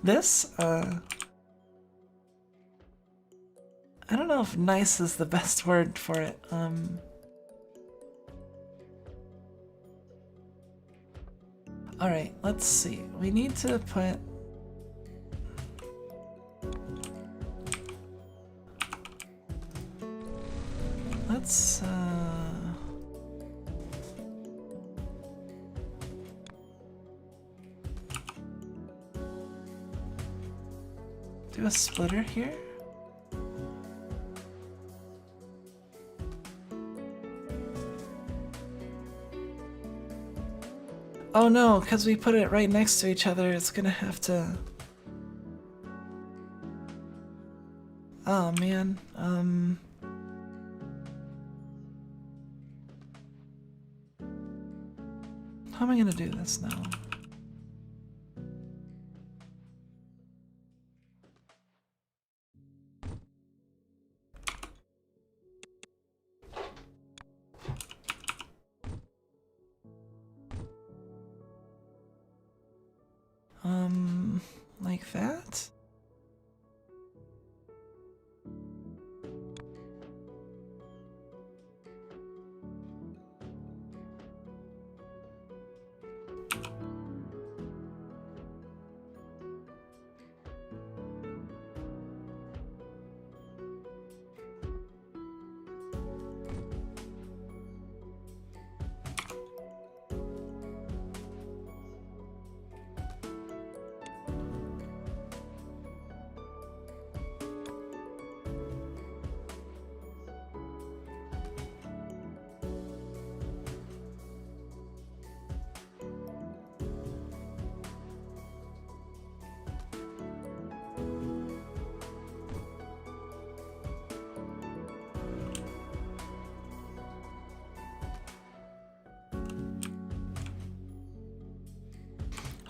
This, I don't know if nice is the best word for it. Alright, let's see. We need to put... Let's, do a splitter here. Oh no, because we put it right next to each other, it's gonna have to... Oh man, how am I gonna do this now? Like that?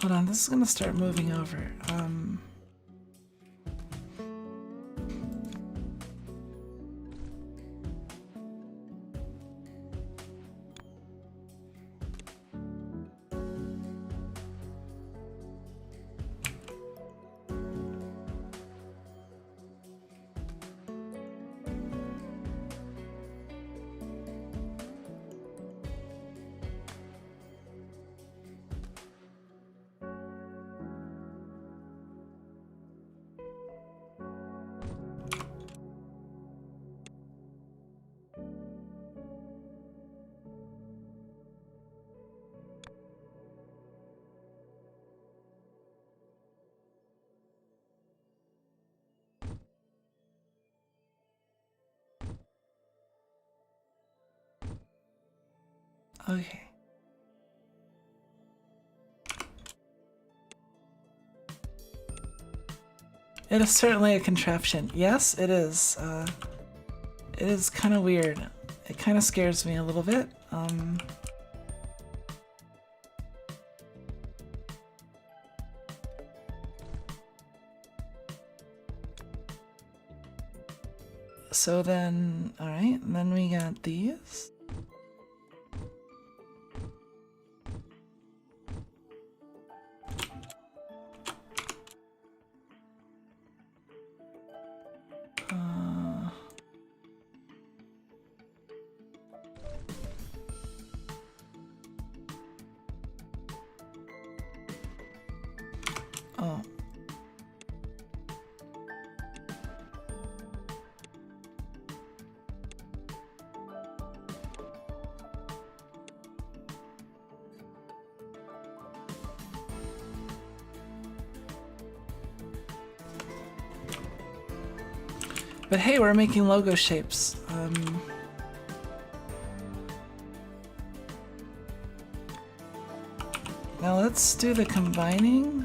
Hold on, this is gonna start moving over. Okay. It is certainly a contraption. Yes, it is. It is kind of weird. It kind of scares me a little bit. So then, all right, and then we got these. Oh. But hey, we're making logo shapes. Now let's do the combining.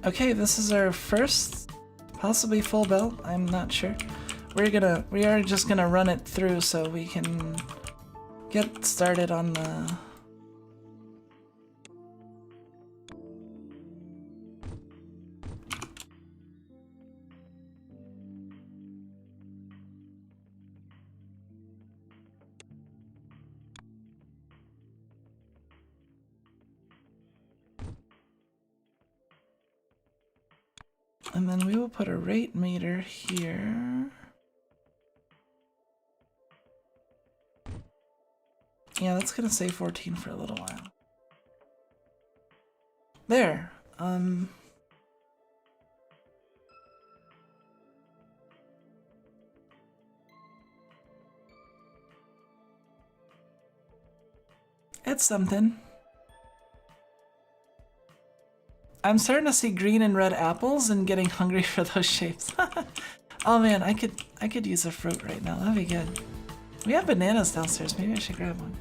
Okay, this is our first, possibly full belt. I'm not sure. We are just gonna run it through so we can get started on the. And then we will put a rate meter here. Yeah, that's gonna say 14 for a little while. There. It's something. I'm starting to see green and red apples and getting hungry for those shapes. Oh man, I could use a fruit right now. That'd be good. We have bananas downstairs. Maybe I should grab one.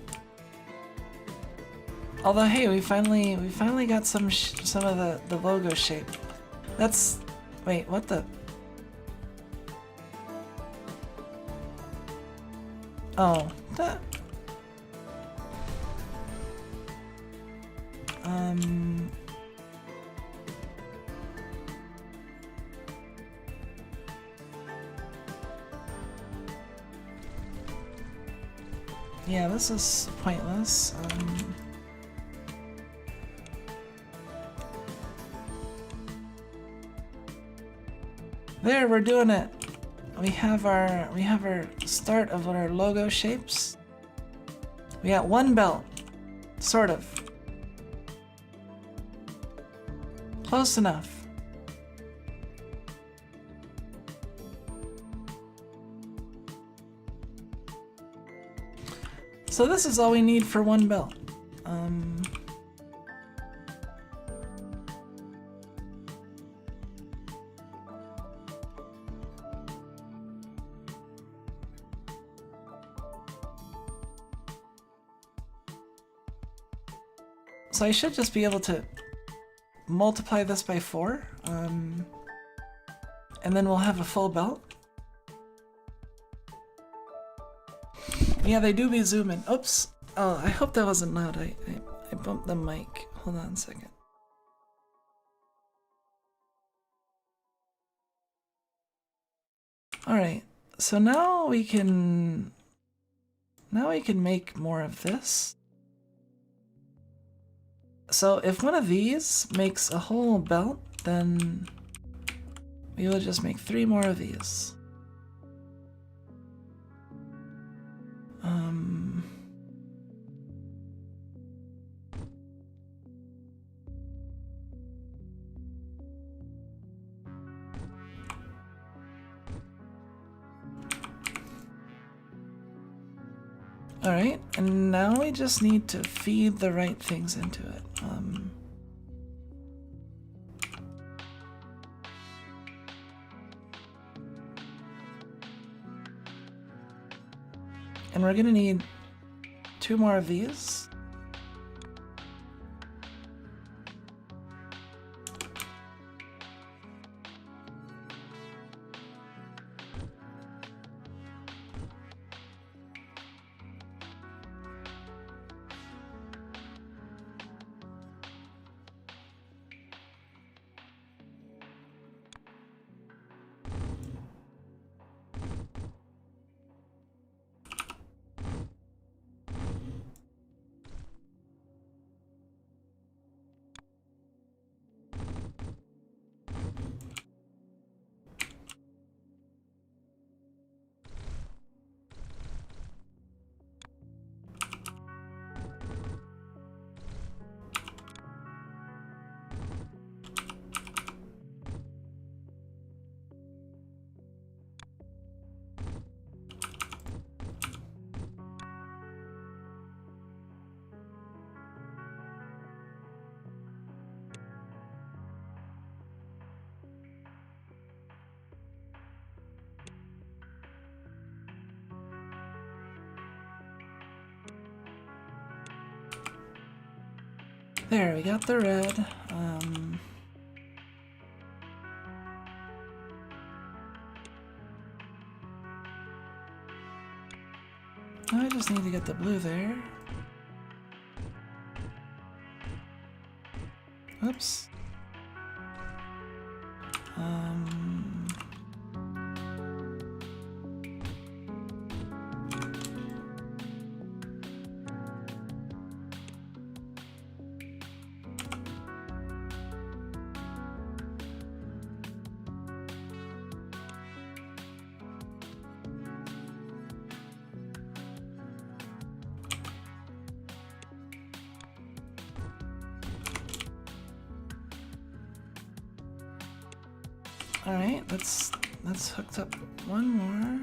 Although, hey, we finally got some of the logo shape. That's wait, what the? Oh, that. Yeah, this is pointless. There, we're doing it. We have our start of our logo shapes. We got one belt, sort of. Close enough. So this is all we need for one belt. So I should just be able to multiply this by 4, and then we'll have a full belt. Yeah, they do be zooming. Oops. Oh, I hope that wasn't loud. I bumped the mic. Hold on a second. Alright, so now we can make more of this. So if one of these makes a whole belt, then we will just make 3 more of these. Alright, and now we just need to feed the right things into it. And we're gonna need 2 more of these. There, we got the red. I just need to get the blue there. Oops. All right, let's hooked up one more.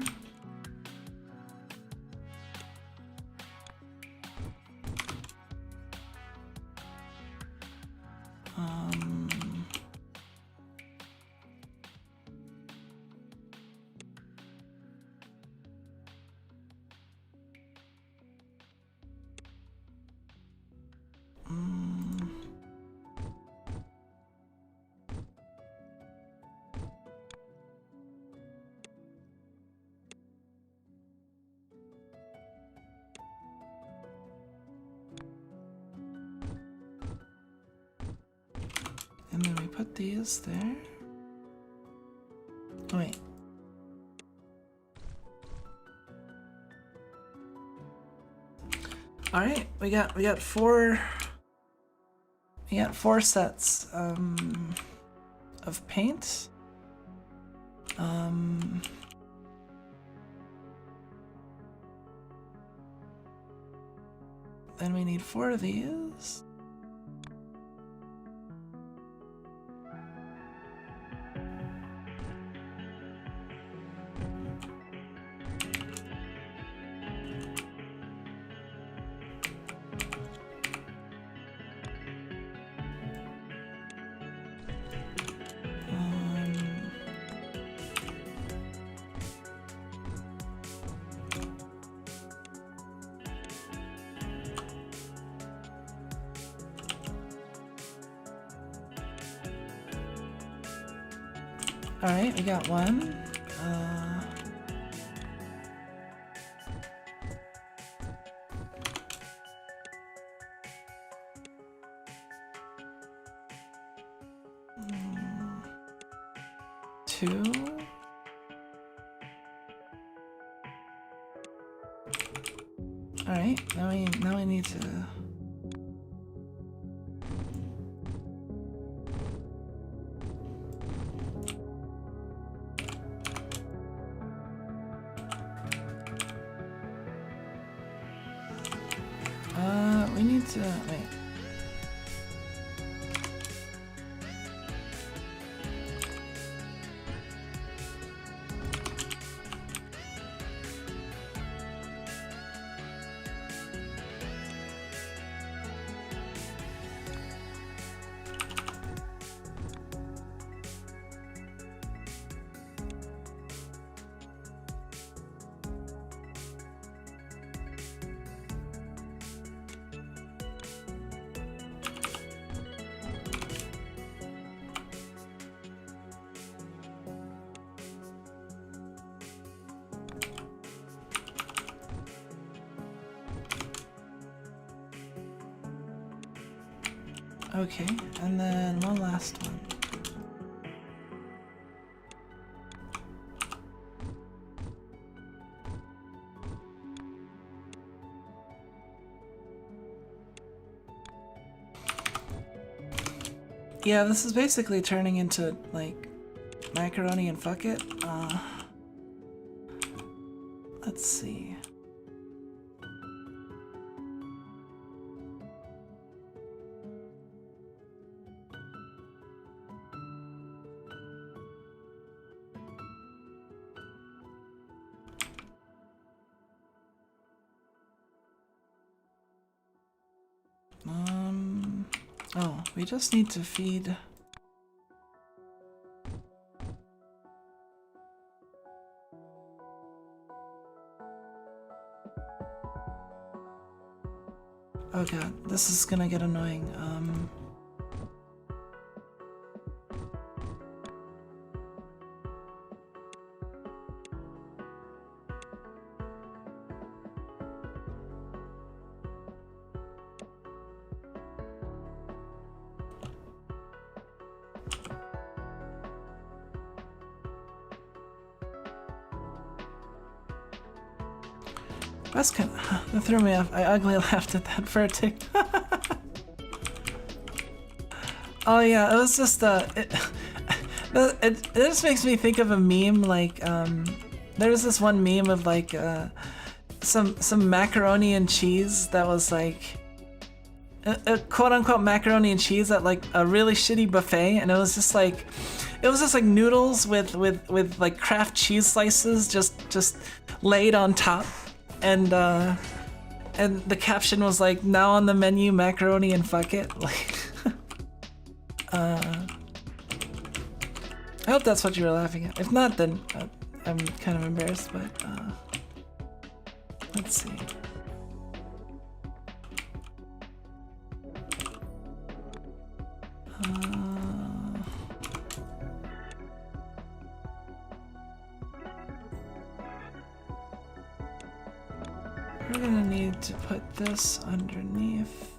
And then we put these there. Oh wait. All right, we got four sets of paint. Then we need 4 of these. Alright, we got one. Two. Alright, now we need to wait. Okay, and then one last one. Yeah, this is basically turning into, like, macaroni and fuck it. Let's see. Oh, we just need to feed. Oh god, this is gonna get annoying. That's kind of, that threw me off. I ugly laughed at that for a tick. Oh yeah, it was just it just makes me think of a meme like there's this one meme of like some macaroni and cheese that was like a quote unquote macaroni and cheese at like a really shitty buffet, and it was just like noodles with like Kraft cheese slices just laid on top. And the caption was like, now on the menu, macaroni and fuck it. Like, I hope that's what you were laughing at. If not, then I'm kind of embarrassed, but let's see. We're gonna need to put this underneath.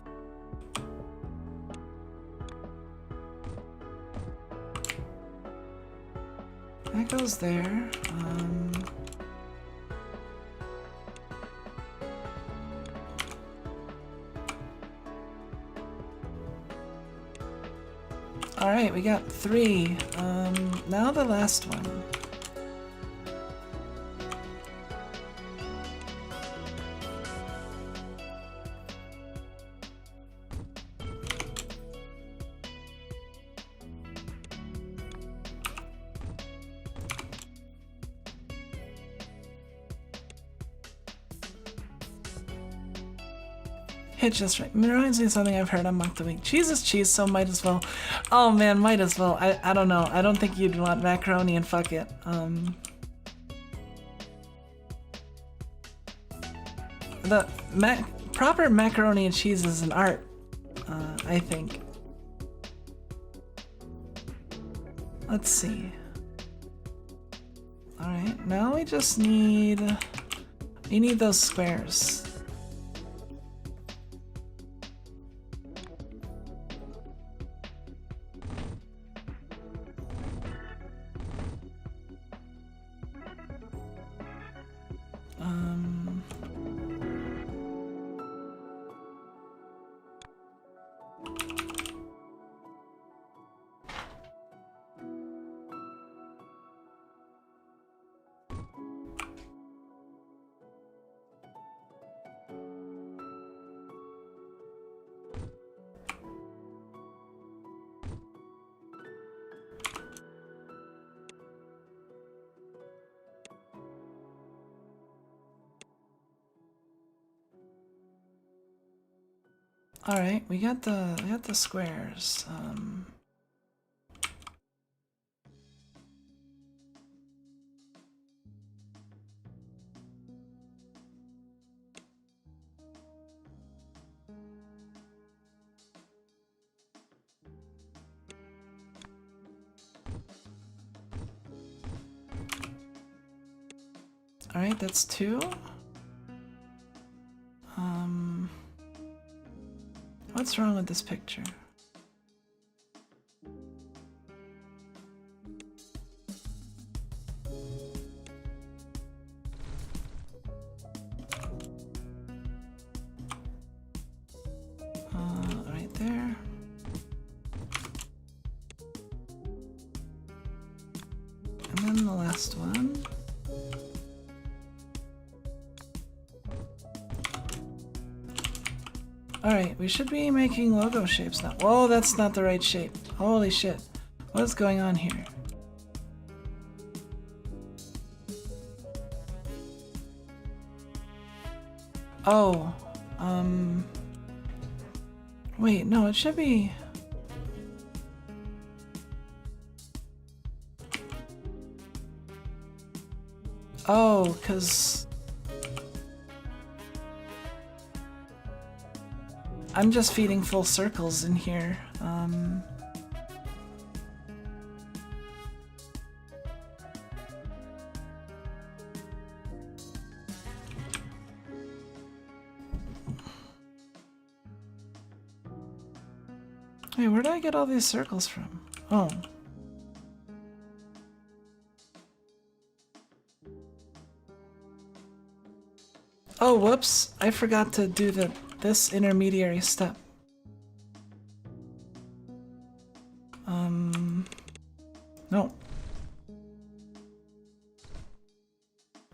That goes there. All right, we got 3. Now the last one. It just reminds me of something I've heard on Month of the Week. Cheese is cheese, so might as well. Oh man, might as well. I don't know. I don't think you'd want macaroni and fuck it. The proper macaroni and cheese is an art, I think. Let's see. Alright, now we just need... We need those squares. All right, we got the squares. All right, that's 2. What's wrong with this picture? Right there. And then the last one. Alright, we should be making logo shapes now. Whoa, that's not the right shape. Holy shit. What is going on here? Oh, wait, no, it should be... Oh, 'cause... I'm just feeding full circles in here. Wait, where did I get all these circles from? Oh. Oh, whoops. I forgot to do this intermediary step. No.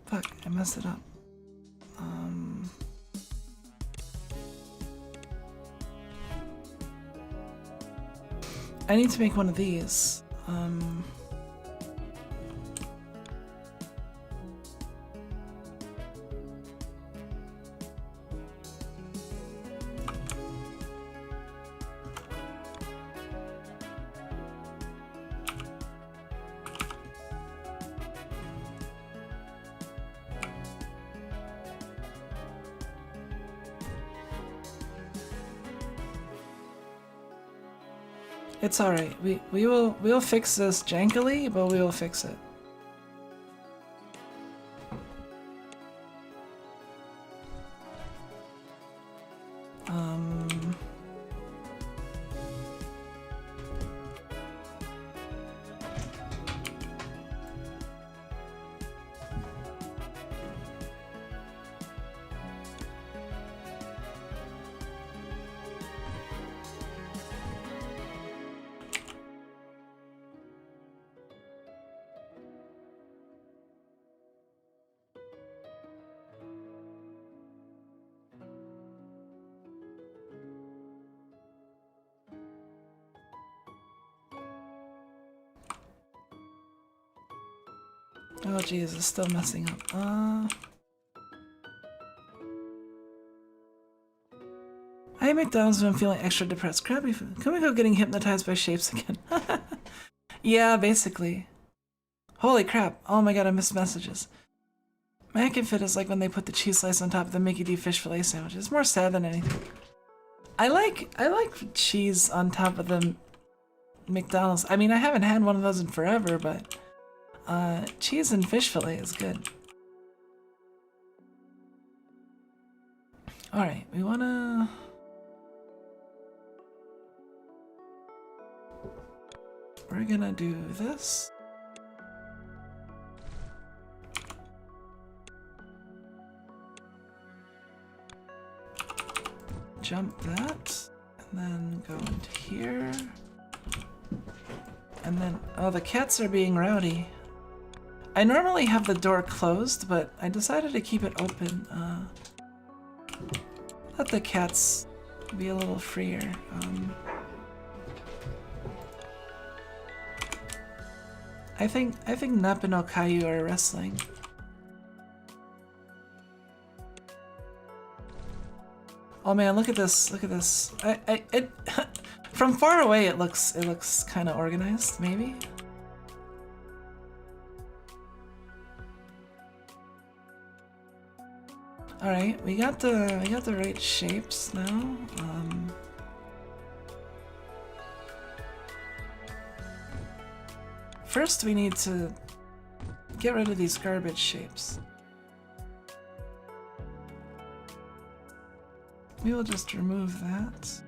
Fuck, I messed it up. I need to make one of these. It's alright. We'll fix this jankily, but we will fix it. Oh geez, it's still messing up. I ate McDonald's when I'm feeling extra depressed. Crappy food. Can we go getting hypnotized by shapes again? Yeah, basically. Holy crap. Oh my god, I missed messages. Mac and Fit is like when they put the cheese slice on top of the Mickey D fish fillet sandwich. It's more sad than anything. I like cheese on top of the McDonald's. I mean, I haven't had one of those in forever, but cheese and fish fillet is good. Alright, we wanna... We're gonna do this. Jump that, and then go into here. And then, oh, the cats are being rowdy. I normally have the door closed, but I decided to keep it open. Let the cats be a little freer. I think Nappa no Kayu are wrestling. Oh man, look at this! Look at this! It from far away it looks kind of organized, maybe. All right, we got the right shapes now. First, we need to get rid of these garbage shapes. We will just remove that.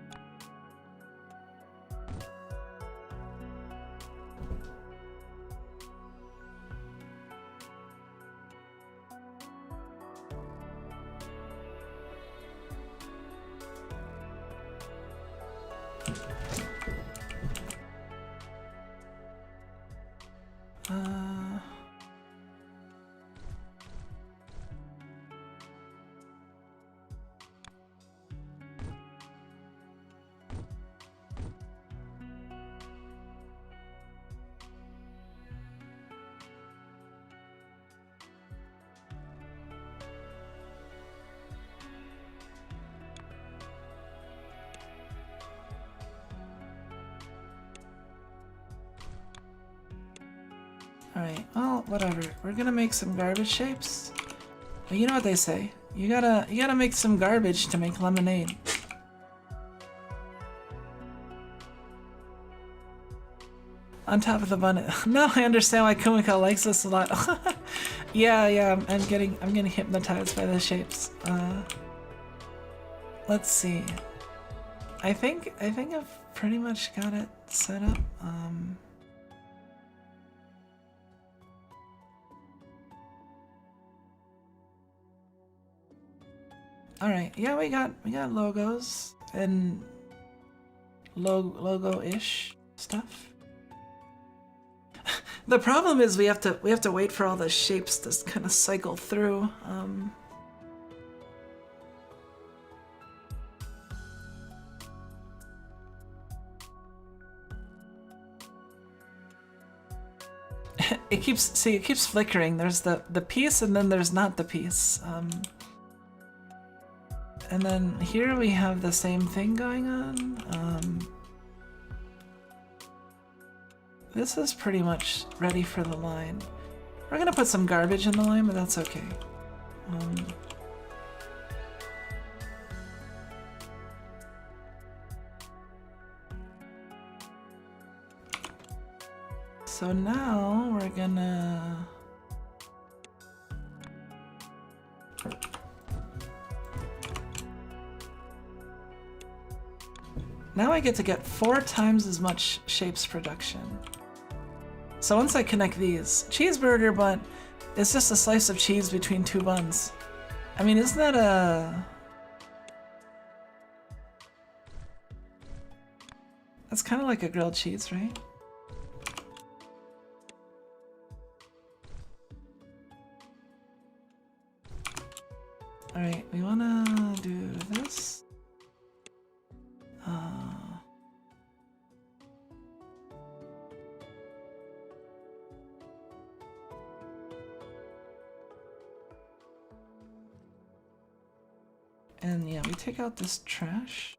Alright, well, whatever. We're gonna make some garbage shapes. Well, you know what they say. You gotta make some garbage to make lemonade. On top of the bun. Now I understand why Kumiko likes this a lot. yeah, I'm getting hypnotized by the shapes. Let's see. I think I've pretty much got it set up. Alright, yeah, we got logos and logo-ish stuff. The problem is we have to wait for all the shapes to kind of cycle through. It keeps flickering. There's the piece and then there's not the piece. And then here we have the same thing going on. This is pretty much ready for the line. We're gonna put some garbage in the line, but that's okay. So now we're gonna... Now I get to get 4 times as much shapes production. So once I connect these, cheeseburger bun is just a slice of cheese between 2 buns. I mean, isn't that a... That's kind of like a grilled cheese, right? Alright, we wanna do this. And yeah, we take out this trash.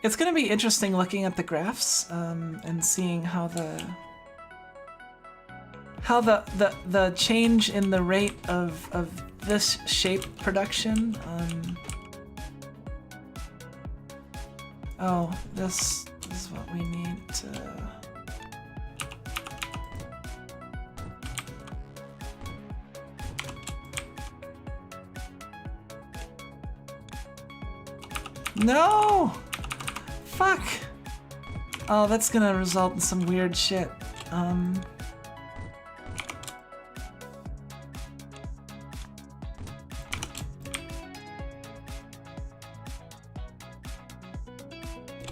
It's gonna be interesting looking at the graphs and seeing how the change in the rate of this shape production. Oh, this is what we need to... No! Fuck! Oh, that's gonna result in some weird shit.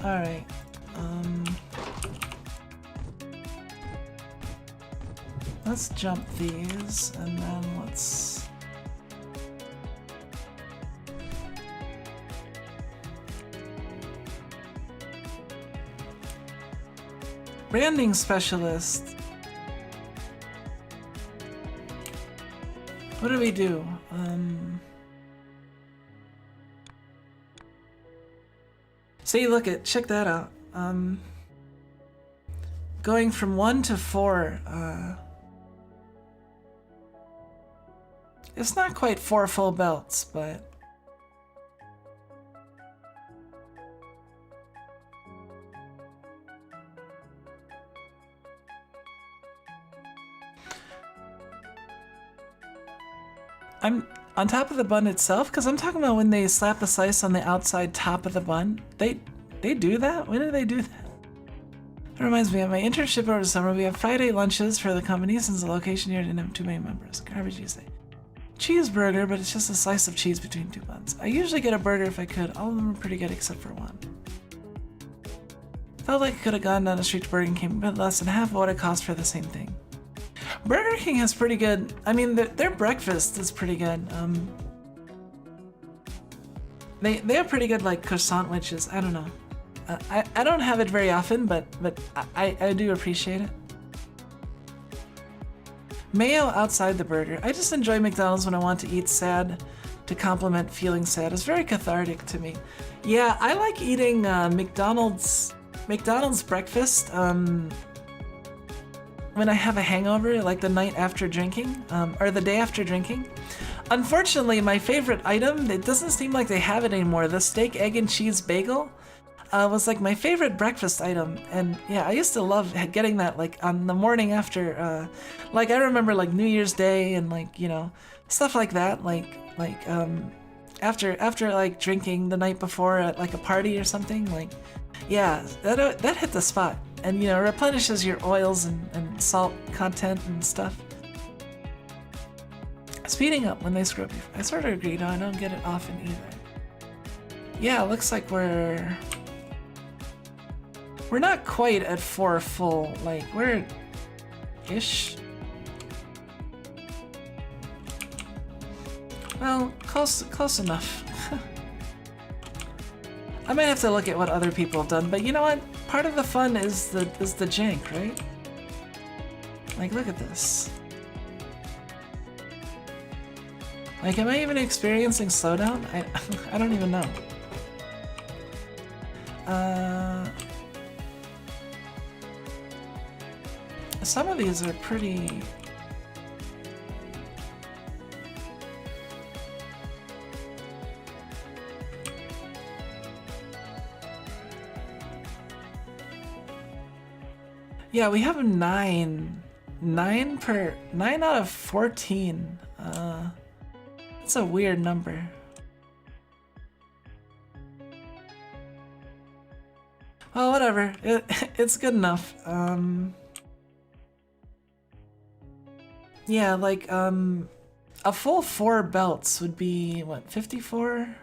Alright. Let's jump these, and then let's... Branding specialist. What do we do? See, look at, check that out. Going from 1 to 4, it's not quite 4 full belts, but I'm on top of the bun itself, because I'm talking about when they slap the slice on the outside top of the bun. They do that? When do they do that? It reminds me of my internship over the summer. We have Friday lunches for the company since the location here didn't have too many members. Garbage, you say. Cheeseburger, but it's just a slice of cheese between 2 buns. I usually get a burger if I could. All of them are pretty good except for one. Felt like I could have gone down the street to Burger King, but less than half of what it cost for the same thing. Burger King has pretty good, I mean, their breakfast is pretty good. They have pretty good, like, croissant wedges. I don't know. I don't have it very often, but I do appreciate it. Mayo outside the burger. I just enjoy McDonald's when I want to eat sad to complement feeling sad. It's very cathartic to me. Yeah, I like eating McDonald's breakfast when I have a hangover, like the night after drinking, or the day after drinking. Unfortunately, my favorite item, it doesn't seem like they have it anymore, the steak, egg, and cheese bagel was like my favorite breakfast item. And yeah, I used to love getting that like on the morning after, like I remember like New Year's Day and like, you know, stuff like that, after like drinking the night before at like a party or something, like, yeah, that hit the spot. And, you know, replenishes your oils and salt content and stuff. Speeding up when they screw up. I sort of agree, no, I don't get it often either. Yeah, it looks like we're not quite at 4 full, like, we're ish. Well, close enough. I might have to look at what other people have done, but you know what? Part of the fun is the jank, right? Like, look at this. Like, am I even experiencing slowdown? I don't even know. Some of these are pretty... Yeah, we have 9 out of 14. That's a weird number. Well, whatever. It's good enough. Yeah, like, a full 4 belts would be, what, 54?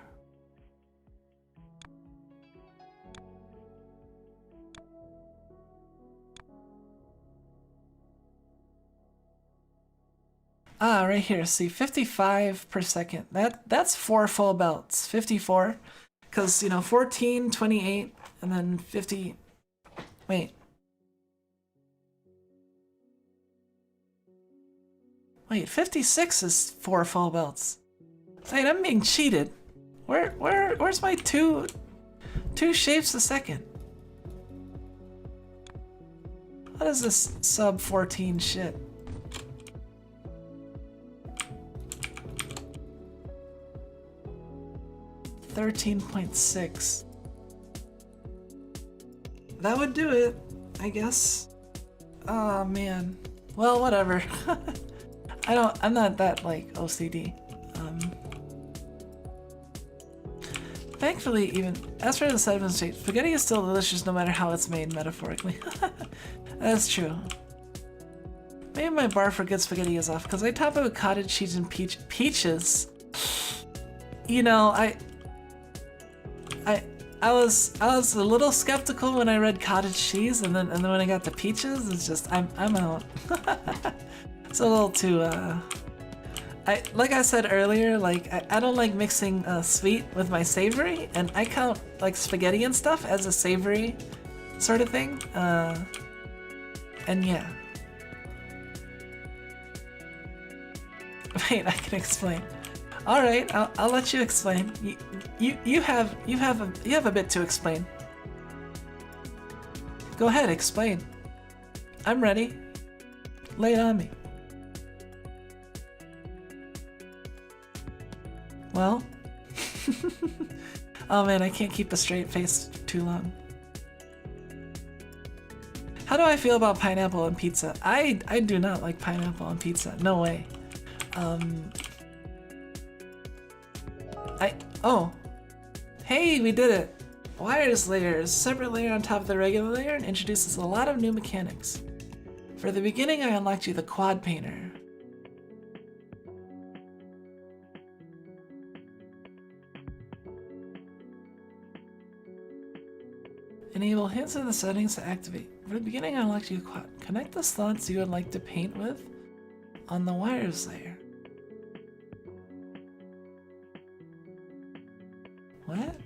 Ah, right here, see, 55 per second. That's 4 full belts, 54. Because, you know, 14, 28, and then 50... Wait. Wait, 56 is 4 full belts. Wait, I'm being cheated. Where's my two shapes a second? What is this sub 14 shit? 13.6. That would do it, I guess. Oh man. Well, whatever. I'm not that like OCD. Thankfully, even as for the sediment state, spaghetti is still delicious no matter how it's made, metaphorically. That's true. Maybe my bar for good spaghetti is off because I top it with cottage cheese and peaches. You know, I was a little skeptical when I read cottage cheese, and then when I got the peaches, it's just I'm out. It's a little too like I said earlier, like I don't like mixing sweet with my savory, and I count like spaghetti and stuff as a savory sort of thing. And yeah. Wait, I can explain. All right, I'll let you explain. You have a bit to explain. Go ahead, explain. I'm ready. Lay it on me. Well, oh man, I can't keep a straight face too long. How do I feel about pineapple on pizza? I do not like pineapple on pizza. No way. Oh, hey, we did it. Wires layer is a separate layer on top of the regular layer and introduces a lot of new mechanics. For the beginning, I unlocked you the quad painter. Enable hints in the settings to activate. For the beginning, I unlocked you quad. Connect the slots you would like to paint with on the wires layer. What?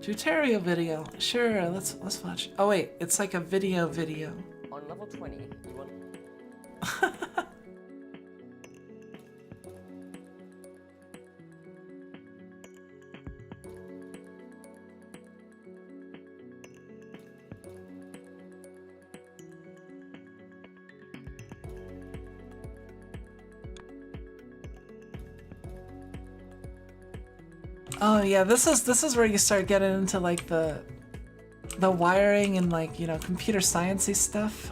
Tutorial video. Sure, let's watch. Oh wait, it's like a video. On level 20, you want... Oh yeah, this is where you start getting into like the wiring and like, you know, computer sciencey stuff.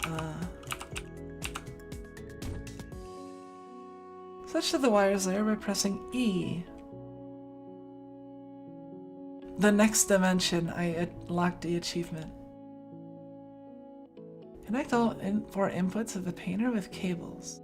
Switch to the wires layer by pressing E. The next dimension, I unlocked the achievement. Connect all four inputs of the painter with cables.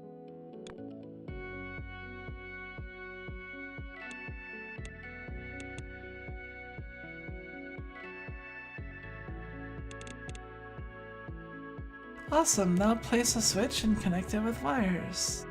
Awesome, now place a switch and connect it with wires.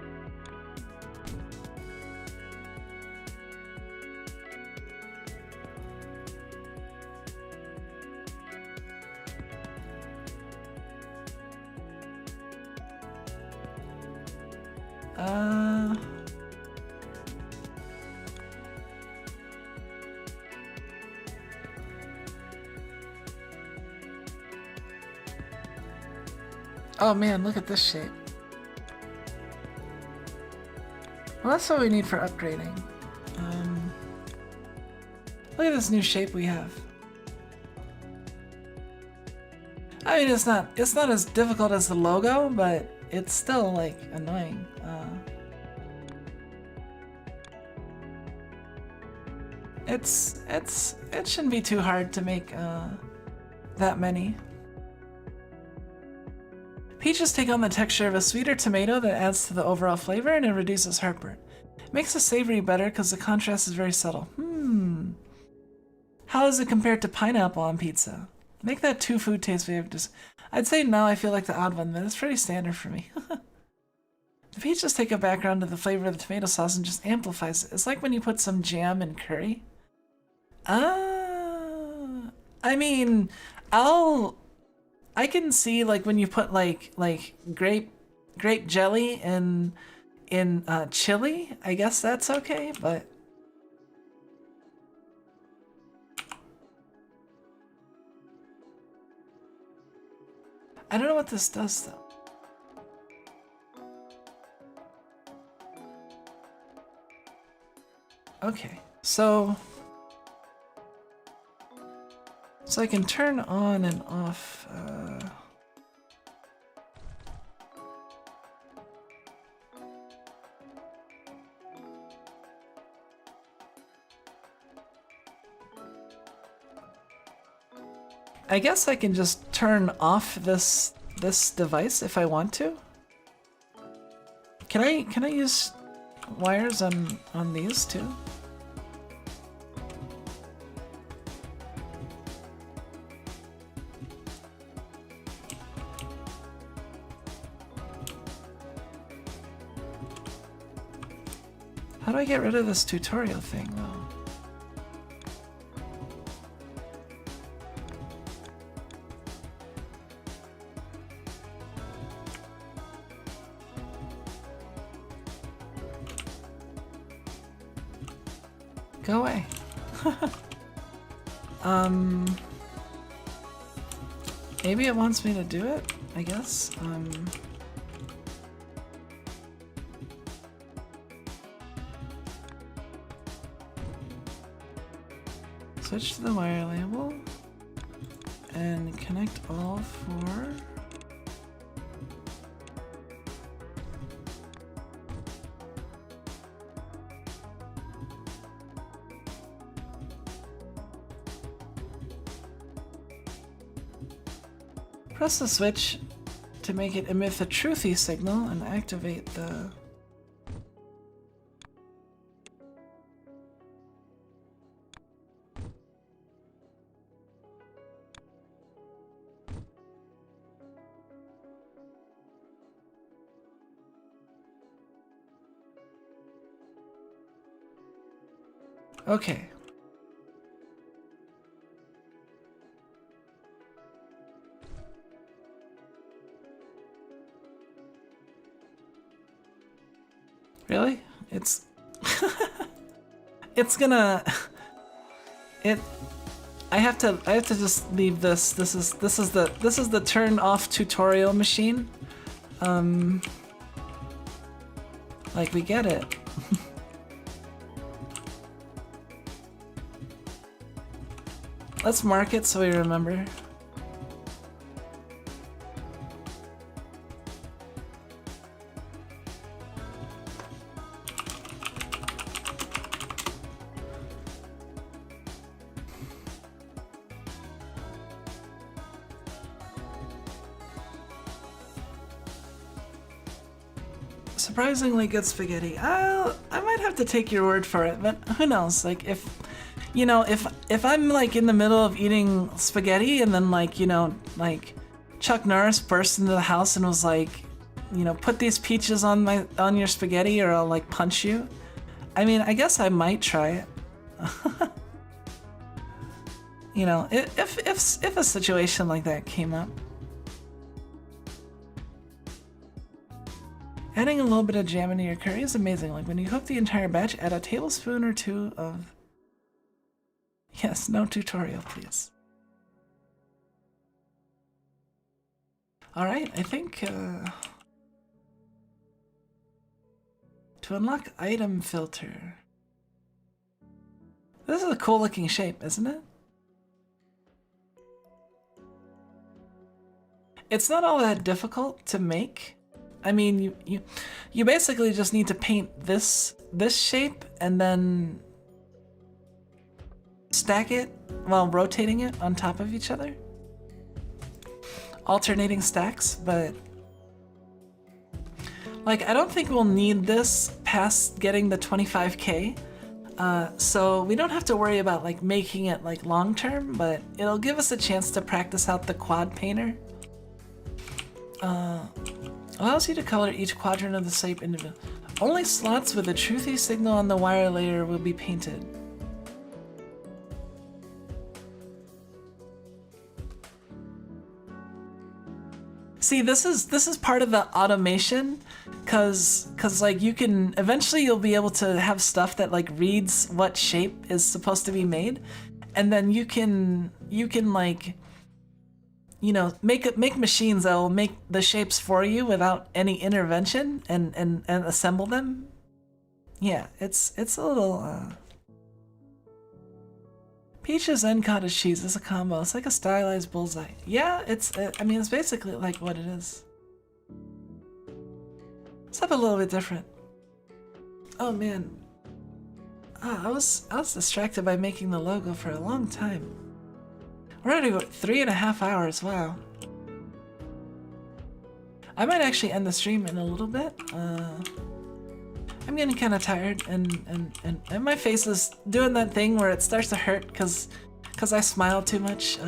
Oh man, look at this shape. Well, that's what we need for upgrading. Look at this new shape we have. I mean, it's not as difficult as the logo, but it's still like annoying. It shouldn't be too hard to make that many. Peaches take on the texture of a sweeter tomato that adds to the overall flavor and it reduces heartburn. It makes the savory better because the contrast is very subtle. How does it compare to pineapple on pizza? Make that two food taste we have just. I'd say now I feel like the odd one, but it's pretty standard for me. The peaches take a background to the flavor of the tomato sauce and just amplifies it. It's like when you put some jam in curry. I mean, I can see like when you put like grape jelly in chili. I guess that's okay, but I don't know what this does though. Okay, So I can turn on and off. I guess I can just turn off this device if I want to. Can I use wires on these too? How do I get rid of this tutorial thing though? Go away. Maybe it wants me to do it, I guess. Switch to the wire label and connect all four. Press the switch to make it emit the truthy signal and activate the... Okay. Really? It's it's gonna I have to just leave this. This is the turn off tutorial machine. Like we get it. Let's mark it so we remember. Surprisingly good spaghetti. I might have to take your word for it, but who knows? Like if I'm like in the middle of eating spaghetti and then like Chuck Norris burst into the house and was like, put these peaches on your spaghetti or I'll like punch you. I mean, I guess I might try it. If a situation like that came up. Adding a little bit of jam into your curry is amazing. Like when you cook the entire batch, add a tablespoon or two of... Yes, no tutorial, please. Alright, I think... To unlock item filter... This is a cool looking shape, isn't it? It's not all that difficult to make. I mean, you basically just need to paint this shape and then stack it while rotating it on top of each other. Alternating stacks, but like I don't think we'll need this past getting the 25K. So we don't have to worry about like making it like long term, but it'll give us a chance to practice out the quad painter. Allows you to color each quadrant of the shape individually. Only slots with a truthy signal on the wire layer will be painted. See, this is part of the automation, cause like you can eventually you'll be able to have stuff that like reads what shape is supposed to be made, and then you can like make machines that will make the shapes for you without any intervention and assemble them. Yeah, it's a little Peaches and cottage cheese is a combo. It's like a stylized bullseye. Yeah, I mean, it's basically like what it is. Except a little bit different. Oh man. I was distracted by making the logo for a long time. We're already 3.5 hours, wow. I might actually end the stream in a little bit. I'm getting kind of tired, and my face is doing that thing where it starts to hurt because I smile too much.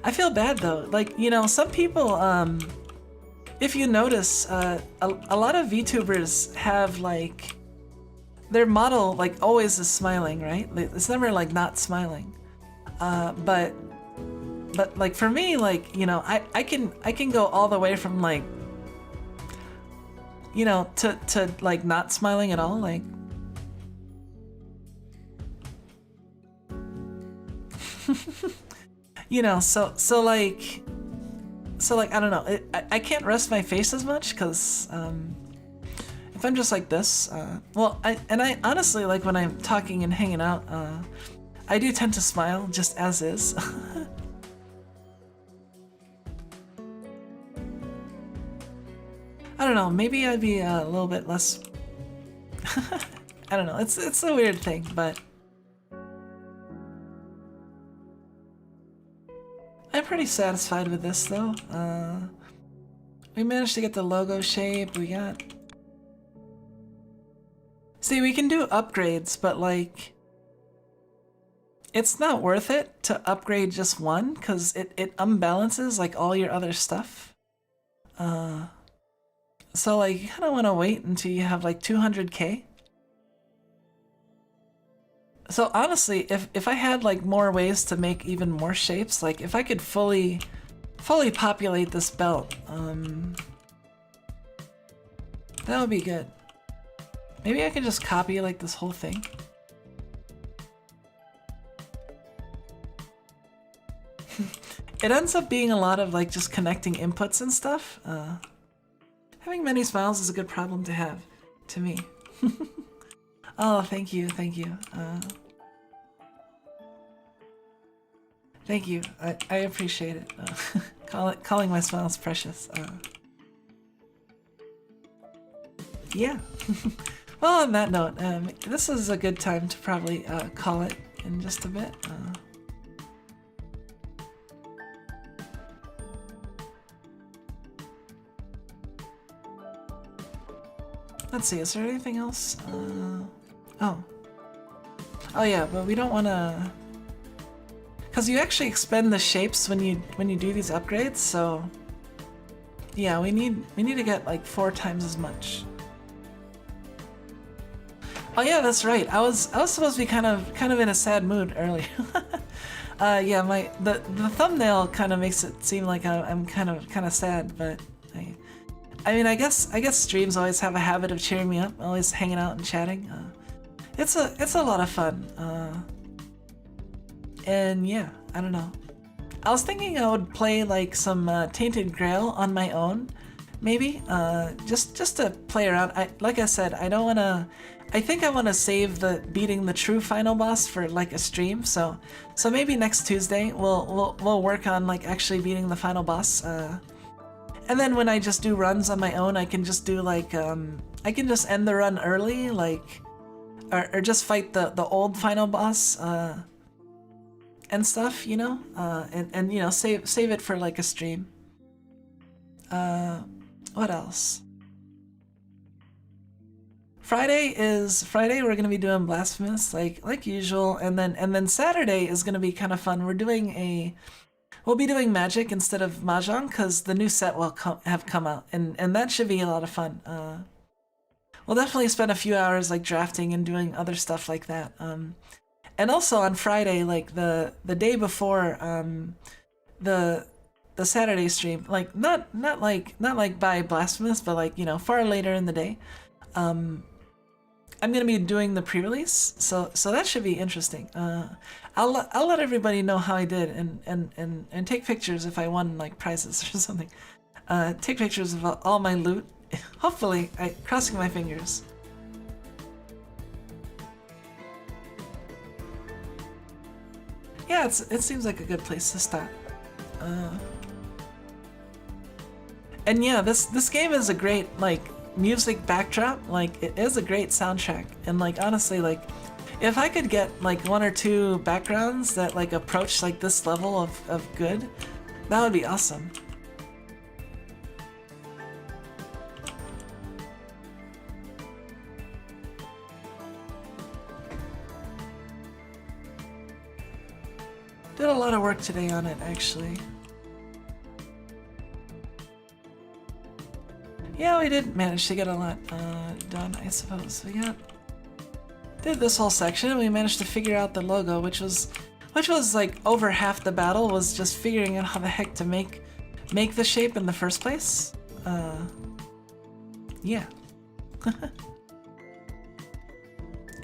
I feel bad though. Like, you know, some people, if you notice, a lot of VTubers have like their model like always is smiling, right? It's never like not smiling. But like for me, like, you know, I can go all the way from like, you know, to like not smiling at all, like. You know, so like I don't know, I can't rest my face as much because if I'm just like this, well, I honestly, like when I'm talking and hanging out, I do tend to smile just as is. I don't know, maybe I'd be a little bit less. I don't know, it's a weird thing, but I'm pretty satisfied with this though. We managed to get the logo shape, we got... See, we can do upgrades, but like... It's not worth it to upgrade just one, because it unbalances like all your other stuff. So like, you kind of want to wait until you have like 200k. So honestly, if I had like more ways to make even more shapes, like if I could fully populate this belt, that would be good. Maybe I could just copy like this whole thing. It ends up being a lot of like just connecting inputs and stuff. Having many smiles is a good problem to have, to me. Oh, thank you, thank you. Thank you, I appreciate it. Calling my smiles precious. Yeah. Well, on that note, this is a good time to probably call it in just a bit. Let's see, is there anything else? Oh yeah, but we don't want to, because you actually expend the shapes when you do these upgrades. So yeah, we need to get like 4 times as much. Oh yeah, that's right. I was supposed to be kind of in a sad mood earlier. Yeah, the thumbnail kind of makes it seem like I'm kind of sad, but I mean, I guess streams always have a habit of cheering me up, always hanging out and chatting. It's a lot of fun. And yeah, I don't know. I was thinking I would play like some Tainted Grail on my own, maybe. Just to play around. Like I said, I don't want to. I think I want to save the beating the true final boss for like a stream. So maybe next Tuesday we'll work on like actually beating the final boss. And then when I just do runs on my own, I can just do like, I can just end the run early, like, or just fight the old final boss, and stuff, you know? And you know, save it for like a stream. What else? Friday we're gonna be doing Blasphemous, like usual, and then Saturday is gonna be kind of fun. We'll be doing Magic instead of Mahjong because the new set will have come out, and that should be a lot of fun. We'll definitely spend a few hours like drafting and doing other stuff like that. And also on Friday, like the day before the Saturday stream, like not like by Blasphemous, but like, you know, far later in the day, I'm gonna be doing the pre-release, so that should be interesting. I'll let everybody know how I did and take pictures if I won like prizes or something. Take pictures of all my loot. Hopefully, crossing my fingers. yeah, it seems like a good place to start. And yeah, this game is a great like music backdrop. Like it is a great soundtrack, and like honestly, like if I could get like 1 or 2 backgrounds that like approach like this level of good, that would be awesome. Did a lot of work today on it, actually. Yeah, we did manage to get a lot done, I suppose. We did this whole section, and we managed to figure out the logo, which was like over half the battle was just figuring out how the heck to make the shape in the first place. Yeah.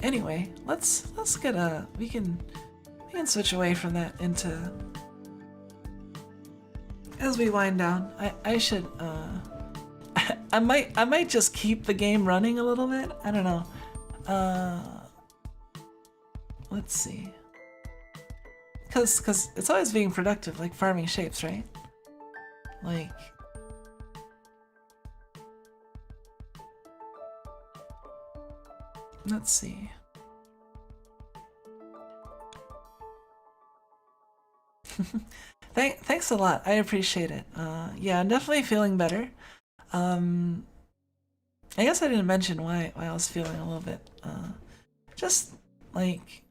Anyway, let's get we can switch away from that into as we wind down. I should I might just keep the game running a little bit. I don't know. Let's see. Cause it's always being productive, like farming shapes, right? Like let's see. Thanks a lot. I appreciate it. Yeah, I'm definitely feeling better. I guess I didn't mention why I was feeling a little bit. Just like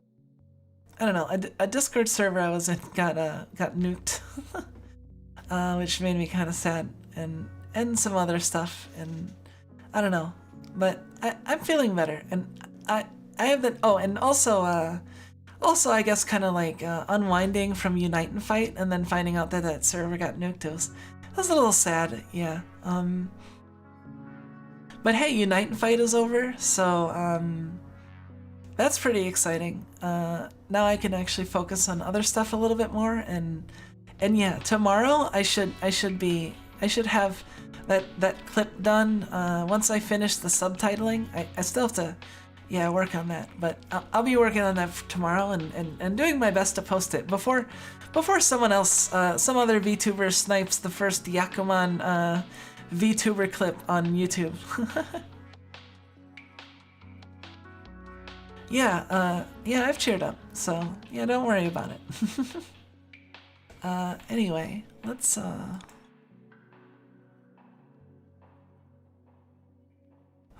I don't know. A Discord server I was in got nuked, which made me kind of sad, and some other stuff, and I don't know. But I'm feeling better, and I have that. Oh, and also, I guess kind of like unwinding from Unite and Fight, and then finding out that server got nuked. It was a little sad, yeah. But hey, Unite and Fight is over, so that's pretty exciting. Now I can actually focus on other stuff a little bit more, and yeah, tomorrow I should have that clip done. Once I finish the subtitling, I still have to. Yeah, work on that, but I'll be working on that for tomorrow and doing my best to post it before someone else, some other VTuber snipes the first Yakuman VTuber clip on YouTube. Yeah, I've cheered up, so yeah, don't worry about it. Anyway, let's why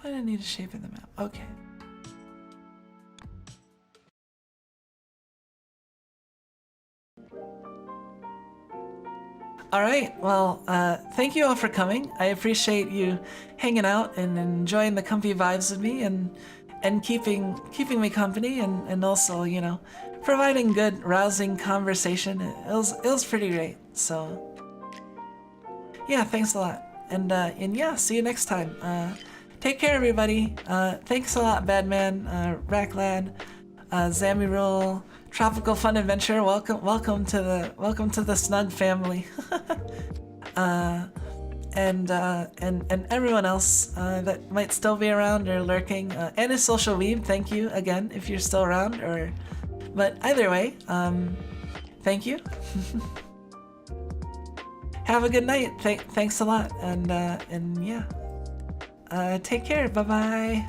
do I need a shape in the map? Okay. Alright, well, thank you all for coming. I appreciate you hanging out and enjoying the comfy vibes with me and keeping me company and also, you know, providing good, rousing conversation. It was pretty great, so yeah, thanks a lot. And yeah, see you next time. Take care, everybody. Thanks a lot, Badman, Racklad, Zamirul, Tropical Fun Adventure. Welcome to the Snug family. And everyone else that might still be around or lurking. And a social weeb, thank you again if you're still around. But either way, thank you. Have a good night. Thanks a lot, and yeah, take care. Bye bye.